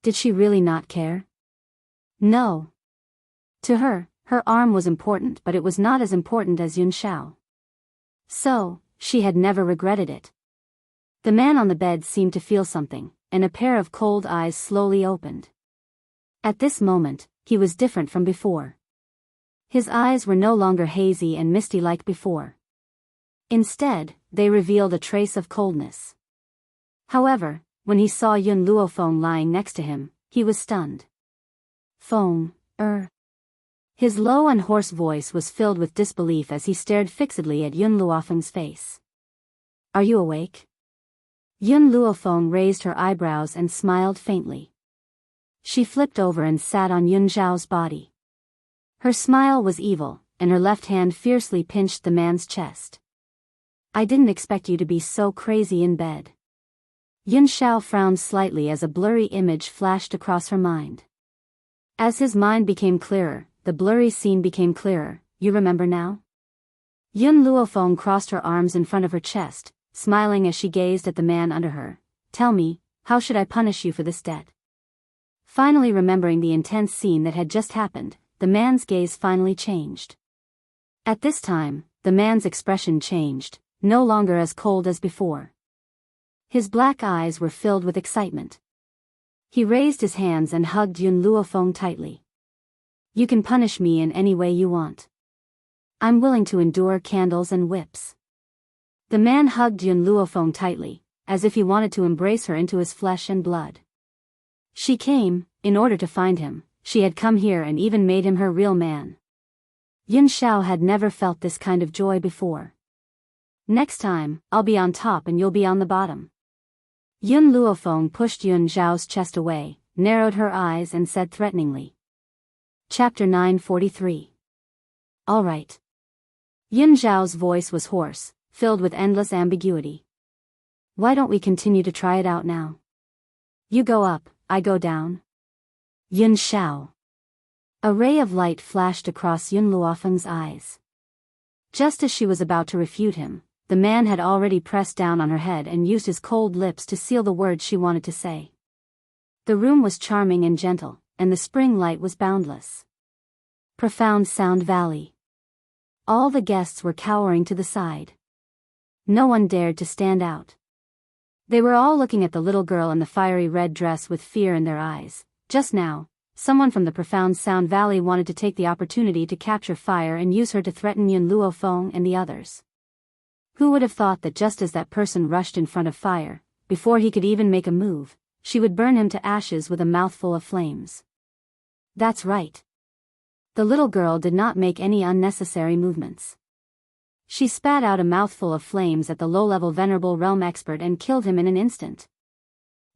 Did she really not care? No. To her, her arm was important, but it was not as important as Yun Shao. So, she had never regretted it. The man on the bed seemed to feel something, and a pair of cold eyes slowly opened. At this moment, he was different from before. His eyes were no longer hazy and misty like before. Instead, they revealed a trace of coldness. However, when he saw Yun Luofeng lying next to him, he was stunned. Feng, His low and hoarse voice was filled with disbelief as he stared fixedly at Yun Luofeng's face. Are you awake? Yun Luofeng raised her eyebrows and smiled faintly. She flipped over and sat on Yun Zhao's body. Her smile was evil, and her left hand fiercely pinched the man's chest. I didn't expect you to be so crazy in bed. Yun Zhao frowned slightly as a blurry image flashed across her mind. As his mind became clearer, the blurry scene became clearer. You remember now? Yun Luofeng crossed her arms in front of her chest, smiling as she gazed at the man under her. Tell me, how should I punish you for this debt? Finally remembering the intense scene that had just happened, the man's gaze finally changed. At this time, the man's expression changed, no longer as cold as before. His black eyes were filled with excitement. He raised his hands and hugged Yun Luofeng tightly. You can punish me in any way you want. I'm willing to endure candles and whips. The man hugged Yun Luofeng tightly, as if he wanted to embrace her into his flesh and blood. She came, in order to find him. She had come here and even made him her real man. Yun Zhao had never felt this kind of joy before. Next time, I'll be on top and you'll be on the bottom. Yun Luofeng pushed Yun Zhao's chest away, narrowed her eyes and said threateningly. Chapter 943. All right. Yun Zhao's voice was hoarse, filled with endless ambiguity. Why don't we continue to try it out now? You go up, I go down. Yun Zhao. A ray of light flashed across Yun Luofeng's eyes. Just as she was about to refute him, the man had already pressed down on her head and used his cold lips to seal the words she wanted to say. The room was charming and gentle, and the spring light was boundless. Profound Sound Valley. All the guests were cowering to the side. No one dared to stand out. They were all looking at the little girl in the fiery red dress with fear in their eyes. Just now, someone from the Profound Sound Valley wanted to take the opportunity to capture fire and use her to threaten Yun Luofeng and the others. Who would have thought that just as that person rushed in front of fire, before he could even make a move, she would burn him to ashes with a mouthful of flames? That's right. The little girl did not make any unnecessary movements. She spat out a mouthful of flames at the low-level venerable realm expert and killed him in an instant.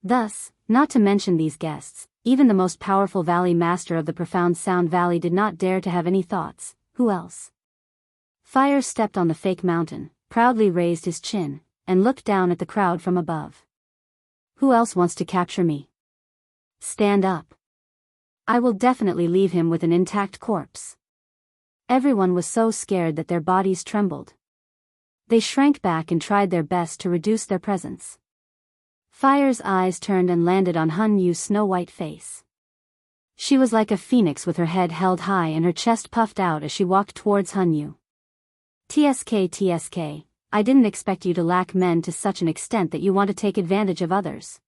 Thus, not to mention these guests, even the most powerful valley master of the Profound Sound Valley did not dare to have any thoughts. Who else? Fire stepped on the fake mountain, proudly raised his chin, and looked down at the crowd from above. Who else wants to capture me? Stand up. I will definitely leave him with an intact corpse. Everyone was so scared that their bodies trembled. They shrank back and tried their best to reduce their presence. Fire's eyes turned and landed on Han Yu's snow-white face. She was like a phoenix with her head held high and her chest puffed out as she walked towards Han Yu. TSK, I didn't expect you to lack men to such an extent that you want to take advantage of others.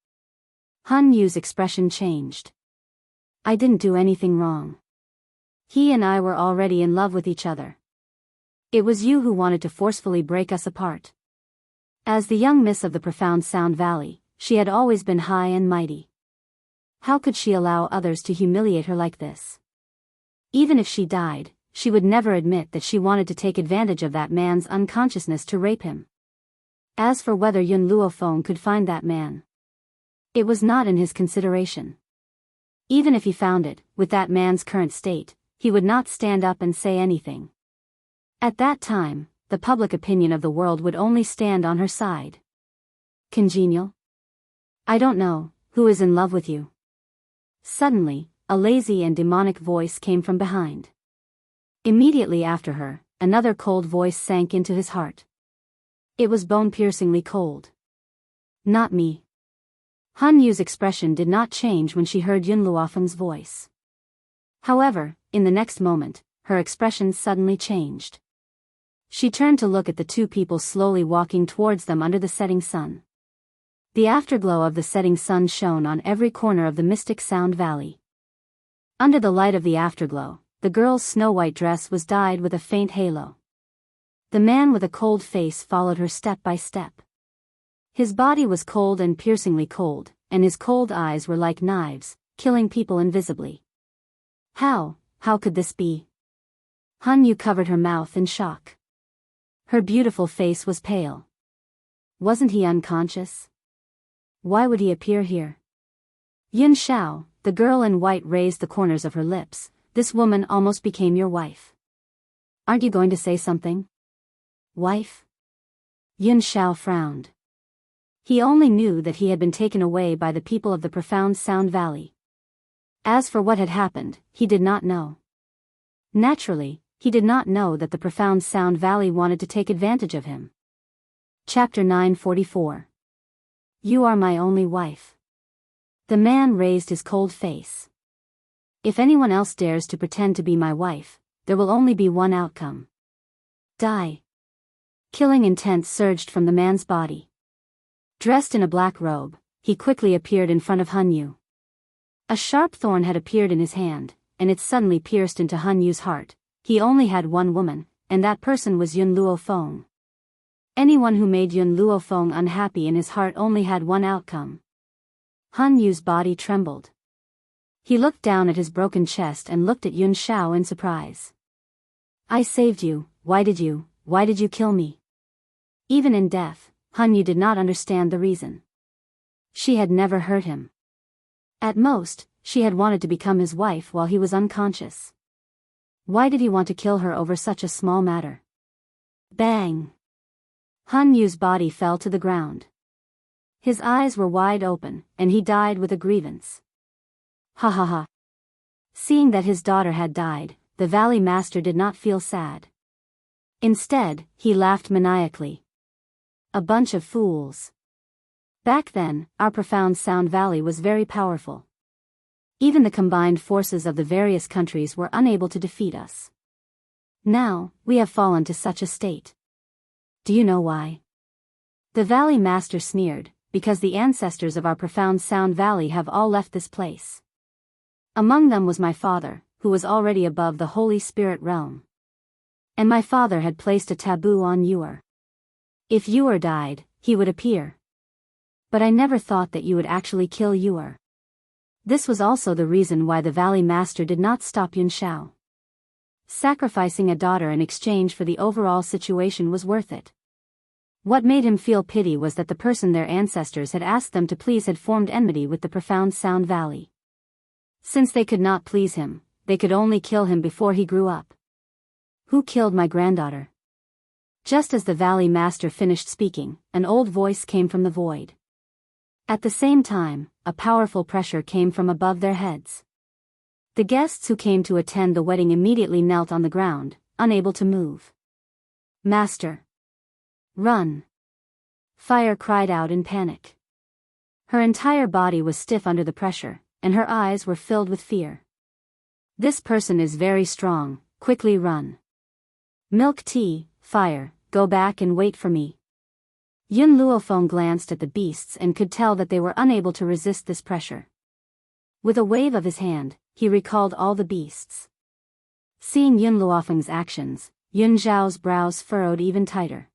Han Yu's expression changed. I didn't do anything wrong. He and I were already in love with each other. It was you who wanted to forcefully break us apart. As the young miss of the Profound Sound Valley, she had always been high and mighty. How could she allow others to humiliate her like this? Even if she died, she would never admit that she wanted to take advantage of that man's unconsciousness to rape him. As for whether Yun Luofeng could find that man, it was not in his consideration. Even if he found it, with that man's current state, he would not stand up and say anything. At that time, the public opinion of the world would only stand on her side. Congenial? I don't know, who is in love with you? Suddenly, a lazy and demonic voice came from behind. Immediately after her, another cold voice sank into his heart. It was bone-piercingly cold. Not me. Han Yu's expression did not change when she heard Yun Luofeng's voice. However, in the next moment, her expression suddenly changed. She turned to look at the two people slowly walking towards them under the setting sun. The afterglow of the setting sun shone on every corner of the Mystic Sound Valley. Under the light of the afterglow, the girl's snow-white dress was dyed with a faint halo. The man with a cold face followed her step by step. His body was cold and piercingly cold, and his cold eyes were like knives, killing people invisibly. How could this be? Hanyu covered her mouth in shock. Her beautiful face was pale. Wasn't he unconscious? Why would he appear here? Yun Xiao, the girl in white, raised the corners of her lips. This woman almost became your wife. Aren't you going to say something? Wife? Yun Xiao frowned. He only knew that he had been taken away by the people of the profound Sound Valley. As for what had happened, he did not know. Naturally, he did not know that the profound Sound Valley wanted to take advantage of him. Chapter 944. You are my only wife. The man raised his cold face. If anyone else dares to pretend to be my wife, there will only be one outcome. Die. Killing intent surged from the man's body. Dressed in a black robe, he quickly appeared in front of Hanyu. A sharp thorn had appeared in his hand, and it suddenly pierced into Hanyu's heart. He only had one woman, and that person was Yun Luofeng. Anyone who made Yun Luofeng unhappy in his heart only had one outcome. Hanyu's body trembled. He looked down at his broken chest and looked at Yun Xiao in surprise. I saved you, why did you kill me? Even in death, Hanyu did not understand the reason. She had never hurt him. At most, she had wanted to become his wife while he was unconscious. Why did he want to kill her over such a small matter? Bang! Hanyu's body fell to the ground. His eyes were wide open, and he died with a grievance. Ha ha ha. Seeing that his daughter had died, the Valley Master did not feel sad. Instead, he laughed maniacally. A bunch of fools. Back then, our profound Sound Valley was very powerful. Even the combined forces of the various countries were unable to defeat us. Now, we have fallen to such a state. Do you know why? The Valley Master sneered, because the ancestors of our profound Sound Valley have all left this place. Among them was my father, who was already above the Holy Spirit realm. And my father had placed a taboo on Yuer. If Yuer died, he would appear. But I never thought that you would actually kill Yuer. This was also the reason why the Valley Master did not stop Yun Xiao. Sacrificing a daughter in exchange for the overall situation was worth it. What made him feel pity was that the person their ancestors had asked them to please had formed enmity with the profound Sound Valley. Since they could not please him, they could only kill him before he grew up. Who killed my granddaughter? Just as the Valley Master finished speaking, an old voice came from the void. At the same time, a powerful pressure came from above their heads. The guests who came to attend the wedding immediately knelt on the ground, unable to move. Master! Run! Fire cried out in panic. Her entire body was stiff under the pressure, and her eyes were filled with fear. This person is very strong, quickly run. Milk tea, fire, go back and wait for me. Yun Luofeng glanced at the beasts and could tell that they were unable to resist this pressure. With a wave of his hand, he recalled all the beasts. Seeing Yun Luofeng's actions, Yun Zhao's brows furrowed even tighter.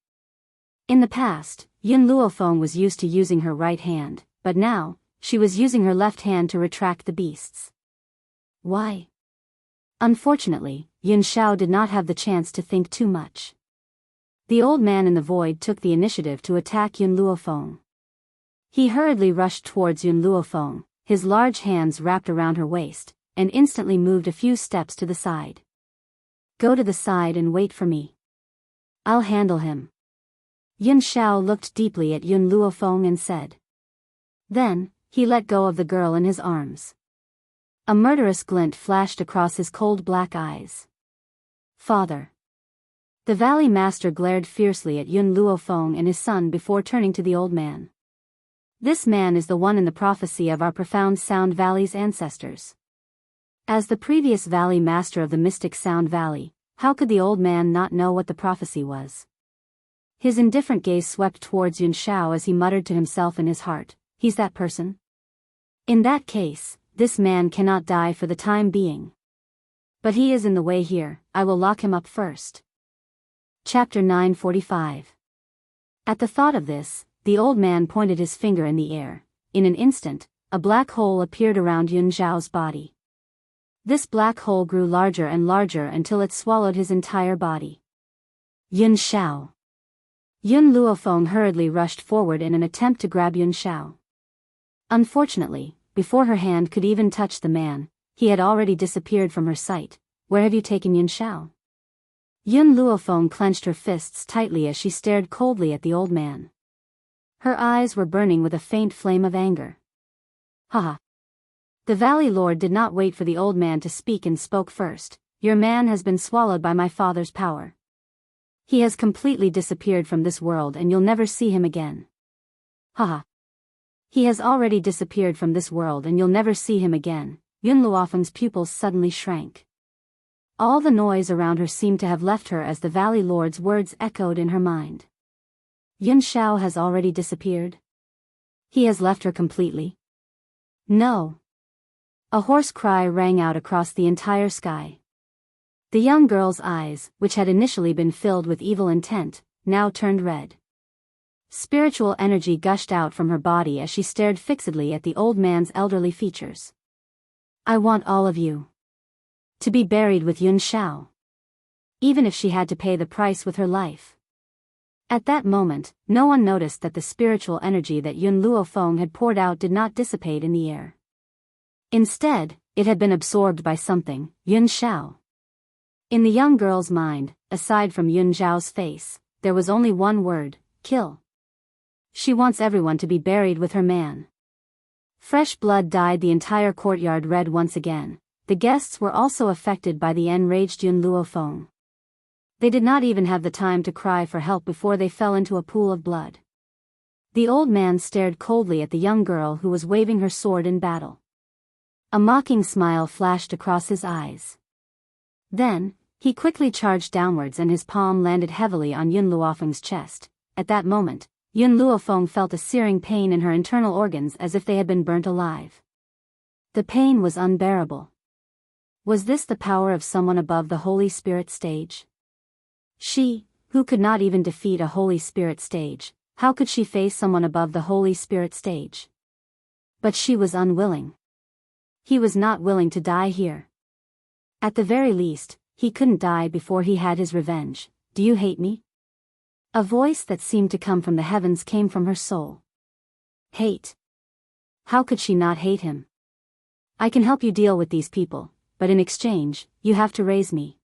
In the past, Yun Luofeng was used to using her right hand, but now, she was using her left hand to retract the beasts. Why? Unfortunately, Yun Xiao did not have the chance to think too much. The old man in the void took the initiative to attack Yun Luofeng. He hurriedly rushed towards Yun Luofeng, his large hands wrapped around her waist, and instantly moved a few steps to the side. Go to the side and wait for me. I'll handle him. Yun Xiao looked deeply at Yun Luofeng and said. Then, he let go of the girl in his arms. A murderous glint flashed across his cold black eyes. Father. The Valley Master glared fiercely at Yun Luofeng and his son before turning to the old man. This man is the one in the prophecy of our profound Sound Valley's ancestors. As the previous Valley Master of the mystic Sound Valley, how could the old man not know what the prophecy was? His indifferent gaze swept towards Yun Xiao as he muttered to himself in his heart, he's that person? In that case, This man cannot die for the time being. But he is in the way here, I will lock him up first. Chapter 945. At the thought of this, the old man pointed his finger in the air. In an instant, a black hole appeared around Yun Zhao's body. This black hole grew larger and larger until it swallowed his entire body. Yun Zhao. Yun Luofeng hurriedly rushed forward in an attempt to grab Yun Zhao. Unfortunately, before her hand could even touch the man, he had already disappeared from her sight. Where have you taken Yun Zhao? Yun Luofeng clenched her fists tightly as she stared coldly at the old man. Her eyes were burning with a faint flame of anger. Haha. The Valley Lord did not wait for the old man to speak and spoke first. Your man has been swallowed by my father's power. He has completely disappeared from this world and you'll never see him again. Haha. He has already disappeared from this world and you'll never see him again. Yun Luofeng's pupils suddenly shrank. All the noise around her seemed to have left her as the Valley Lord's words echoed in her mind. Yun Zhao has already disappeared? He has left her completely? No. A hoarse cry rang out across the entire sky. The young girl's eyes, which had initially been filled with evil intent, now turned red. Spiritual energy gushed out from her body as she stared fixedly at the old man's elderly features. I want all of you to be buried with Yun Zhao. Even if she had to pay the price with her life. At that moment, no one noticed that the spiritual energy that Yun Luofeng had poured out did not dissipate in the air. Instead, it had been absorbed by something, Yun Zhao. In the young girl's mind, aside from Yun Zhao's face, there was only one word, kill. She wants everyone to be buried with her man. Fresh blood dyed the entire courtyard red once again. The guests were also affected by the enraged Yun Luofeng. They did not even have the time to cry for help before they fell into a pool of blood. The old man stared coldly at the young girl who was waving her sword in battle. A mocking smile flashed across his eyes. Then, he quickly charged downwards and his palm landed heavily on Yun Luofeng's chest. At that moment, Yun Luofeng felt a searing pain in her internal organs as if they had been burnt alive. The pain was unbearable. Was this the power of someone above the Holy Spirit stage? She, who could not even defeat a Holy Spirit stage, how could she face someone above the Holy Spirit stage? But she was unwilling. He was not willing to die here. At the very least, he couldn't die before he had his revenge. Do you hate me? A voice that seemed to come from the heavens came from her soul. Hate. How could she not hate him? I can help you deal with these people, but in exchange, you have to raise me.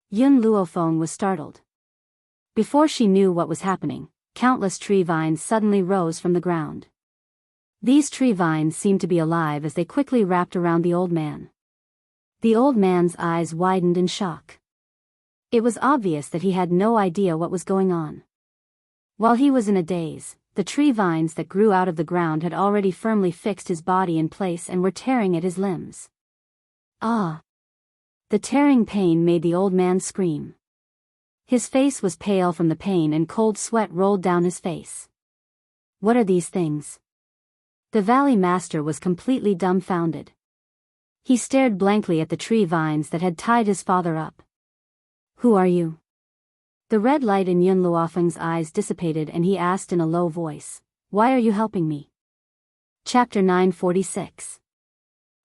Yun Luofeng was startled. Before she knew what was happening, countless tree vines suddenly rose from the ground. These tree vines seemed to be alive as they quickly wrapped around the old man. The old man's eyes widened in shock. It was obvious that he had no idea what was going on. While he was in a daze, the tree vines that grew out of the ground had already firmly fixed his body in place and were tearing at his limbs. Ah! The tearing pain made the old man scream. His face was pale from the pain and cold sweat rolled down his face. What are these things? The Valley Master was completely dumbfounded. He stared blankly at the tree vines that had tied his father up. Who are you? The red light in Yun Luofeng's eyes dissipated and he asked in a low voice, Why are you helping me? Chapter 946.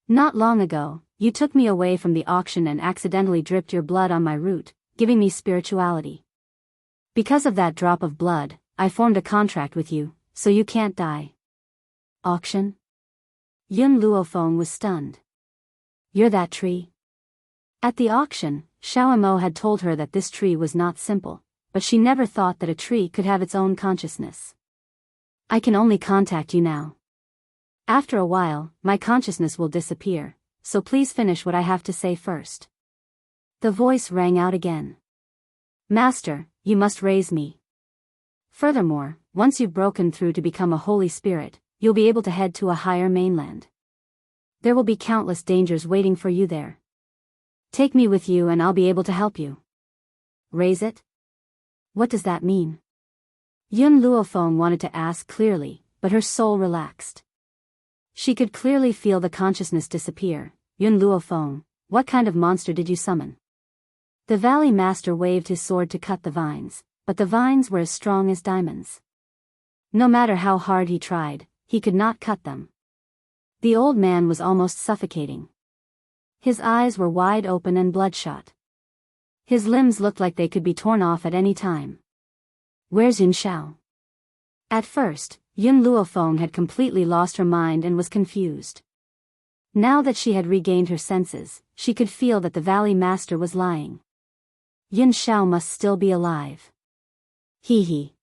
Not long ago, you took me away from the auction and accidentally dripped your blood on my root, giving me spirituality. Because of that drop of blood, I formed a contract with you, so you can't die. Auction? Yun Luofeng was stunned. You're that tree? At the auction, Xiaomo had told her that this tree was not simple, but she never thought that a tree could have its own consciousness. I can only contact you now. After a while, my consciousness will disappear, so please finish what I have to say first. The voice rang out again. Master, you must raise me. Furthermore, once you've broken through to become a Holy Spirit, you'll be able to head to a higher mainland. There will be countless dangers waiting for you there. Take me with you and I'll be able to help you. Raise it? What does that mean? Yun Luofeng wanted to ask clearly, but her soul relaxed. She could clearly feel the consciousness disappear. Yun Luofeng, what kind of monster did you summon? The Valley Master waved his sword to cut the vines, but the vines were as strong as diamonds. No matter how hard he tried, he could not cut them. The old man was almost suffocating. His eyes were wide open and bloodshot. His limbs looked like they could be torn off at any time. Where's Yun Xiao? At first, Yun Luofeng had completely lost her mind and was confused. Now that she had regained her senses, she could feel that the Valley Master was lying. Yun Xiao must still be alive. Hee hee.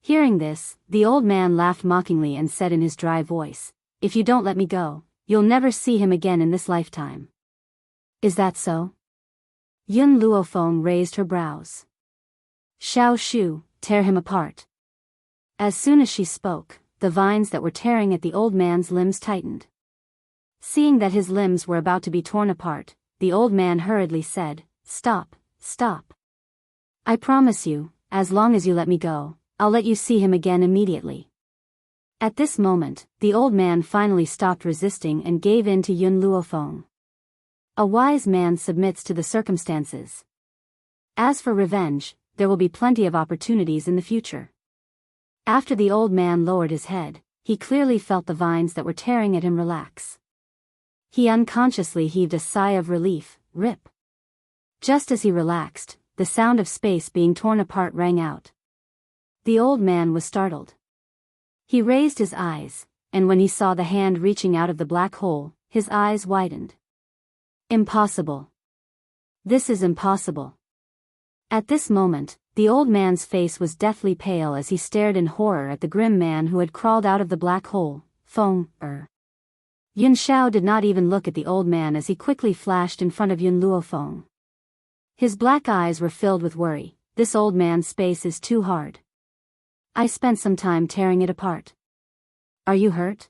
Hearing this, the old man laughed mockingly and said in his dry voice, "If you don't let me go, you'll never see him again in this lifetime." Is that so? Yun Luofeng raised her brows. Xiao Shu, tear him apart. As soon as she spoke, the vines that were tearing at the old man's limbs tightened. Seeing that his limbs were about to be torn apart, the old man hurriedly said, "Stop, stop. I promise you, as long as you let me go, I'll let you see him again immediately." At this moment, the old man finally stopped resisting and gave in to Yun Luofeng. A wise man submits to the circumstances. As for revenge, there will be plenty of opportunities in the future. After the old man lowered his head, he clearly felt the vines that were tearing at him relax. He unconsciously heaved a sigh of relief, rip. Just as he relaxed, the sound of space being torn apart rang out. The old man was startled. He raised his eyes, and when he saw the hand reaching out of the black hole, his eyes widened. Impossible. This is impossible. At this moment, the old man's face was deathly pale as he stared in horror at the grim man who had crawled out of the black hole. Yun Xiao did not even look at the old man as he quickly flashed in front of Yun Luofeng. His black eyes were filled with worry. This old man's space is too hard. I spent some time tearing it apart. Are you hurt?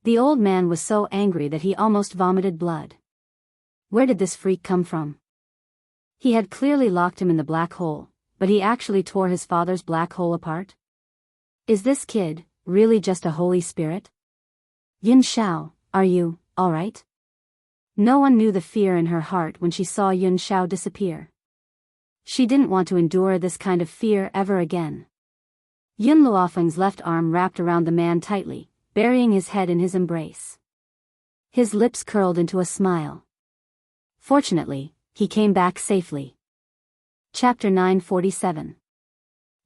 The old man was so angry that he almost vomited blood. Where did this freak come from? He had clearly locked him in the black hole, but he actually tore his father's black hole apart? Is this kid really just a holy spirit? Yun Xiao, are you all right? No one knew the fear in her heart when she saw Yun Xiao disappear. She didn't want to endure this kind of fear ever again. Yun Luofeng's left arm wrapped around the man tightly, burying his head in his embrace. His lips curled into a smile. Fortunately, he came back safely. Chapter 947.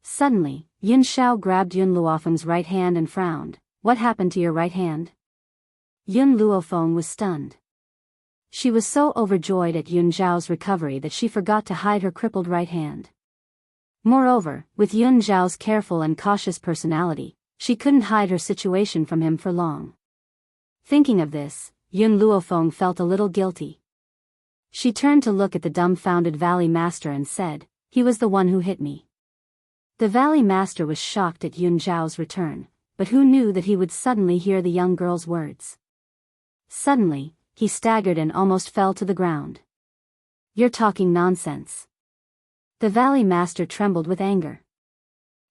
Suddenly, Yun Xiao grabbed Yun Luofeng's right hand and frowned. What happened to your right hand? Yun Luofeng was stunned. She was so overjoyed at Yun Xiao's recovery that she forgot to hide her crippled right hand. Moreover, with Yun Xiao's careful and cautious personality, she couldn't hide her situation from him for long. Thinking of this, Yun Luofeng felt a little guilty. She turned to look at the dumbfounded Valley Master and said, "He was the one who hit me." The Valley Master was shocked at Yun Xiao's return, but who knew that he would suddenly hear the young girl's words? Suddenly, he staggered and almost fell to the ground. "You're talking nonsense." The Valley Master trembled with anger.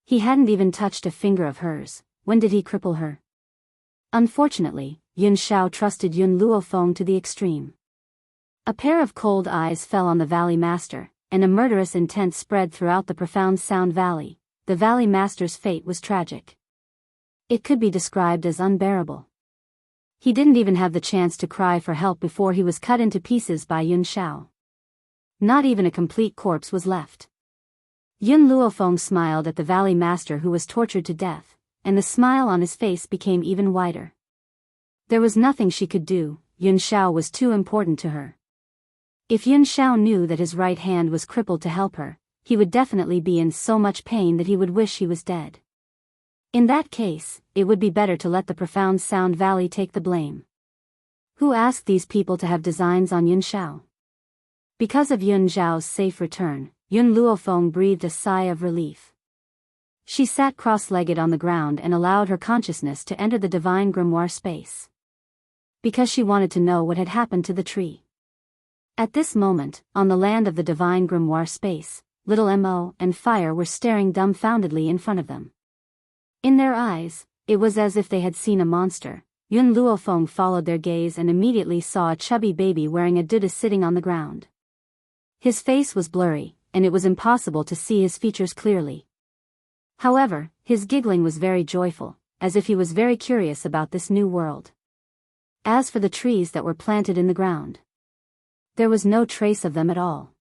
He hadn't even touched a finger of hers. When did he cripple her? Unfortunately, Yun Xiao trusted Yun Luofeng to the extreme. A pair of cold eyes fell on the Valley Master, and a murderous intent spread throughout the profound Sound Valley. The Valley Master's fate was tragic. It could be described as unbearable. He didn't even have the chance to cry for help before he was cut into pieces by Yun Xiao. Not even a complete corpse was left. Yun Luofeng smiled at the Valley Master who was tortured to death, and the smile on his face became even wider. There was nothing she could do. Yun Xiao was too important to her. If Yun Xiao knew that his right hand was crippled to help her, he would definitely be in so much pain that he would wish he was dead. In that case, it would be better to let the profound Sound Valley take the blame. Who asked these people to have designs on Yun Xiao? Because of Yun Xiao's safe return, Yun Luofeng breathed a sigh of relief. She sat cross-legged on the ground and allowed her consciousness to enter the divine grimoire space. Because she wanted to know what had happened to the tree. At this moment, on the land of the divine grimoire space, little Mo and Fire were staring dumbfoundedly in front of them. In their eyes, it was as if they had seen a monster, Yun Luofeng followed their gaze and immediately saw a chubby baby wearing a duda sitting on the ground. His face was blurry, and it was impossible to see his features clearly. However, his giggling was very joyful, as if he was very curious about this new world. As for the trees that were planted in the ground, there was no trace of them at all.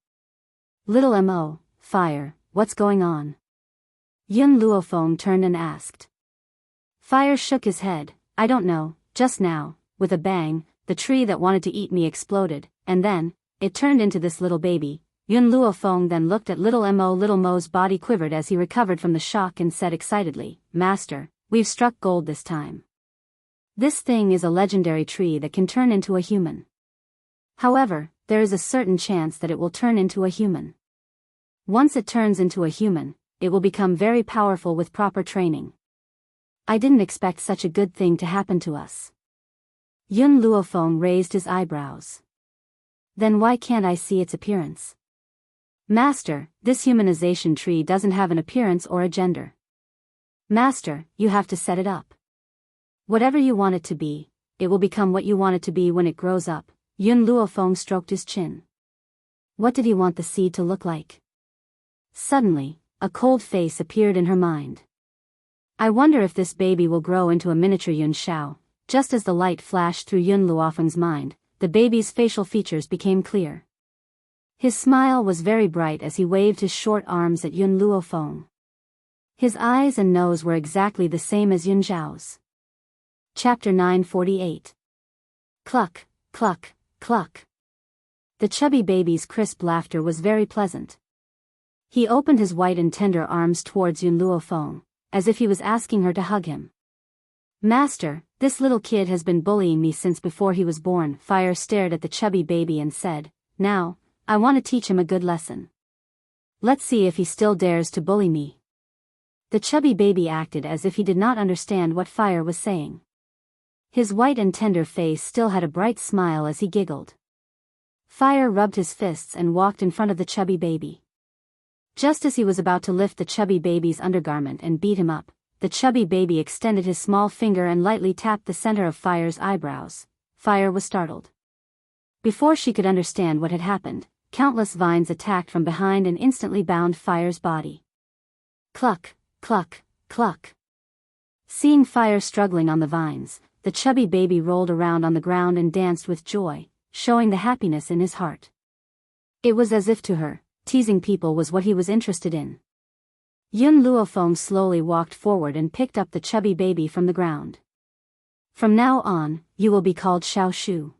Little Mo, Fire, what's going on? Yun Luofeng turned and asked. Fire shook his head. I don't know. Just now, with a bang, the tree that wanted to eat me exploded, and then, it turned into this little baby. Yun Luofeng then looked at Little Mo. Little Mo's body quivered as he recovered from the shock and said excitedly, Master, we've struck gold this time. This thing is a legendary tree that can turn into a human. However, there is a certain chance that it will turn into a human. Once it turns into a human, it will become very powerful with proper training. I didn't expect such a good thing to happen to us. Yun Luofeng raised his eyebrows. Then why can't I see its appearance? Master, this humanization tree doesn't have an appearance or a gender. Master, you have to set it up. Whatever you want it to be, it will become what you want it to be when it grows up. Yun Luofeng stroked his chin. What did he want the seed to look like? Suddenly, a cold face appeared in her mind. I wonder if this baby will grow into a miniature Yun Xiao. Just as the light flashed through Yun Luofeng's mind, the baby's facial features became clear. His smile was very bright as he waved his short arms at Yun Luofeng. His eyes and nose were exactly the same as Yun Xiao's. Chapter 948. Cluck, cluck, cluck. The chubby baby's crisp laughter was very pleasant. He opened his white and tender arms towards Yun Luofeng, as if he was asking her to hug him. Master, this little kid has been bullying me since before he was born. Fire stared at the chubby baby and said, Now, I want to teach him a good lesson. Let's see if he still dares to bully me. The chubby baby acted as if he did not understand what Fire was saying. His white and tender face still had a bright smile as he giggled. Fire rubbed his fists and walked in front of the chubby baby. Just as he was about to lift the chubby baby's undergarment and beat him up, the chubby baby extended his small finger and lightly tapped the center of Fire's eyebrows. Fire was startled. Before she could understand what had happened, countless vines attacked from behind and instantly bound Fire's body. Cluck, cluck, cluck. Seeing Fire struggling on the vines, the chubby baby rolled around on the ground and danced with joy, showing the happiness in his heart. It was as if to her, teasing people was what he was interested in. Yun Luofeng slowly walked forward and picked up the chubby baby from the ground. From now on, you will be called Xiao Shu.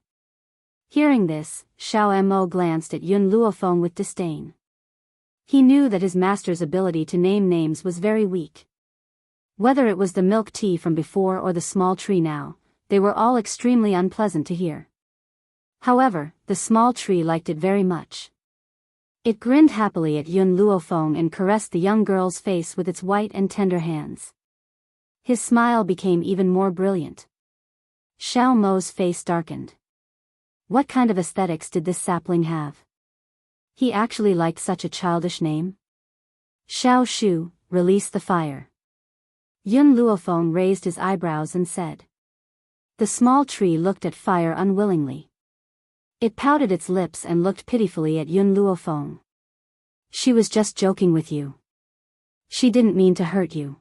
Hearing this, Xiao Mo glanced at Yun Luofeng with disdain. He knew that his master's ability to name names was very weak. Whether it was the milk tea from before or the small tree now, they were all extremely unpleasant to hear. However, the small tree liked it very much. It grinned happily at Yun Luofeng and caressed the young girl's face with its white and tender hands. His smile became even more brilliant. Xiao Mo's face darkened. What kind of aesthetics did this sapling have? He actually liked such a childish name? Xiao Shu, release the fire. Yun Luofeng raised his eyebrows and said. The small tree looked at Fire unwillingly. It pouted its lips and looked pitifully at Yun Luofeng. She was just joking with you. She didn't mean to hurt you.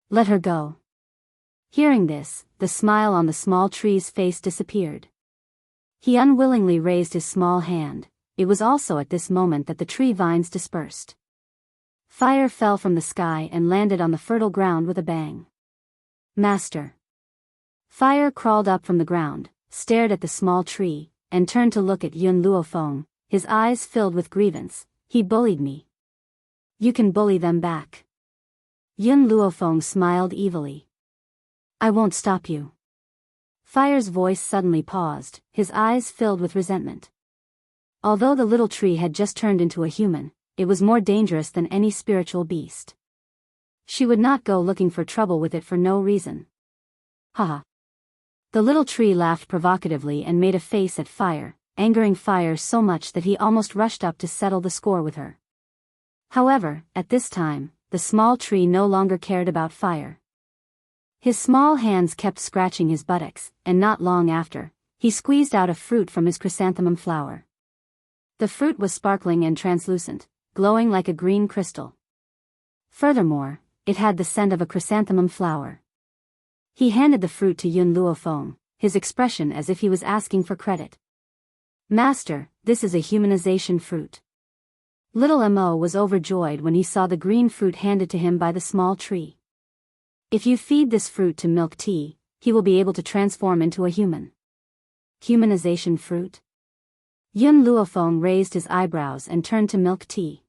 Let her go. Hearing this, the smile on the small tree's face disappeared. He unwillingly raised his small hand. It was also at this moment that the tree vines dispersed. Fire fell from the sky and landed on the fertile ground with a bang. Master. Fire crawled up from the ground, stared at the small tree, and turned to look at Yun Luofeng, his eyes filled with grievance. He bullied me. You can bully them back. Yun Luofeng smiled evilly. I won't stop you. Fire's voice suddenly paused, his eyes filled with resentment. Although the little tree had just turned into a human, it was more dangerous than any spiritual beast. She would not go looking for trouble with it for no reason. Haha. The little tree laughed provocatively and made a face at Fire, angering Fire so much that he almost rushed up to settle the score with her. However, at this time, the small tree no longer cared about Fire. His small hands kept scratching his buttocks, and not long after, he squeezed out a fruit from his chrysanthemum flower. The fruit was sparkling and translucent, glowing like a green crystal. Furthermore, it had the scent of a chrysanthemum flower. He handed the fruit to Yun Luofeng, his expression as if he was asking for credit. "Master, this is a humanization fruit." Little Mo was overjoyed when he saw the green fruit handed to him by the small tree. "If you feed this fruit to Milk Tea, he will be able to transform into a human." Humanization fruit? Yun Luofeng raised his eyebrows and turned to Milk Tea.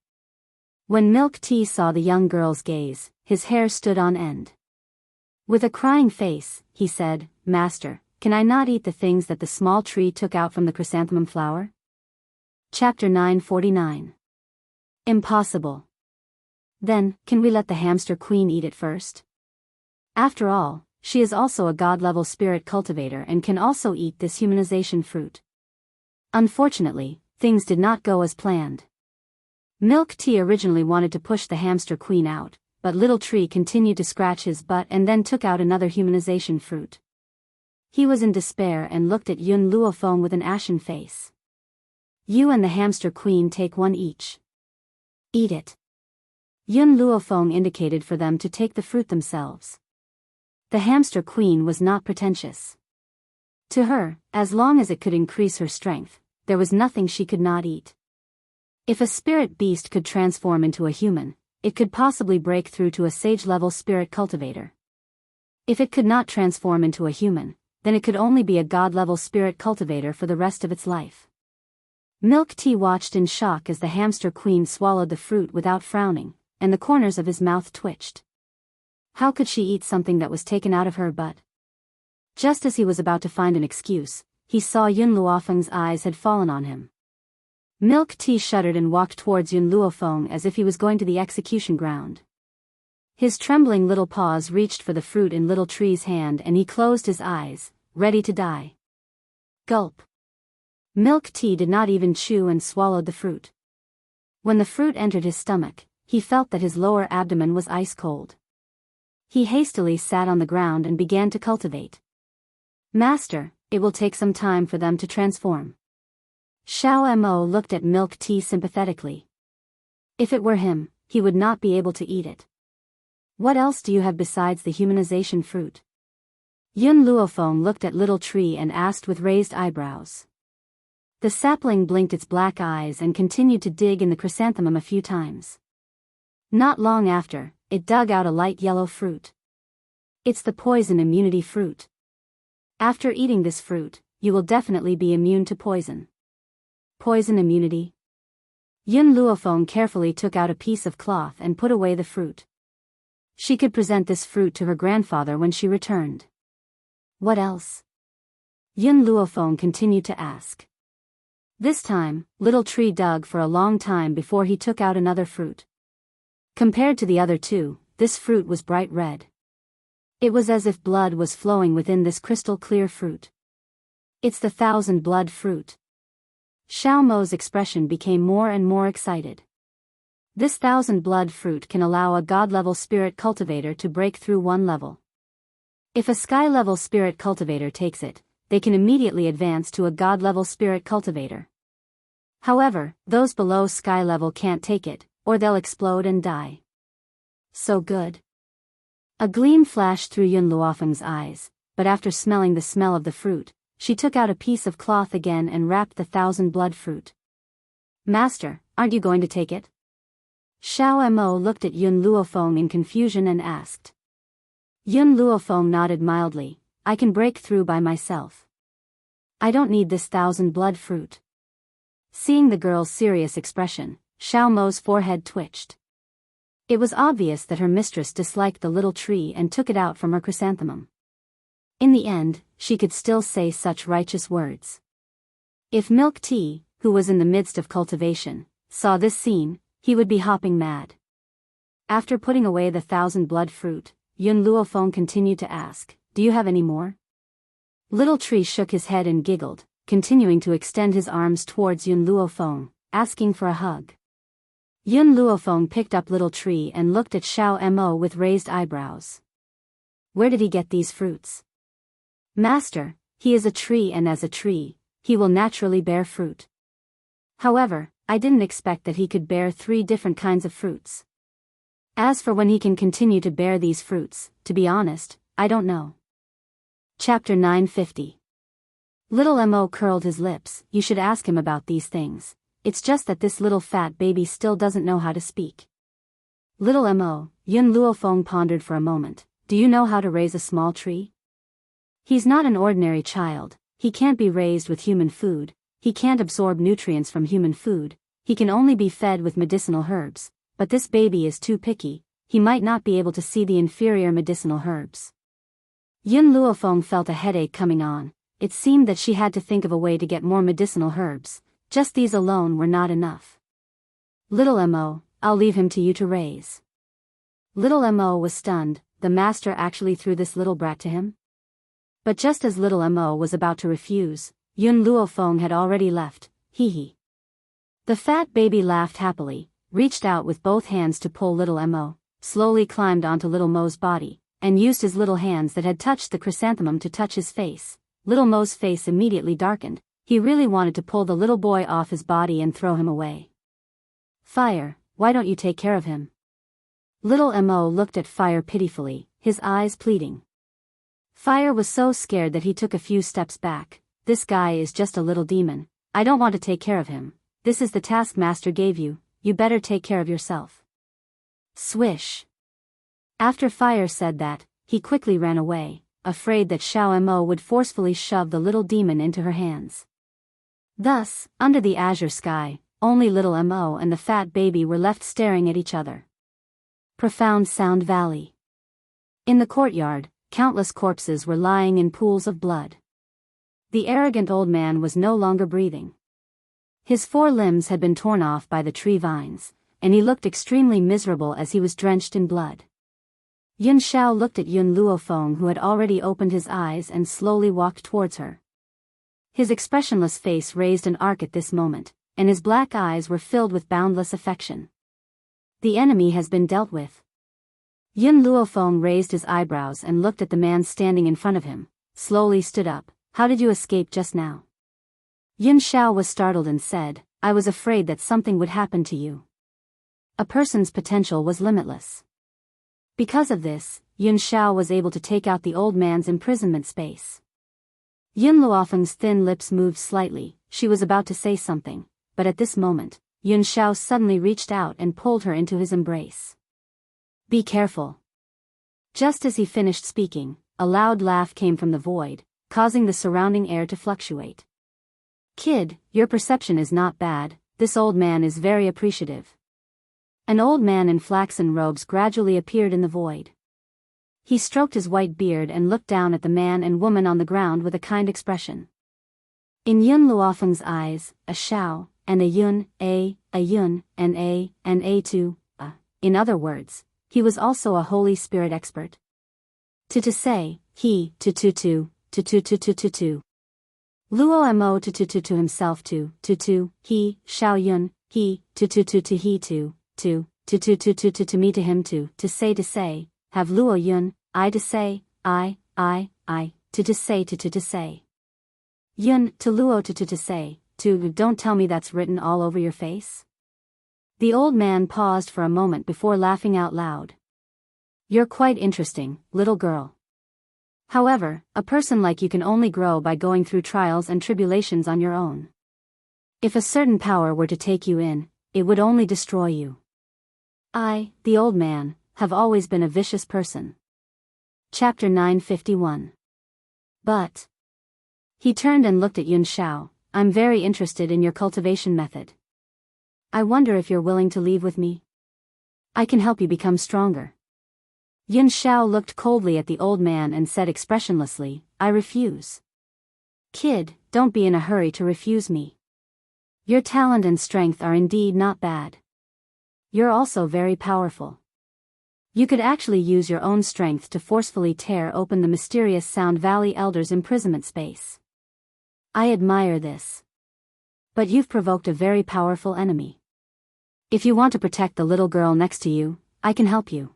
When Milk Tea saw the young girl's gaze, his hair stood on end. With a crying face, he said, "Master, can I not eat the things that the small tree took out from the chrysanthemum flower?" Chapter 949. Impossible. "Then, can we let the hamster queen eat it first? After all, she is also a god-level spirit cultivator and can also eat this humanization fruit." Unfortunately, things did not go as planned. Milk Tea originally wanted to push the hamster queen out, but Little Tree continued to scratch his butt and then took out another humanization fruit. He was in despair and looked at Yun Luofeng with an ashen face. "You and the hamster queen take one each. Eat it." Yun Luofeng indicated for them to take the fruit themselves. The hamster queen was not pretentious. To her, as long as it could increase her strength, there was nothing she could not eat. If a spirit beast could transform into a human, it could possibly break through to a sage-level spirit cultivator. If it could not transform into a human, then it could only be a god-level spirit cultivator for the rest of its life. Milk Tea watched in shock as the hamster queen swallowed the fruit without frowning, and the corners of his mouth twitched. How could she eat something that was taken out of her butt? Just as he was about to find an excuse, he saw Yun Luofeng's eyes had fallen on him. Milk Tea shuddered and walked towards Yun Luofeng as if he was going to the execution ground. His trembling little paws reached for the fruit in Little Tree's hand and he closed his eyes, ready to die. Gulp. Milk Tea did not even chew and swallowed the fruit. When the fruit entered his stomach, he felt that his lower abdomen was ice cold. He hastily sat on the ground and began to cultivate. "Master, it will take some time for them to transform." Xiao Mo looked at Milk Tea sympathetically. If it were him, he would not be able to eat it. "What else do you have besides the humanization fruit?" Yun Luofeng looked at Little Tree and asked with raised eyebrows. The sapling blinked its black eyes and continued to dig in the chrysanthemum a few times. Not long after, it dug out a light yellow fruit. "It's the poison immunity fruit. After eating this fruit, you will definitely be immune to poison." Poison immunity? Yun Luofeng carefully took out a piece of cloth and put away the fruit. She could present this fruit to her grandfather when she returned. "What else?" Yun Luofeng continued to ask. This time, Little Tree dug for a long time before he took out another fruit. Compared to the other two, this fruit was bright red. It was as if blood was flowing within this crystal-clear fruit. "It's the 1,000 blood fruit." Xiao Mo's expression became more and more excited. This 1,000 blood fruit can allow a god-level spirit cultivator to break through one level. If a sky-level spirit cultivator takes it, they can immediately advance to a god-level spirit cultivator. However, those below sky level can't take it, or they'll explode and die. So good. A gleam flashed through Yun Luofeng's eyes, but after smelling the smell of the fruit, she took out a piece of cloth again and wrapped the 1,000 blood fruit. "Master, aren't you going to take it?" Xiao Mo looked at Yun Luofeng in confusion and asked. Yun Luofeng nodded mildly. "I can break through by myself. I don't need this 1,000 blood fruit." Seeing the girl's serious expression, Xiao Mo's forehead twitched. It was obvious that her mistress disliked the Little Tree and took it out from her chrysanthemum. In the end, she could still say such righteous words. If Milk Tea, who was in the midst of cultivation, saw this scene, he would be hopping mad. After putting away the 1,000 blood fruit, Yun Luofeng continued to ask, "Do you have any more?" Little Tree shook his head and giggled, continuing to extend his arms towards Yun Luofeng, asking for a hug. Yun Luofeng picked up Little Tree and looked at Xiao Mo with raised eyebrows. Where did he get these fruits? Master, he is a tree, and as a tree, he will naturally bear fruit. However, I didn't expect that he could bear 3 different kinds of fruits. As for when he can continue to bear these fruits, to be honest, I don't know. Chapter 950. Little Mo curled his lips. You should ask him about these things. It's just that this little fat baby still doesn't know how to speak. Little Mo, Yun Luofeng pondered for a moment. Do you know how to raise a small tree? He's not an ordinary child. He can't be raised with human food. He can't absorb nutrients from human food. He can only be fed with medicinal herbs. But this baby is too picky. He might not be able to see the inferior medicinal herbs. Yun Luofeng felt a headache coming on. It seemed that she had to think of a way to get more medicinal herbs. Just these alone were not enough. Little Mo, I'll leave him to you to raise. Little Mo was stunned. The master actually threw this little brat to him? But just as Little Mo was about to refuse, Yun Luofeng had already left. Hee. The fat baby laughed happily, reached out with both hands to pull Little Mo, slowly climbed onto Little Mo's body, and used his little hands that had touched the chrysanthemum to touch his face. Little Mo's face immediately darkened. He really wanted to pull the little boy off his body and throw him away. Fire, why don't you take care of him? Little Mo looked at Fire pitifully, his eyes pleading. Fire was so scared that he took a few steps back. This guy is just a little demon. I don't want to take care of him. This is the task Master gave you. You better take care of yourself. Swish. After Fire said that, he quickly ran away, afraid that Xiao Mo would forcefully shove the little demon into her hands. Thus, under the azure sky, only Little Mo and the fat baby were left staring at each other. Profound Sound Valley. In the courtyard, countless corpses were lying in pools of blood. The arrogant old man was no longer breathing. His 4 limbs had been torn off by the tree vines, and he looked extremely miserable as he was drenched in blood. Yun Xiao looked at Yun Luofeng, who had already opened his eyes and slowly walked towards her. His expressionless face raised an arc at this moment, and his black eyes were filled with boundless affection. The enemy has been dealt with. Yun Luofeng raised his eyebrows and looked at the man standing in front of him, slowly stood up. How did you escape just now? Yun Xiao was startled and said, I was afraid that something would happen to you. A person's potential was limitless. Because of this, Yun Xiao was able to take out the old man's imprisonment space. Yun Luofeng's thin lips moved slightly. She was about to say something, but at this moment, Yun Xiao suddenly reached out and pulled her into his embrace. Be careful. Just as he finished speaking, a loud laugh came from the void, causing the surrounding air to fluctuate. Kid, your perception is not bad. This old man is very appreciative. An old man in flaxen robes gradually appeared in the void. He stroked his white beard and looked down at the man and woman on the ground with a kind expression. In Yun Luofeng's eyes, a Xiao, and a Yun, a Yun, and a to, a. In other words, he was also a Holy Spirit expert. To say, he, to. Luo Mo to himself to, he, Xiao Yun, he, to he to me to him to say, have Luo Yun, I to say, I, to say. Yun, to Luo to say, to, don't tell me that's written all over your face? The old man paused for a moment before laughing out loud. You're quite interesting, little girl. However, a person like you can only grow by going through trials and tribulations on your own. If a certain power were to take you in, it would only destroy you. I, the old man, have always been a vicious person. Chapter 951. But. He turned and looked at Yun Xiao. I'm very interested in your cultivation method. I wonder if you're willing to leave with me? I can help you become stronger. Yun Xiao looked coldly at the old man and said expressionlessly, I refuse. Kid, don't be in a hurry to refuse me. Your talent and strength are indeed not bad. You're also very powerful. You could actually use your own strength to forcefully tear open the mysterious Sound Valley Elder's imprisonment space. I admire this. But you've provoked a very powerful enemy. If you want to protect the little girl next to you, I can help you.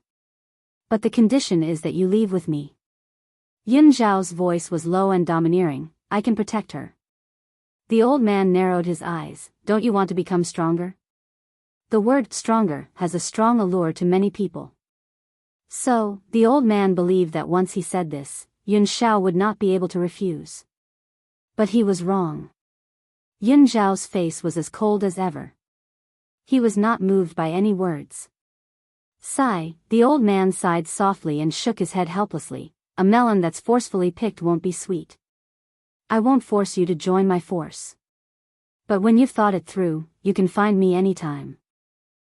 But the condition is that you leave with me. Yun Zhao's voice was low and domineering. I can protect her. The old man narrowed his eyes. Don't you want to become stronger? The word stronger has a strong allure to many people. So, the old man believed that once he said this, Yun Zhao would not be able to refuse. But he was wrong. Yun Zhao's face was as cold as ever. He was not moved by any words. Sigh, the old man sighed softly and shook his head helplessly. A melon that's forcefully picked won't be sweet. I won't force you to join my force. But when you've thought it through, you can find me anytime.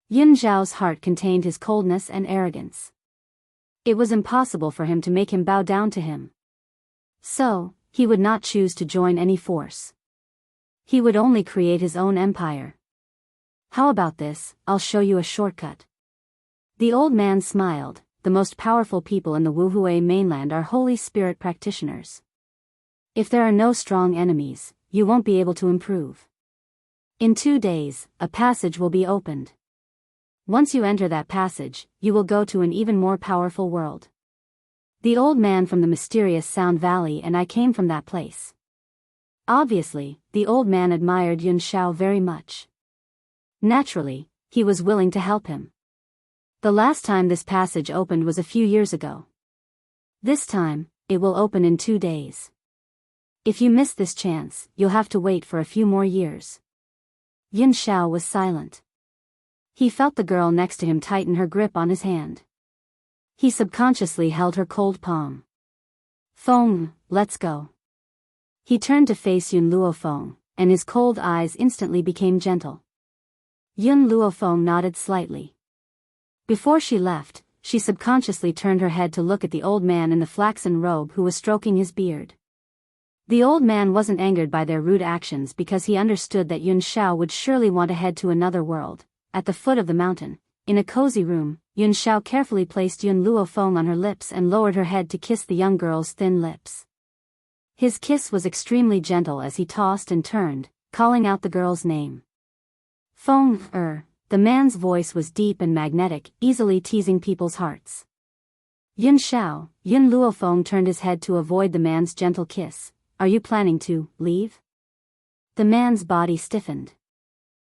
Yun Zhao's heart contained his coldness and arrogance. It was impossible for him to make him bow down to him. So, he would not choose to join any force. He would only create his own empire. How about this? I'll show you a shortcut. The old man smiled. The most powerful people in the Wuhui mainland are Holy Spirit practitioners. If there are no strong enemies, you won't be able to improve. In 2 days, a passage will be opened. Once you enter that passage, you will go to an even more powerful world. The old man from the mysterious Sound Valley and I came from that place. Obviously, the old man admired Yun Zhao very much. Naturally, he was willing to help him. The last time this passage opened was a few years ago. This time, it will open in 2 days. If you miss this chance, you'll have to wait for a few more years. Yun Zhao was silent. He felt the girl next to him tighten her grip on his hand. He subconsciously held her cold palm. Feng, let's go. He turned to face Yun Luofeng, and his cold eyes instantly became gentle. Yun Luofeng nodded slightly. Before she left, she subconsciously turned her head to look at the old man in the flaxen robe who was stroking his beard. The old man wasn't angered by their rude actions because he understood that Yun Zhao would surely want to head to another world. At the foot of the mountain, in a cozy room, Yun Zhao carefully placed Yun Luofeng on her lips and lowered her head to kiss the young girl's thin lips. His kiss was extremely gentle as he tossed and turned, calling out the girl's name. Feng, The man's voice was deep and magnetic, easily teasing people's hearts. Yun Luofeng turned his head to avoid the man's gentle kiss. Are you planning to leave? The man's body stiffened.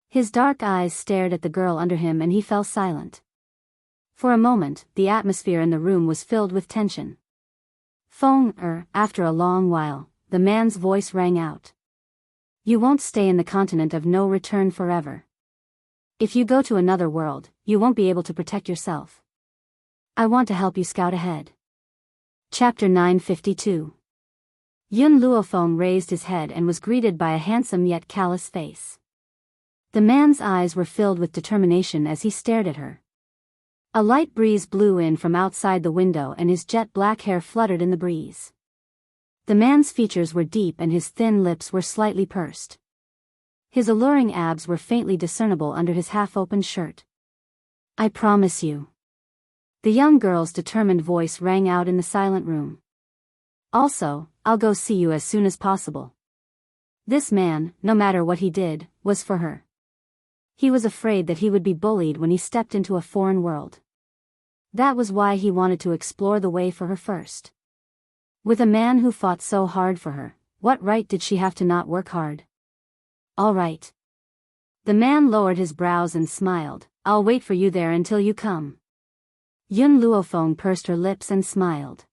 His dark eyes stared at the girl under him and he fell silent. For a moment, the atmosphere in the room was filled with tension. Feng, After a long while, the man's voice rang out. You won't stay in the continent of no return forever. If you go to another world, you won't be able to protect yourself. I want to help you scout ahead. Chapter 952. Yun Luofeng raised his head and was greeted by a handsome yet callous face. The man's eyes were filled with determination as he stared at her. A light breeze blew in from outside the window and his jet black hair fluttered in the breeze. The man's features were deep and his thin lips were slightly pursed. His alluring abs were faintly discernible under his half-opened shirt. I promise you. The young girl's determined voice rang out in the silent room. Also, I'll go see you as soon as possible. This man, no matter what he did, was for her. He was afraid that he would be bullied when he stepped into a foreign world. That was why he wanted to explore the way for her first. With a man who fought so hard for her, what right did she have to not work hard? All right. The man lowered his brows and smiled. I'll wait for you there until you come. Yun Luofeng pursed her lips and smiled.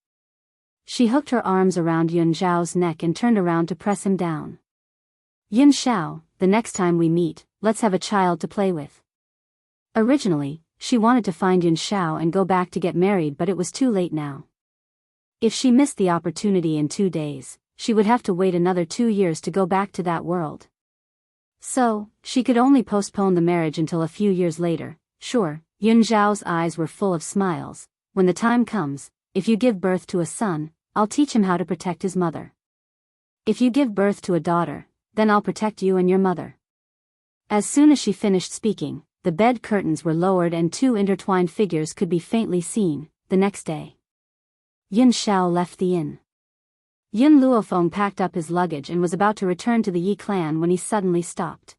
She hooked her arms around Yun Zhao's neck and turned around to press him down. Yun Zhao, the next time we meet, let's have a child to play with. Originally, she wanted to find Yun Zhao and go back to get married, but it was too late now. If she missed the opportunity in 2 days, she would have to wait another 2 years to go back to that world. So, she could only postpone the marriage until a few years later. Sure, Yun Zhao's eyes were full of smiles. When the time comes, if you give birth to a son, I'll teach him how to protect his mother. If you give birth to a daughter, then I'll protect you and your mother. As soon as she finished speaking, the bed curtains were lowered and 2 intertwined figures could be faintly seen. The next day, Yun Zhao left the inn. Yun Luofeng packed up his luggage and was about to return to the Yi clan when he suddenly stopped.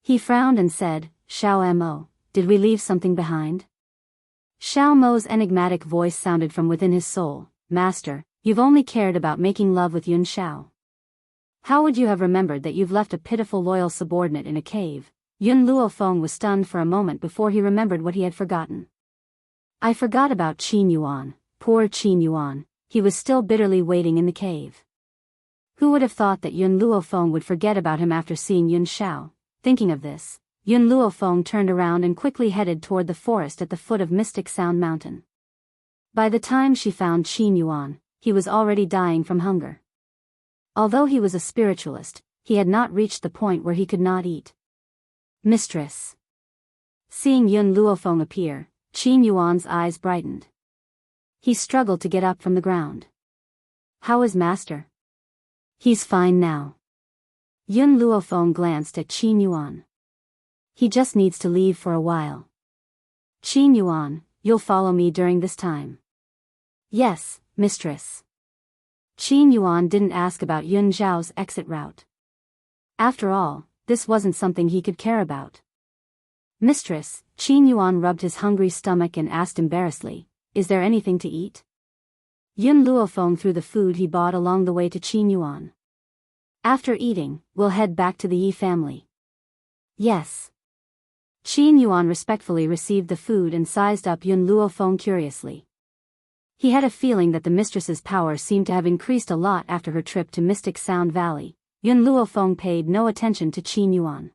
He frowned and said, Xiao Mo, did we leave something behind? Xiao Mo's enigmatic voice sounded from within his soul. Master, You've only cared about making love with Yun Xiao. How would you have remembered that you've left a pitiful loyal subordinate in a cave? Yun Luofeng was stunned for a moment before he remembered what he had forgotten. I forgot about Qin Yuan, poor Qin Yuan, he was still bitterly waiting in the cave. Who would have thought that Yun Luofeng would forget about him after seeing Yun Xiao? Thinking of this, Yun Luofeng turned around and quickly headed toward the forest at the foot of Mystic Sound Mountain. By the time she found Qin Yuan, he was already dying from hunger. Although he was a spiritualist, he had not reached the point where he could not eat. Mistress. Seeing Yun Luofeng appear, Qin Yuan's eyes brightened. He struggled to get up from the ground. How is master? He's fine now. Yun Luofeng glanced at Qin Yuan. He just needs to leave for a while. Qin Yuan, you'll follow me during this time. Yes, mistress. Qin Yuan didn't ask about Yun Zhao's exit route. After all, this wasn't something he could care about. Mistress, Qin Yuan rubbed his hungry stomach and asked embarrassedly, is there anything to eat? Yun Luofeng threw the food he bought along the way to Qin Yuan. After eating, we'll head back to the Yi family. Yes. Qin Yuan respectfully received the food and sized up Yun Luofeng curiously. He had a feeling that the mistress's power seemed to have increased a lot after her trip to Mystic Sound Valley. Yun Luofeng paid no attention to Qin Yuan.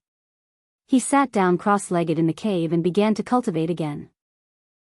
He sat down cross-legged in the cave and began to cultivate again.